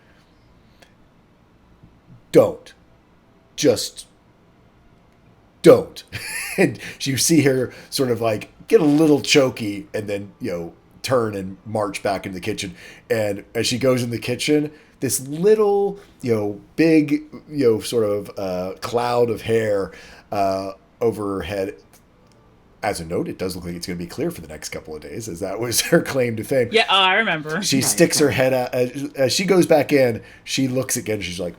S1: Don't. Just don't." And you see her sort of like get a little choky and then, turn and march back into the kitchen. And as she goes in the kitchen, this little, big, sort of cloud of hair over her head. As a note, it does look like it's going to be clear for the next couple of days, as that was her claim to fame.
S4: Yeah, I remember.
S1: She sticks her head out. As she goes back in, she looks again. She's like,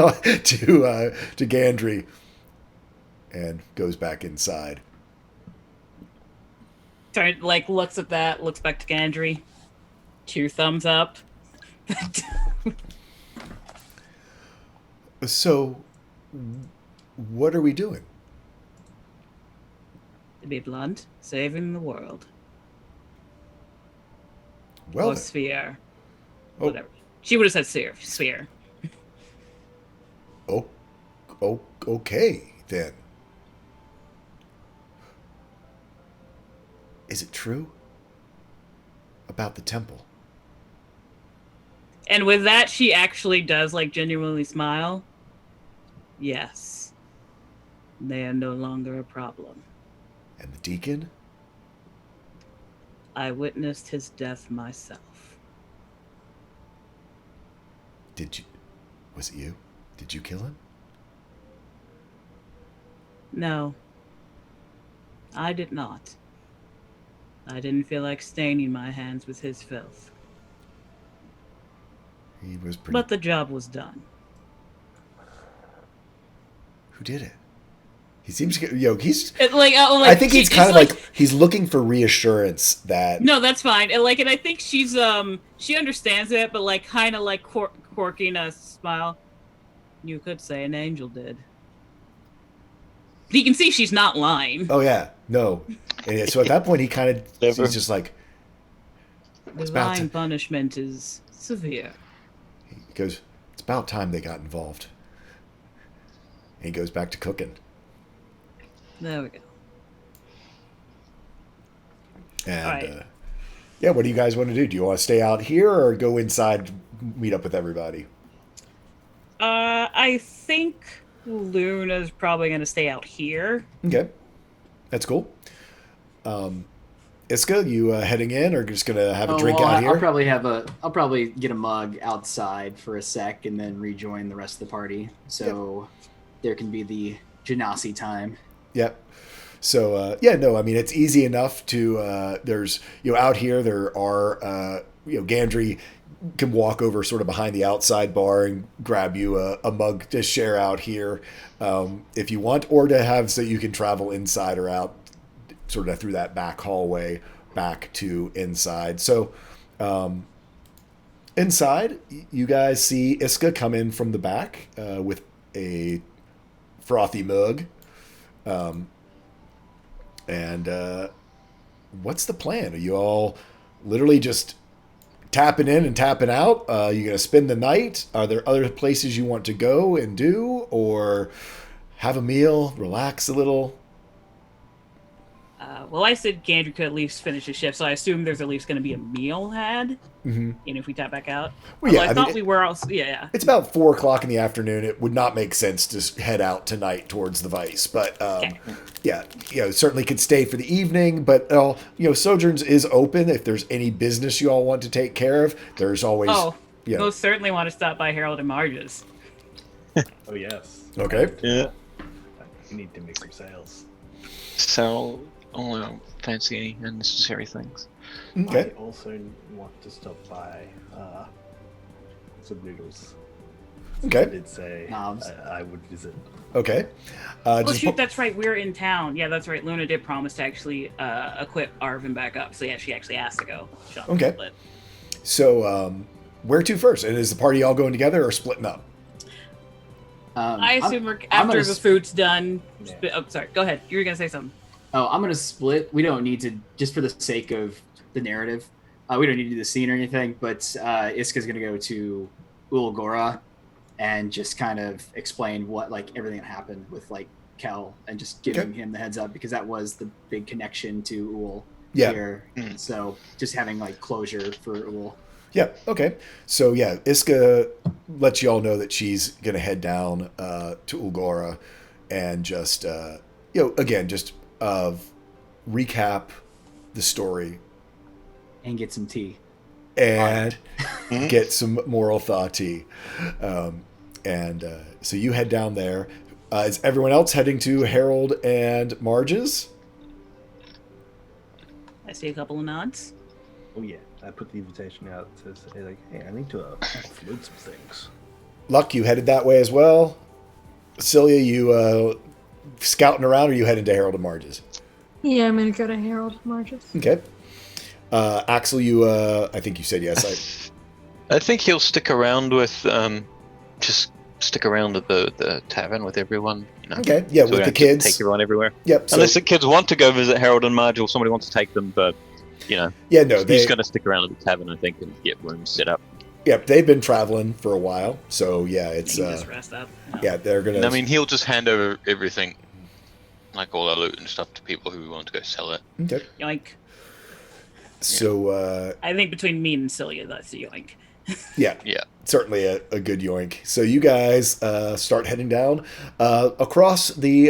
S1: to Gandry and goes back inside.
S4: Sorry, like looks at that, looks back to Gandry. 2 thumbs up.
S1: So, what are we doing?
S4: To be blunt, saving the world.
S1: Well,
S4: Or
S1: then.
S4: sphere.
S1: Oh.
S4: Whatever. She would have said sphere.
S1: Oh, okay then. Is it true about the temple?
S4: And with that, she actually does like genuinely smile. Yes. They are no longer a problem.
S1: And the deacon?
S4: I witnessed his death myself.
S1: Did you? Was it you? Did you kill him?
S4: No. I did not. I didn't feel like staining my hands with his filth.
S1: He was pretty.
S4: But the job was done.
S1: Who did it? He seems to get. He's.
S4: Like
S1: I think he's
S4: it's
S1: kind of like he's looking for reassurance that.
S4: No, that's fine. And I think she's she understands it, but like kind of like quirking a smile. You could say an angel did. You can see she's not lying.
S1: Oh yeah, no. And so at that point, he kind of
S5: Never.
S1: he's just like. It's about
S4: Divine
S1: to-
S4: punishment is severe.
S1: He goes. It's about time they got involved. And he goes back to cooking.
S4: There we go.
S1: And
S4: Alright.
S1: yeah, what do you guys want to do? Do you want to stay out here or go inside, meet up with everybody?
S4: I think Luna's probably gonna stay out here.
S1: Okay, that's cool. Iska, you heading in or just gonna have a drink
S3: well,
S1: out here?
S3: I'll probably get a mug outside for a sec and then rejoin the rest of the party. So there can be the Genasi time.
S1: Yep. So yeah, no, I mean it's easy enough to. There's out here there are Gandry can walk over sort of behind the outside bar and grab you a mug to share out here if you want, or to have so you can travel inside or out sort of through that back hallway back to inside. So inside, you guys see Iska come in from the back with a frothy mug. And what's the plan? Are you all literally just tapping in and tapping out? You going to spend the night? Are there other places you want to go and do? Or have a meal, relax a little?
S4: Well, I said Gandry could at least finish his shift, so I assume there's at least going to be a meal had.
S1: Mm-hmm.
S4: Even if we tap back out.
S1: Well, yeah,
S4: Although I
S1: I
S4: thought
S1: mean,
S4: we were also. Yeah.
S1: It's about 4:00 in the afternoon. It would not make sense to head out tonight towards the Vice, but yeah, certainly could stay for the evening. But Sojourns is open if there's any business you all want to take care of. There's always
S4: Most certainly want to stop by Harold and Marge's.
S8: Oh yes.
S1: Okay.
S5: Yeah.
S8: We need to make some sales.
S5: Sell all fancy unnecessary things.
S1: Okay.
S8: I also want to stop by some noodles. I
S1: Okay.
S8: did say
S3: Knobs.
S8: I would visit.
S1: Okay.
S4: Oh
S1: Just
S4: shoot, that's right. We're in town. Yeah, that's right. Luna did promise to actually equip Arvin back up. So yeah, she actually asked to go.
S1: Okay. So where to first? And is the party all going together or splitting up?
S4: I assume we're
S3: I'm
S4: after
S3: gonna
S4: the
S3: s-
S4: food's done.
S8: Yeah.
S4: Oh, sorry. Go ahead. You were gonna say something.
S3: Oh, I'm gonna split. We don't need to, just for the sake of the narrative. We don't need to do the scene or anything. But Iska's gonna go to Ulgora and just kind of explain what everything that happened with Kel and just giving him the heads up because that was the big connection to Ul here.
S5: Mm.
S3: So just having closure for Ul.
S1: Yeah. Okay. So yeah, Iska lets you all know that she's gonna head down to Ulgora and just again just recap the story
S3: And get some tea.
S1: and get some moral thought tea. So you head down there. Is everyone else heading to Harold and Marge's?
S4: I see a couple of nods.
S6: Oh yeah, I put the invitation out to say hey, I need to offload some things.
S1: Luck, you headed that way as well. Celia, you scouting around, or you heading to Harold and Marge's?
S7: Yeah, I'm gonna go to Harold Marges.
S1: Okay. Axel, you I think you said yes.
S5: I think he'll stick around with just stick around at the tavern with everyone. You know?
S1: Okay, yeah,
S5: So we
S1: with the
S5: don't have to
S1: kids.
S5: take everyone everywhere.
S1: Yep. So,
S5: Unless the kids want to go visit Harold and Marge, or somebody wants to take them, but you know,
S1: yeah, no,
S5: he's
S1: they,
S5: going to stick around at the tavern, I think, and get rooms set up.
S1: yep, they've been traveling for a while, so yeah, it's
S4: You can just rest up. No.
S1: yeah, they're gonna.
S5: And I mean, he'll just hand over everything, like all our loot and stuff, to people who want to go sell it.
S1: okay.
S4: Yoink.
S1: So
S4: I think between me and Celia, that's the yoink.
S1: yeah,
S5: Yeah.
S1: certainly a good yoink. So you guys start heading down across the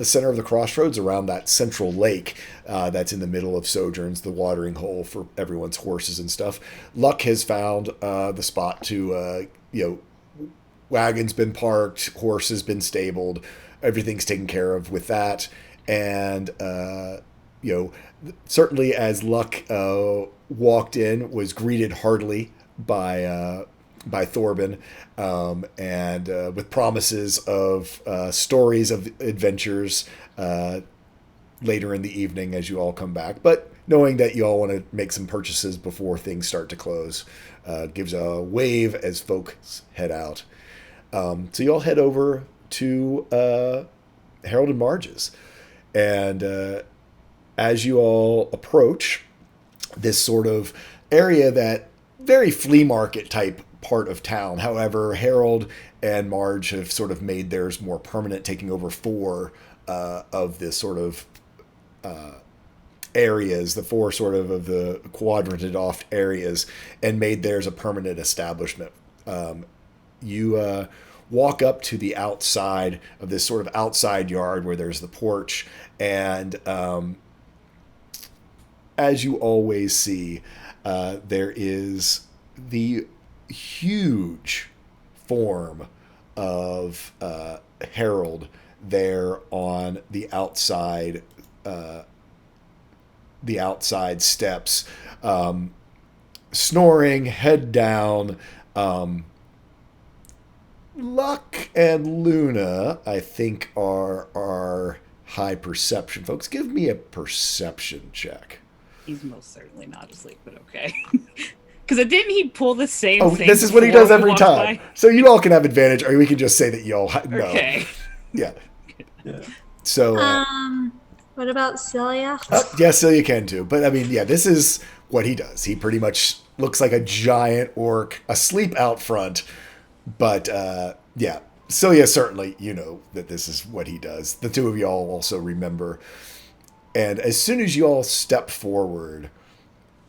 S1: center of the crossroads around that central lake that's in the middle of Sojourns, the watering hole for everyone's horses and stuff. Luck has found the spot to, wagon's been parked, horse has been stabled, everything's taken care of with that. And, certainly as Luck walked in, was greeted heartily by Thorben, and with promises of stories of adventures later in the evening as you all come back. But knowing that you all want to make some purchases before things start to close, gives a wave as folks head out. So you all head over to Harold and Marge's, and as you all approach this sort of area that very flea market type part of town. However, Harold and Marge have sort of made theirs more permanent, taking over 4 of this sort of areas, the 4 sort of the quadranted off areas, and made theirs a permanent establishment. You walk up to the outside of this sort of outside yard where there's the porch, and as you always see, there is the huge form of Harold there on the outside steps, snoring, head down. Luck and Luna, I think, are high perception folks. Give me a perception check.
S4: He's most certainly not asleep, but okay. Because didn't he pull the same thing?
S1: This is what he
S4: before
S1: does
S4: we
S1: every
S4: walked
S1: time.
S4: by?
S1: So you all can have advantage, or we can just say that you all know.
S4: Okay.
S1: Yeah.
S2: Yeah.
S1: So,
S7: What about Celia?
S1: yeah, Celia can too. But I mean, yeah, this is what he does. He pretty much looks like a giant orc asleep out front. But yeah, Celia, certainly, you know that this is what he does. The two of you all also remember. And as soon as you all step forward,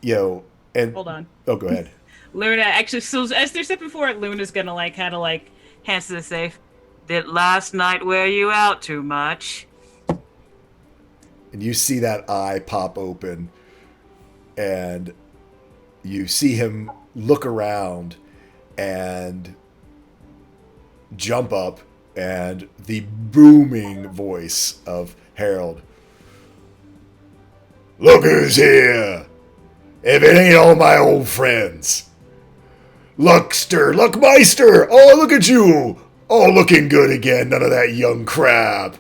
S1: and
S4: Hold on.
S1: Oh, go ahead.
S4: Luna, actually, so as they're stepping forward, Luna's gonna kind of hands to the safe. Did last night wear you out too much?
S1: And you see that eye pop open, and you see him look around and jump up, and the booming voice of Harold. Look who's here! If it ain't all my old friends. Luckmeister! Oh, look at you! All looking good again, none of that young crap.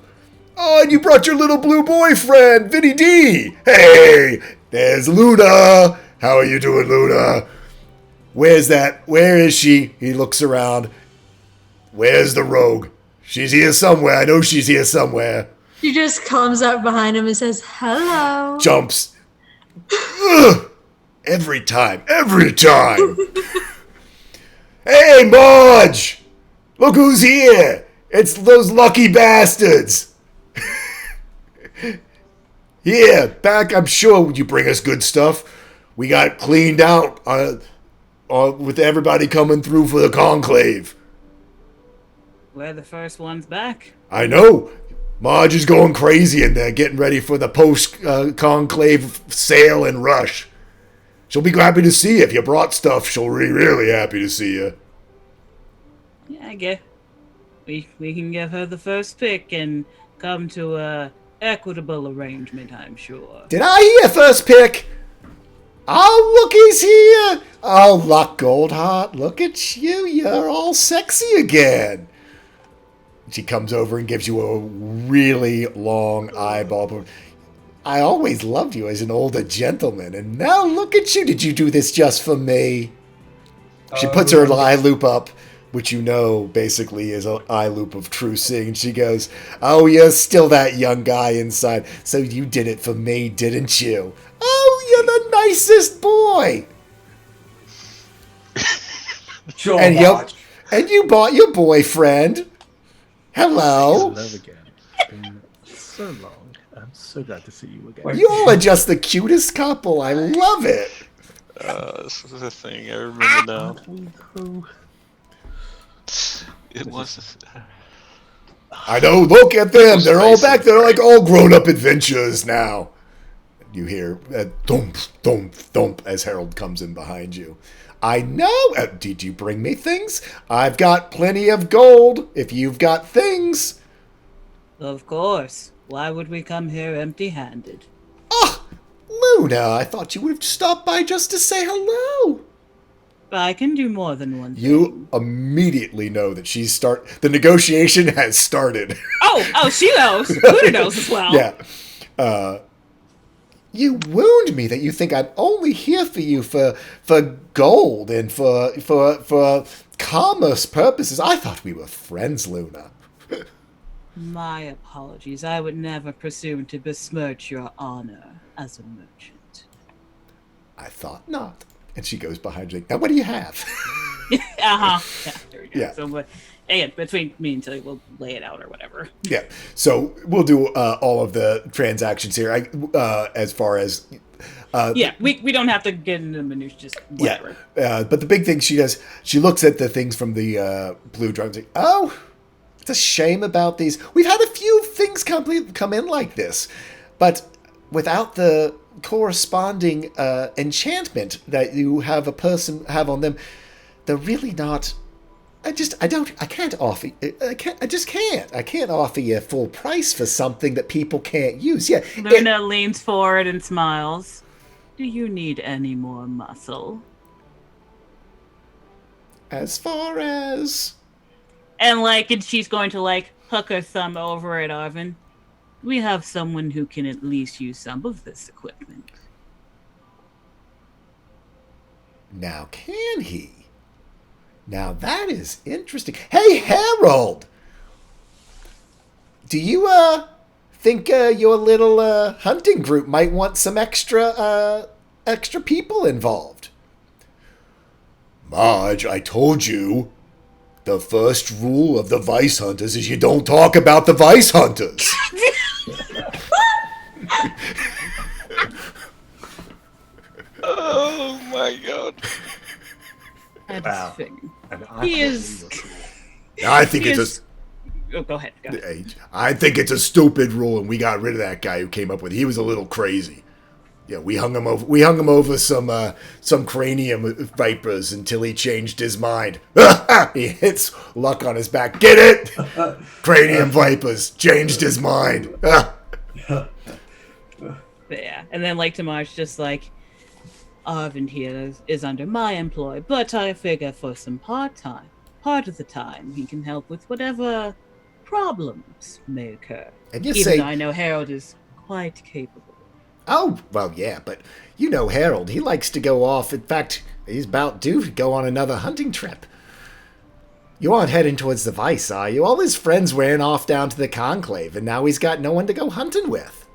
S1: Oh, and you brought your little blue boyfriend, Vinny D! Hey, there's Luna! How are you doing, Luna? Where is she? He looks around. Where's the rogue? She's here somewhere. I know she's here somewhere.
S7: She just comes up behind him and says, "Hello."
S1: Jumps. Ugh! Every time. Hey, Marge! Look who's here! It's those lucky bastards! Here, back, I'm sure you bring us good stuff. We got cleaned out with everybody coming through for the conclave.
S4: We're the first ones back.
S1: I know. Marge is going crazy in there, getting ready for the post-conclave sale and rush. She'll be happy to see you. If you brought stuff, she'll be really happy to see you.
S4: Yeah, I guess we can give her the first pick and come to a equitable arrangement, I'm sure.
S1: Did I hear first pick? Oh, look, he's here! Oh, Luck Goldheart, look at you. You're all sexy again. She comes over and gives you a really long eyeball. I always loved you as an older gentleman, and now look at you. Did you do this just for me? She puts her eye loop up, which you know basically is an eye loop of true seeing. She goes, oh, you're still that young guy inside, so you did it for me, didn't you? Oh, you're the nicest boy.
S2: Sure,
S1: And
S2: Marge.
S1: you bought your boyfriend. Hello.
S6: Hello again. It's been so long. I'm so glad to see you again.
S2: Wait.
S1: You all are just the cutest couple. I love it.
S5: This was a thing. I remember now.
S6: Oh,
S5: It was.
S1: I know. Look at them. They're all back. They're like all grown-up adventurers now. You hear thump, thump, thump as Harold comes in behind you. I know. Did you bring me things? I've got plenty of gold. If you've got things.
S4: Of course. Why would we come here empty-handed?
S1: Oh, Luna, I thought you would have stopped by just to say hello.
S4: I can do more than one thing.
S1: You immediately know that the negotiation has started.
S4: Oh, she knows. Luna knows as well.
S1: Yeah. You wound me that you think I'm only here for you for gold and for commerce purposes. I thought we were friends, Luna.
S4: My apologies. I would never presume to besmirch your honor as a merchant.
S1: I thought not. And she goes behind you. Now, what do you have?
S4: Yeah, there we go.
S1: Yeah.
S4: So, but, again, between me and Tilly, we'll lay it out or whatever.
S1: Yeah. So we'll do all of the transactions here. As far as
S4: Yeah, we don't have to get into the minutiae, just whatever.
S1: yeah. But the big thing she does, she looks at the things from the blue drums. Like, oh, it's a shame about these. We've had a few things come in like this, but without the corresponding enchantment that you have a person have on them, they're really not. I can't offer. I can't offer you full price for something that people can't use. Yeah.
S4: Luna leans forward and smiles. Do you need any more muscle?
S1: As far as
S4: And she's going to hook her thumb over at Arvin. We have someone who can at least use some of this equipment.
S1: now, can he? Now that is interesting. Hey, Harold! Do you think your little hunting group might want some extra people involved? Marge, I told you. The first rule of the Vice Hunters is you don't talk about the Vice Hunters.
S5: Oh my god.
S4: That's
S6: Wow.
S4: fitting.
S6: And
S4: He is.
S1: I think
S4: He
S1: it's
S4: is- Oh, go ahead.
S1: I think it's a stupid rule, and we got rid of that guy who came up with it. He was a little crazy. Yeah, we hung him over some cranium vipers until he changed his mind. He hits Luck on his back. Get it? Cranium vipers changed his mind.
S4: But yeah, and then Tamar's just Arvin here is under my employ, but I figure for some part of the time, he can help with whatever problems may occur.
S1: And you
S4: Even
S1: say,
S4: though I know Harold is quite capable.
S1: oh, well, yeah, but you know Harold. He likes to go off. In fact, he's about due to go on another hunting trip. You aren't heading towards the Vice, are you? All his friends ran off down to the Conclave, and now he's got no one to go hunting with.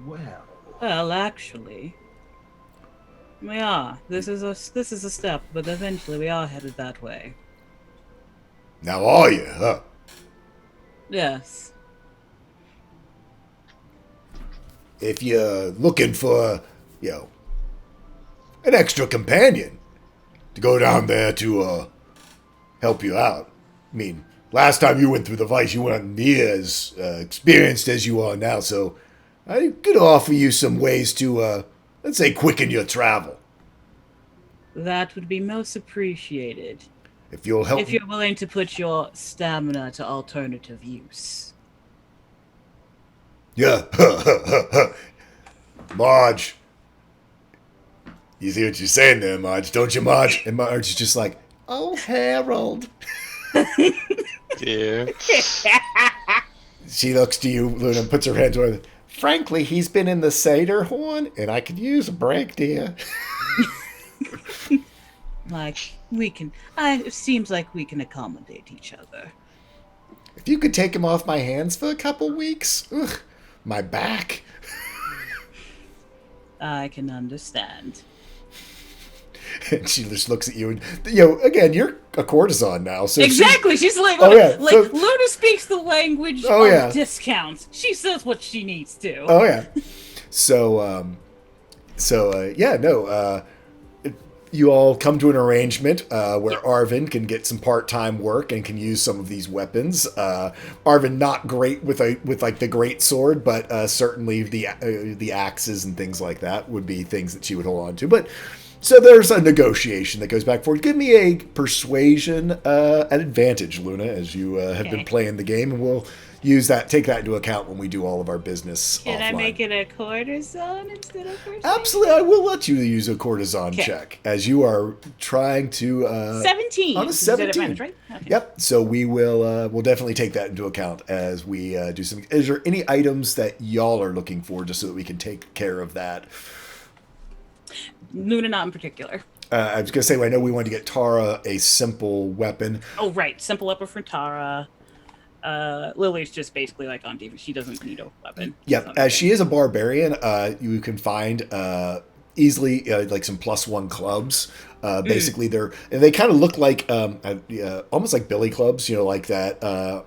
S4: Well, actually, we are. This is a step, but eventually we are headed that way.
S1: Now are you, huh?
S4: Yes.
S1: If you're looking for, an extra companion to go down there to help you out. I mean, last time you went through the Vice, you weren't near as experienced as you are now, so I could offer you some ways to, let's say, quicken your travel.
S4: That would be most appreciated.
S1: If you'll help.
S4: If you're willing to put your stamina to alternative use.
S1: Yeah. Marge, You see what you're saying there, Marge, don't you, Marge? And Marge is just like, oh, Harold.
S5: Yeah.
S1: She looks to you, Luna, and puts her hand to her. Frankly, he's been in the Seder horn, and I could use a break, dear.
S4: Like, we can. It seems like we can accommodate each other.
S1: If you could take him off my hands for a couple weeks, ugh, my back.
S4: I can understand.
S1: And she just looks at you, and again, you're a courtesan now, so
S4: Exactly. She's like,
S1: Oh, yeah.
S4: like
S1: So-
S4: Luna speaks the language
S1: Oh,
S4: of
S1: yeah.
S4: discounts. She says what she needs to.
S1: Oh yeah. You all come to an arrangement where Arvin can get some part-time work and can use some of these weapons. Arvin not great with like the great sword, but certainly the axes and things like that would be things that she would hold on to. But so there's a negotiation that goes back and forth. Give me a persuasion an advantage, Luna, as you have been
S4: Okay.
S1: playing the game, and we'll take that into account when we do all of our business
S4: Can
S1: offline.
S4: I make it a courtesan instead of persuasion?
S1: Absolutely, I will let you use a courtesan
S4: Okay.
S1: check as you are trying to.
S4: 17.
S1: on a
S4: Is that
S1: 17.
S4: advantage, right? Okay.
S1: Yep. So we will. We'll definitely take that into account as we do some. Is there any items that y'all are looking for, just so that we can take care of that?
S4: Luna, not in particular.
S1: I was gonna say, I know we wanted to get Tara a simple weapon.
S4: Oh, right. Simple weapon for Tara. Lily's just basically like on defense. She doesn't need a weapon.
S1: Yep. As she is a barbarian, you can find easily like some +1 clubs. Basically, they kind of look like almost like billy clubs, like that.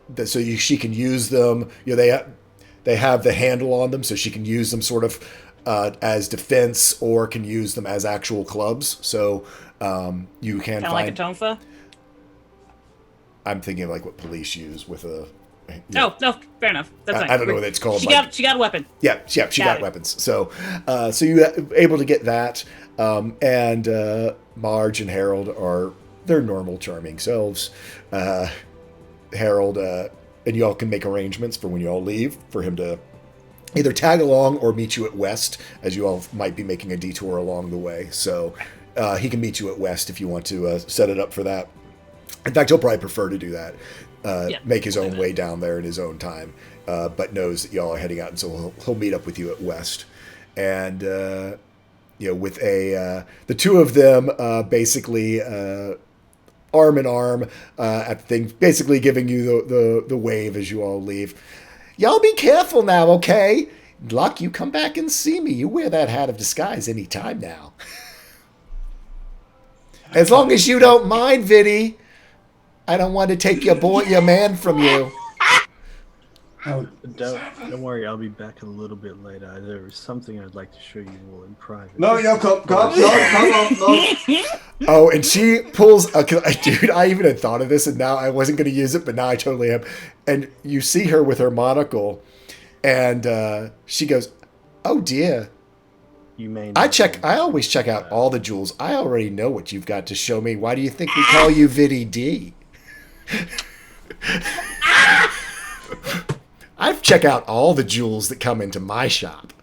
S1: She can use them. They have the handle on them, so she can use them sort of as defense, or can use them as actual clubs. So you can
S4: Kind of
S1: find.
S4: like a tonfa.
S1: I'm thinking of like what police use with a.
S4: No, fair enough. That's fine.
S1: I don't know what it's called.
S4: She
S1: like-
S4: got a weapon.
S1: Yeah, she
S4: Got
S1: got
S4: it.
S1: weapons. So you able to get that, and Marge and Harold are their normal, charming selves. Harold and y'all can make arrangements for when you all leave for him to either tag along or meet you at West, as you all might be making a detour along the way. So he can meet you at West if you want to set it up for that. In fact, he'll probably prefer to do that. Make his own way down there in his own time, but knows that y'all are heading out, and so he'll meet up with you at West. And with the two of them basically arm in arm at the thing, basically giving you the wave as you all leave. Y'all be careful now, okay? Luck, you come back and see me. You wear that hat of disguise any time now. As long as you don't mind, Vinny. I don't want to take your man from you.
S2: Oh,
S6: Don't worry, I'll be back a little bit later. There is something I'd like to show you all in private.
S2: no, come on, no.
S1: Oh, and she pulls dude, I even had thought of this, and now I wasn't going to use it, but now I totally am. And you see her with her monocle, and she goes, "Oh dear,
S6: You may
S1: I always check out all the jewels. I already know what you've got to show me. Why do you think we call you Viddy D?" I've checked out all the jewels that come into my shop.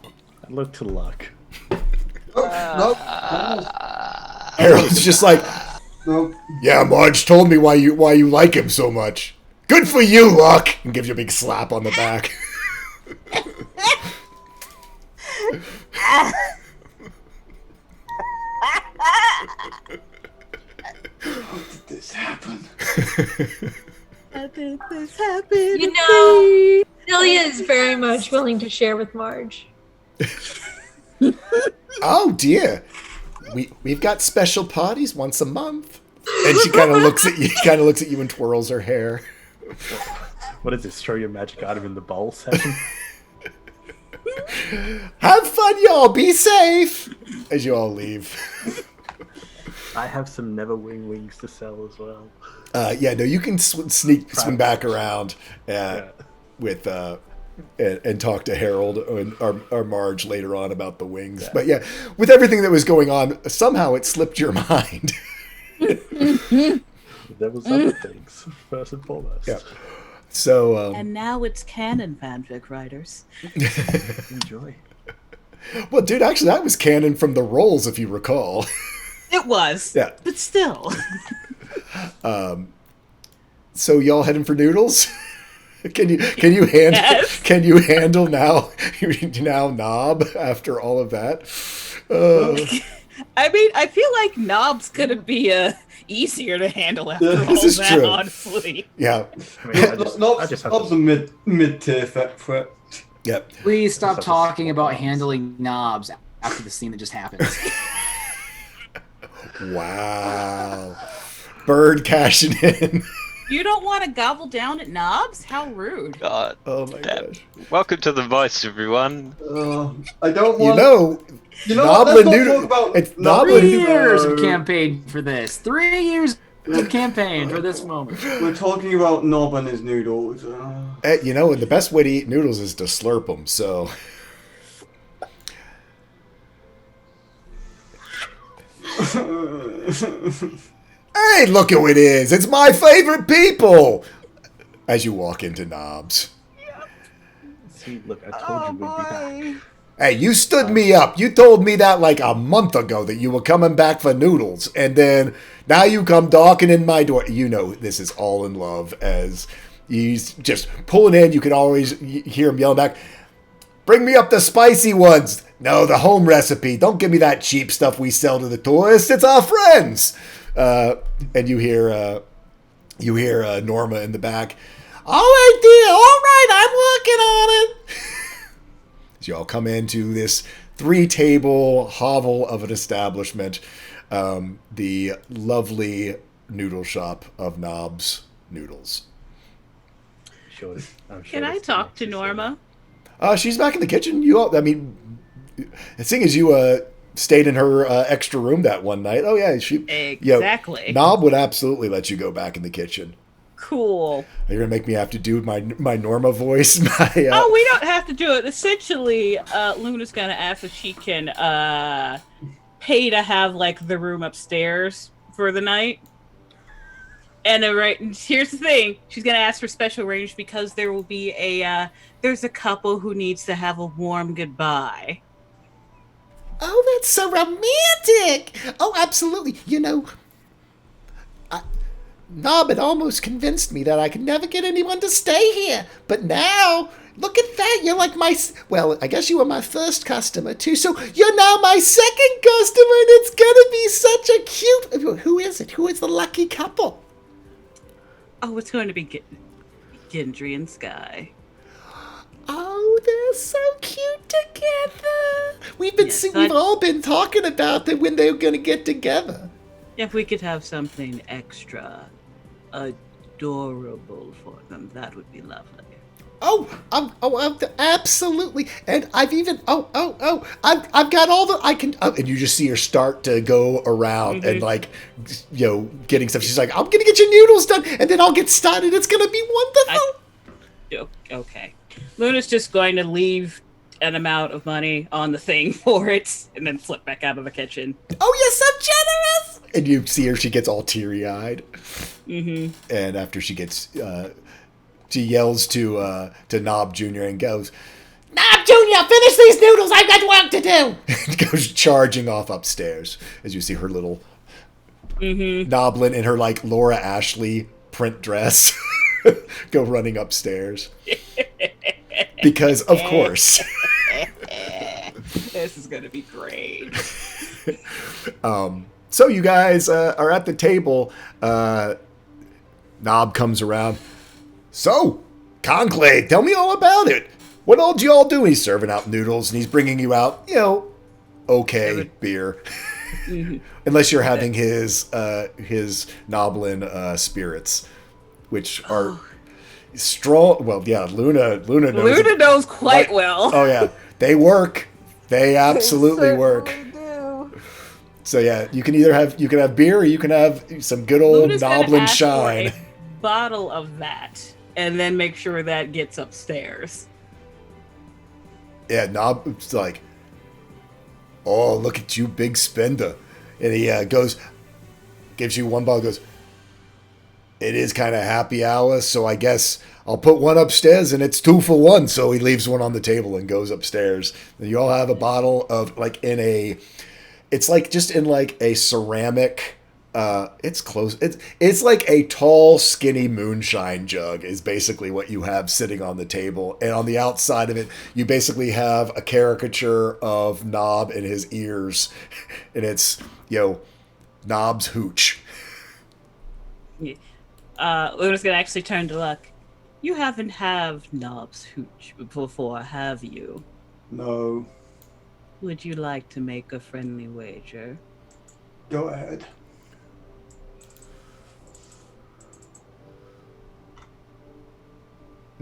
S6: I look to Luck.
S2: No.
S1: Harold's just like,
S2: No.
S1: "Yeah, Marge told me why you like him so much. Good for you, Luck!" And gives you a big slap on the back.
S2: How did this happen?
S4: How did this happen?
S7: You know, Celia is very much willing to share with Marge.
S1: Oh dear, we've got special parties once a month. And she kind of looks at you, and twirls her hair.
S6: What is this? Throw your magic item in the bowl session?
S1: Have fun, y'all. Be safe. As you all leave.
S6: I have some Neverwing wings to sell as well.
S1: No, you can swing back around with and talk to Harold or Marge later on about the wings. Yeah. But yeah, with everything that was going on, somehow it slipped your mind.
S6: There was other things, first and foremost.
S1: Yeah. So
S4: And now it's canon, fanfic writers.
S6: Enjoy.
S1: Well, dude, actually, that was canon from the rolls, if you recall.
S4: It was.
S1: Yeah.
S4: But still.
S1: So y'all heading for noodles? Can you handle
S4: Yes.
S1: Can you handle now Knob after all of that?
S4: I mean, I feel like Knob's gonna be easier to handle after all
S1: This is
S4: that,
S1: true.
S4: honestly.
S1: Yeah.
S8: I mean, I just have
S2: Knob's a mid-tier threat.
S1: Yep.
S3: Please stop
S8: Such a
S3: talking about
S8: small
S3: handling knobs after the scene that just happened.
S1: Wow. Bird cashing in.
S4: You don't want to gobble down at Knobs? How rude.
S5: God.
S1: Oh my
S5: Damn.
S1: gosh.
S5: Welcome to the voice, everyone.
S2: I don't
S1: You
S2: want.
S1: know,
S2: You know what? Let's
S1: Noblin
S2: not
S1: Noodle-
S2: talk about
S1: it's
S2: Noblin
S3: 3
S1: Noblin-
S3: years of
S2: Noodle.
S3: campaign for this. 3 years of campaign for this moment.
S2: We're talking about Nob and his noodles.
S1: you know, and the best way to eat noodles is to slurp them. So, hey, look who it is! It's my favorite people. As you walk into Knobs.
S8: See, look, I told you we'd be back.
S1: Hey, you stood me up. You told me that like a month ago that you were coming back for noodles. And then now you come knocking in my door. You know this is all in love as he's just pulling in. You can always hear him yelling back, "Bring me up the spicy ones. No, the home recipe. Don't give me that cheap stuff we sell to the tourists. It's our friends." And you hear Norma in the back. "All right, dear. All right, I'm working on it." As y'all come into this 3-table hovel of an establishment, the lovely noodle shop of Knobs Noodles.
S4: Can I talk to Norma?
S1: She's back in the kitchen. Seeing as you stayed in her extra room that one night. Oh yeah,
S4: Exactly.
S1: Knob would absolutely let you go back in the kitchen.
S4: Cool.
S1: You're gonna make me have to do my Norma voice.
S4: Oh, we don't have to do it. Essentially, Luna's gonna ask if she can pay to have like the room upstairs for the night. And here's the thing: she's gonna ask for special arrangements because there will be there's a couple who needs to have a warm goodbye.
S1: Oh, that's so romantic. Oh, absolutely. Knob had almost convinced me that I could never get anyone to stay here. But now, look at that. You're like well, I guess you were my first customer, too. So you're now my second customer, and it's going to be such a cute... Who is it? Who is the lucky couple?
S4: Oh, it's going to be Gendry and Sky.
S1: Oh, they're so cute together. We've all been talking about that when they were going to get together.
S4: If we could have something extra adorable for them, that would be lovely.
S1: Absolutely. And I've even I've got all the I can. And you just see her start to go around and getting stuff. She's like, "I'm gonna get your noodles done, and then I'll get started. It's gonna be wonderful."
S4: Okay. Luna's just going to leave an amount of money on the thing for it, and then flip back out of the kitchen.
S1: Oh, you're so generous! And you see her; she gets all teary-eyed.
S4: Mm-hmm.
S1: And after she gets, she yells to Knob Jr. and goes, "Knob Jr., finish these noodles! I've got work to do!" And goes charging off upstairs as you see her little Noblin in her Laura Ashley print dress go running upstairs. Because of course.
S4: This is gonna be great.
S1: So you guys are at the table. Knob comes around. "So, Conclave, tell me all about it. What all do you all do?" He's serving out noodles and he's bringing you out, okay beer. Unless you're having his Noblin spirits, which are strong. Well, yeah, Luna knows.
S4: Luna knows quite well.
S1: Oh yeah, they work. They absolutely work. So yeah, you can have beer or you can have some good old
S4: Luna's gonna
S1: Noblin
S4: ask
S1: shine.
S4: for a bottle of that, and then make sure that gets upstairs.
S1: Yeah, Nob's like, "Oh, look at you, big spender," and he gives you one bottle. Goes, it is kind of happy hour, so I guess I'll put one upstairs and it's 2 for 1. So he leaves one on the table and goes upstairs. And you all have a bottle of like it's like just in like a ceramic, it's close. It's like a tall, skinny moonshine jug is basically what you have sitting on the table. And on the outside of it, you basically have a caricature of Knob and his ears. And it's, Knob's hooch.
S4: Luna's gonna actually turn to Luck. You haven't have Knob's hooch before, have you?
S2: No.
S4: Would you like to make a friendly wager?
S2: Go ahead.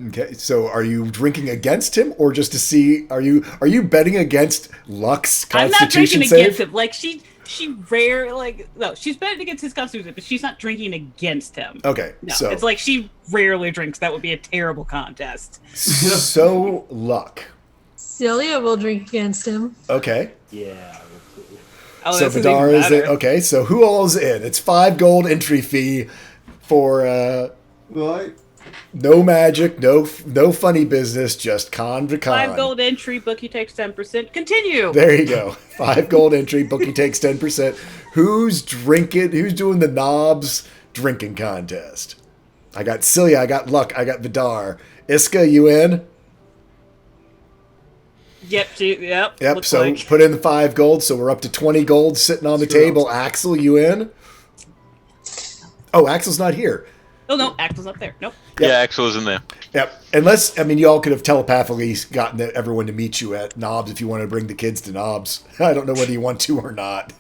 S1: Okay, so are you drinking against him, or just to see? Are you betting against Luck's
S4: I'm not
S1: Constitution
S4: drinking
S1: save?
S4: against him. Like she's betting against his Constitution, but she's not drinking against him.
S1: Okay,
S4: No,
S1: so
S4: it's like she rarely drinks. That would be a terrible contest.
S1: so Luck.
S7: Celia will drink against him.
S1: Okay,
S8: Yeah, I will too.
S4: Oh,
S1: so
S4: that's even
S1: Vidar is in.
S4: better.
S1: Okay, so who all's in? It's 5 gold entry fee for
S2: Right?
S1: no magic, no funny business, just con to con.
S4: 5 gold entry, bookie takes 10%. Continue.
S1: There you go. 5 gold entry. Bookie takes 10%. Who's drinking? Who's doing the Knobs drinking contest? I got Celia. I got Luck. I got Vidar. Iska, you in?
S4: Yep. Yep.
S1: Yep.
S4: looks
S1: So
S4: like.
S1: put in the 5 gold. So we're up to 20 gold sitting on the
S2: Sure.
S1: table. Axel, you in? Oh, Axel's not here.
S4: Oh no, Axel's up there. Nope.
S1: Yep.
S5: Yeah, Axel was in there.
S1: Yep. Unless, y'all could have telepathically gotten everyone to meet you at Knobs if you want to bring the kids to Knobs. I don't know whether you want to or not.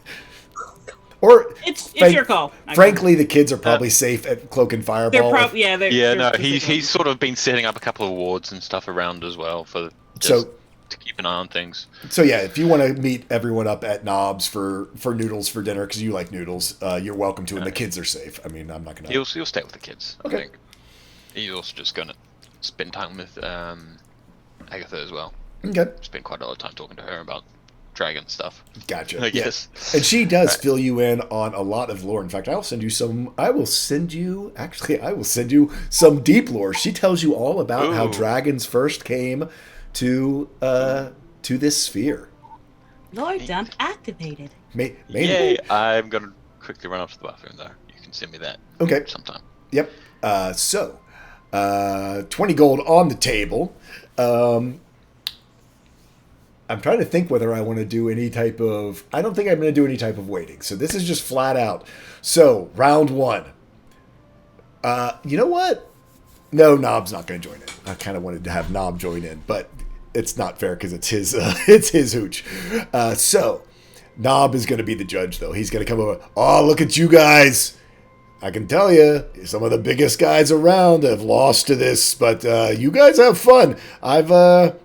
S1: Or
S4: It's
S1: Frank-
S4: your call.
S1: frankly, the kids are probably safe at Cloak and Fireball.
S4: they're probably They're,
S5: Yeah,
S4: they're
S5: no,
S4: specifically-
S5: he's sort of been setting up a couple of wards and stuff around as well for just
S1: So-
S5: to keep an eye on things.
S1: So yeah, if you want to meet everyone up at Knobs for noodles for dinner because you like noodles, you're welcome to, and the kids are safe. I mean, I'm not gonna.
S5: He'll stay with the kids.
S1: Okay.
S5: I think. He's also just gonna spend time with Agatha as well.
S1: Okay,
S5: Spend quite a lot of time talking to her about dragon stuff.
S1: gotcha.
S5: I
S1: Yeah.
S5: guess.
S1: And she does fill you in on a lot of lore. In fact, I will send you some deep lore. She tells you all about how
S5: Ooh.
S1: dragons first came to this sphere.
S4: Lord dump activated.
S1: Maybe.
S5: Yay! I'm gonna quickly run up to the bathroom though. You can send me that
S1: Okay.
S5: sometime.
S1: Yep. So, 20 gold on the table. I'm trying to think whether I want to do any type of... I don't think I'm going to do any type of waiting. So this is just flat out. So, round 1. You know what? No, Knob's not going to join in. I kind of wanted to have Knob join in, but it's not fair because it's his it's his hooch. So, Knob is going to be the judge, though. He's going to come over. Oh, look at you guys. I can tell you, some of the biggest guys around have lost to this, but you guys have fun.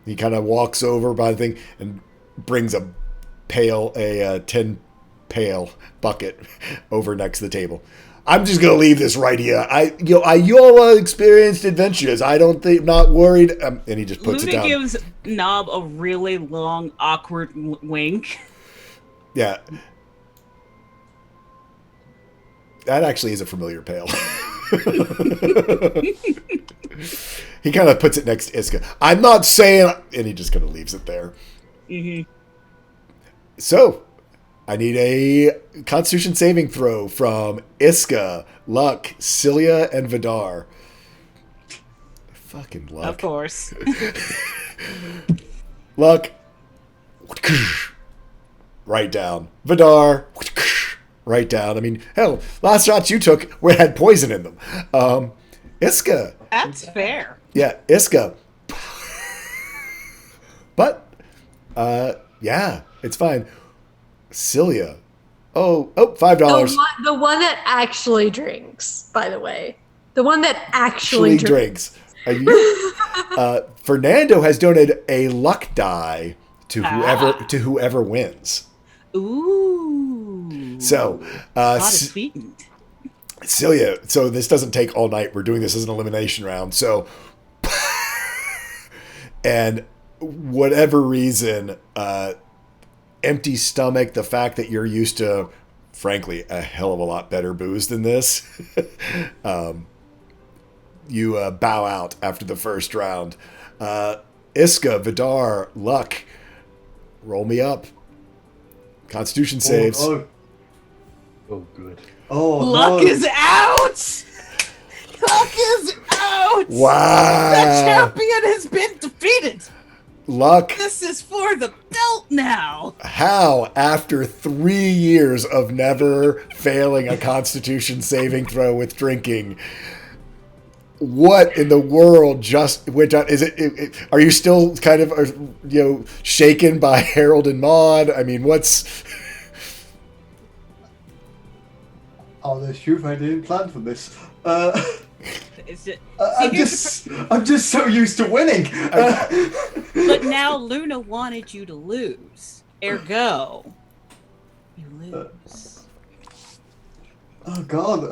S1: He kind of walks over by the thing and brings a 10 pail bucket over next to the table. I'm just gonna leave this right here. You all experienced adventures. I don't think, not worried. And he just puts
S4: Luna
S1: it down.
S4: gives Knob a really long, awkward wink.
S1: Yeah. That actually is a familiar pail. He kind of puts it next to Iska. I'm not saying... And he just kind of leaves it there.
S4: Mm-hmm.
S1: So, I need a Constitution saving throw from Iska, Luck, Celia, and Vidar. Fucking Luck.
S4: Of course.
S1: Luck. Right down. Vidar. Right down. I mean, hell, last shots you took had poison in them. Iska.
S4: That's fair.
S1: Yeah, Iska. But, yeah, it's fine. Celia. $5.
S7: The one that actually drinks, by the way. The one that actually drinks.
S1: drinks. Fernando has donated a luck die to whoever wins.
S4: Ooh.
S1: So,
S4: Not as sweetened.
S1: Celia, so this doesn't take all night. We're doing this as an elimination round. So, and whatever reason, empty stomach, the fact that you're used to frankly, a hell of a lot better booze than this. You bow out after the first round. Iska, Vidar, Luck, roll me up. Constitution saves.
S2: Oh,
S6: Oh, good.
S4: Luck
S2: no.
S4: is out! Luck is out! The
S1: Wow.
S4: champion has been defeated!
S1: Luck,
S4: This is for the belt now!
S1: how, after 3 years of never failing a Constitution saving throw with drinking, what in the world just went on? Is it are you still kind of, shaken by Harold and Maude? I mean, what's...
S2: Oh, the truth, I didn't plan for this.
S4: It's just,
S2: I'm just so used to winning.
S4: but now Luna wanted you to lose. Ergo, you lose.
S2: Oh God.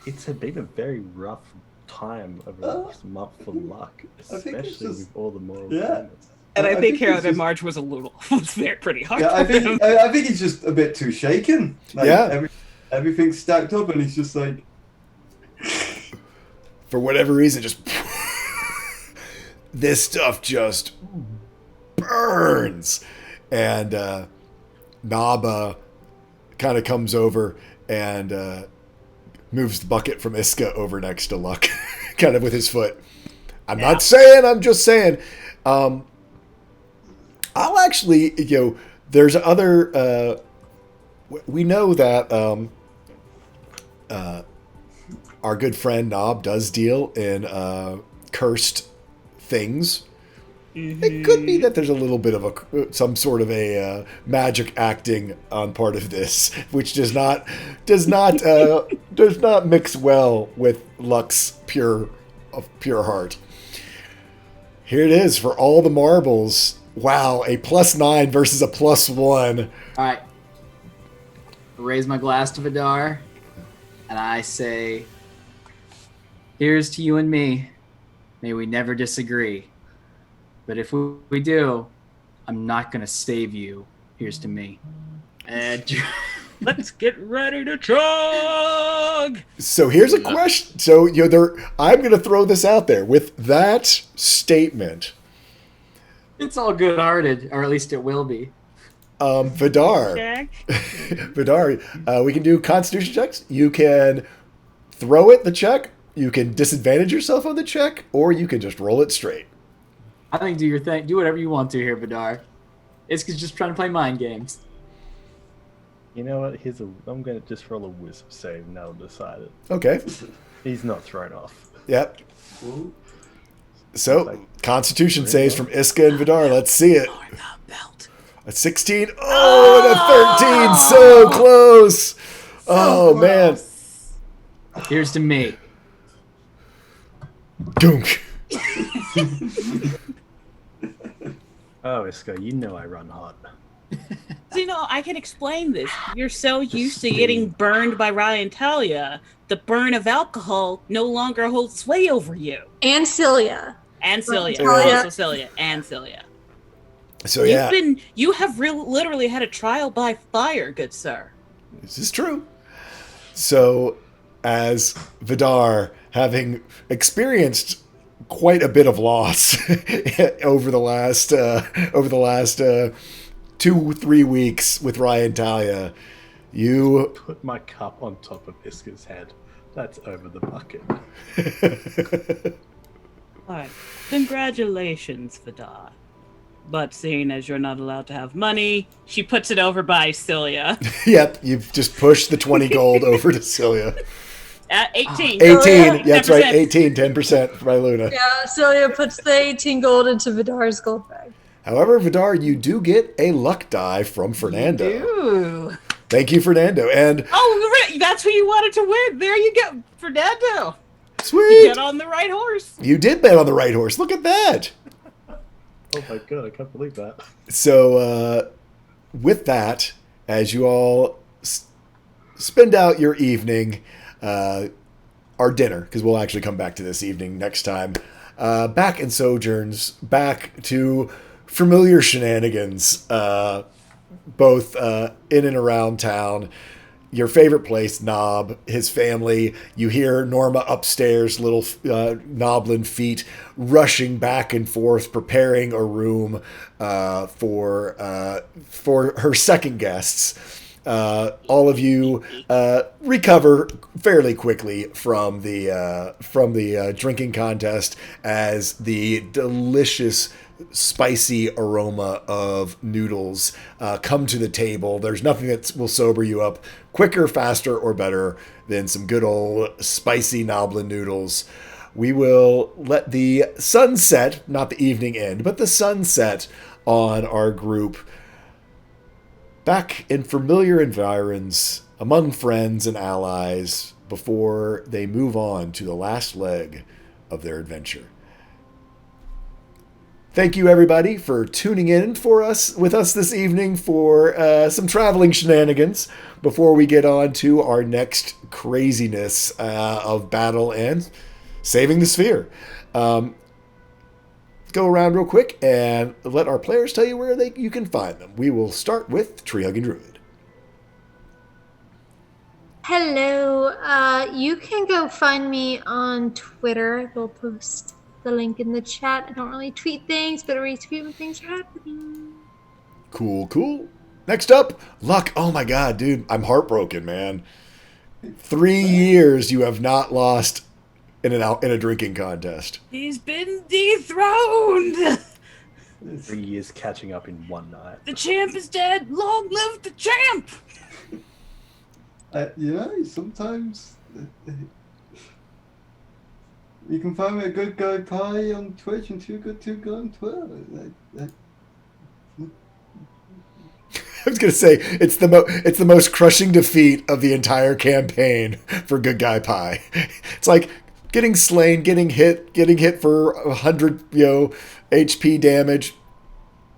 S6: It's been a very rough time over the last month for Luck,
S2: I think it's
S6: especially
S2: just-
S6: with all the moral
S2: yeah.
S6: dilemmas.
S4: And I,
S2: I
S4: think
S2: think
S4: Harold
S2: it's
S4: and
S2: just-
S4: Marge was pretty hard.
S2: Yeah, I
S4: for him.
S2: think he's just a bit too shaken. Like,
S1: Yeah.
S2: Everything's stacked up, and he's just like,
S1: For whatever reason, just... this stuff just burns. And Naba kind of comes over and moves the bucket from Iska over next to Luck, kind of with his foot. I'm not saying, I'm just saying. I'll actually, there's other... we know that our good friend Nob does deal in cursed things. It could be that there's a little bit of some sort of a magic acting on part of this, which does not mix well with Luck's pure heart. Here it is for all the marbles. Wow, a +9 versus a +1.
S3: All right. Raise my glass to Vidar, and I say, here's to you and me. May we never disagree. But if we do, I'm not going to save you. Here's to me. And
S4: Let's get ready to chug!
S1: So here's a question. So I'm going to throw this out there with that statement.
S3: it's all good-hearted, or at least it will be.
S1: Vidar,
S4: Jack?
S1: Vidar, we can do Constitution checks. You can throw it the check. You can disadvantage yourself on the check, or you can just roll it straight.
S3: I think do your thing. Do whatever you want to here, Vidar. It's just trying to play mind games.
S6: You know what? I'm gonna just roll a wisdom save now. Decided.
S1: Okay.
S6: He's not thrown off.
S1: Yep. So Constitution saves from Iska and Vidar. Let's see it.
S4: For the belt.
S1: A 16. Oh, and a 13. So close. Oh, man.
S3: Here's to me.
S1: Dunk.
S6: Oh, Iska, you know I run hot.
S4: So, I can explain this. You're so used to getting burned by Ryan Talia, the burn of alcohol no longer holds sway over you.
S7: And Cilia.
S4: And Cilia.
S7: Talia.
S4: Also Cilia. And Cilia.
S1: So, yeah,
S4: You have literally had a trial by fire, good sir.
S1: this is true. So, as Vidar, having experienced quite a bit of loss over the last 2-3 weeks with Ryan Talia, you
S6: Put my cup on top of Iska's head. That's over the bucket.
S4: Alright. Congratulations, Vidar. But seeing as you're not allowed to have money, she puts it over by Cilia.
S1: Yep, you've just pushed the 20 gold over to Cilia.
S4: At 18.
S1: 18, that's right,
S4: 10%.
S1: 18, 10% by Luna.
S7: Yeah, Cilia puts the 18 gold into Vidar's gold bag.
S1: However, Vidar, you do get a luck die from Fernando.
S4: Ooh.
S1: Thank you, Fernando. And
S4: Oh, that's who you wanted to win. There you go. Fernando.
S1: sweet,
S4: Get on the right horse.
S1: you did bet on the right horse. Look at that.
S6: Oh my god, I can't believe that.
S1: So, with that, as you all spend out your evening, our dinner, because we'll actually come back to this evening next time, back in Sojourns, back to familiar shenanigans, both in and around town. your favorite place, Nob, his family. You hear Norma upstairs, little Noblin feet rushing back and forth, preparing a room for her second guests. All of you recover fairly quickly from the drinking contest as the delicious spicy aroma of noodles come to the table. There's nothing that will sober you up quicker, faster, or better than some good old spicy Noblin noodles. We will let the sunset, not the evening end, but the sunset on our group back in familiar environs, among friends and allies, before they move on to the last leg of their adventure. Thank you, everybody, for tuning in with us this evening for some traveling shenanigans before we get on to our next craziness of battle and saving the sphere. Go around real quick and let our players tell you where you can find them. We will start with Tree Hugging Druid.
S7: Hello. You can go find me on Twitter. We'll post the link in the chat. I don't really tweet things, but I retweet when things are happening.
S1: Cool. Next up, Luck. Oh my god, dude. I'm heartbroken, man. 3 years you have not lost in a drinking contest.
S4: He's been dethroned.
S8: 3 years catching up in one night.
S4: The champ is dead. Long live the champ.
S2: Sometimes you can find me a Good Guy Pie on Twitch and Too Good on Twitter.
S1: I was gonna say it's the most crushing defeat of the entire campaign for Good Guy Pie. It's like getting slain, getting hit for 100 HP damage.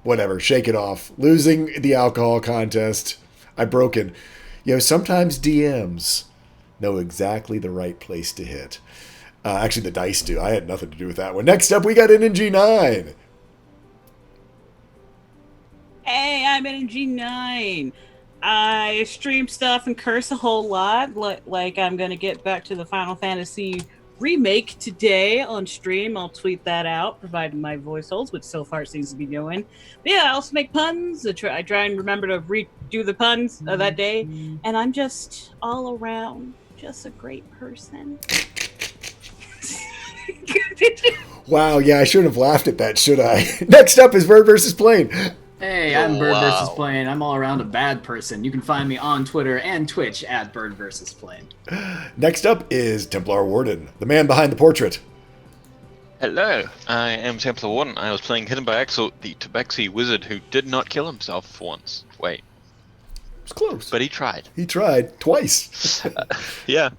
S1: Whatever, shake it off. Losing the alcohol contest. I'm broken. Sometimes DMs know exactly the right place to hit. Actually, the dice do. I had nothing to do with that one. Next up, we got NNG9.
S4: Hey, I'm NNG9. I stream stuff and curse a whole lot. Like I'm going to get back to the Final Fantasy remake today on stream. I'll tweet that out, providing my voice holds, which so far seems to be doing. But yeah, I also make puns. I try and remember to redo the puns that day. And I'm just all around just a great person.
S1: Wow, yeah, I shouldn't have laughed at that, should I? Next up is Bird vs. Plane.
S3: Hey, I'm Bird vs. Plane. I'm all around a bad person. You can find me on Twitter and Twitch at Bird vs. Plane.
S1: Next up is Templar Warden, the man behind the portrait.
S5: Hello, I am Templar Warden. I was playing Hidden by Axel, the Tabaxi wizard who did not kill himself for once. Wait.
S1: It was close.
S5: But he tried.
S1: He tried twice.
S5: Yeah.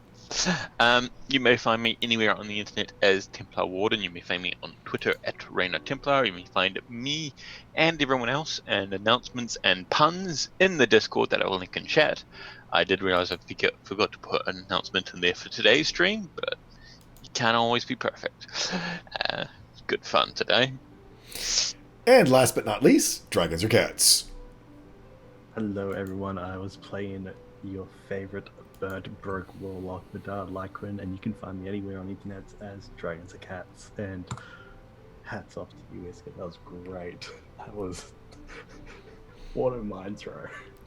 S5: You may find me anywhere on the internet as Templar Warden. You may find me on Twitter at Reina Templar. You may find me and everyone else and announcements and puns in the Discord that I will link in chat. I did realize I forgot to put an announcement in there for today's stream, but you can't always be perfect. Good fun today.
S1: And last but not least, Dragons or Cats.
S6: Hello everyone, I was playing your favorite bird broke warlock Vidar Lycrin, and you can find me anywhere on the internet as Dragons or Cats. And hats off to you, Iska. That was great. That was what a mind throw.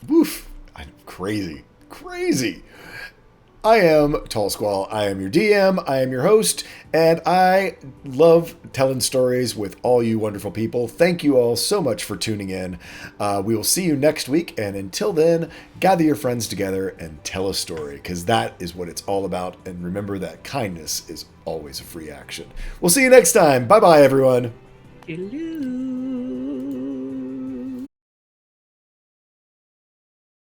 S1: Woof. I'm crazy. I am Tall Squall. I am your DM. I am your host. And I love telling stories with all you wonderful people. Thank you all so much for tuning in. We will see you next week. And until then, gather your friends together and tell a story, because that is what it's all about. And remember that kindness is always a free action. We'll see you next time. Bye-bye, everyone.
S4: Hello.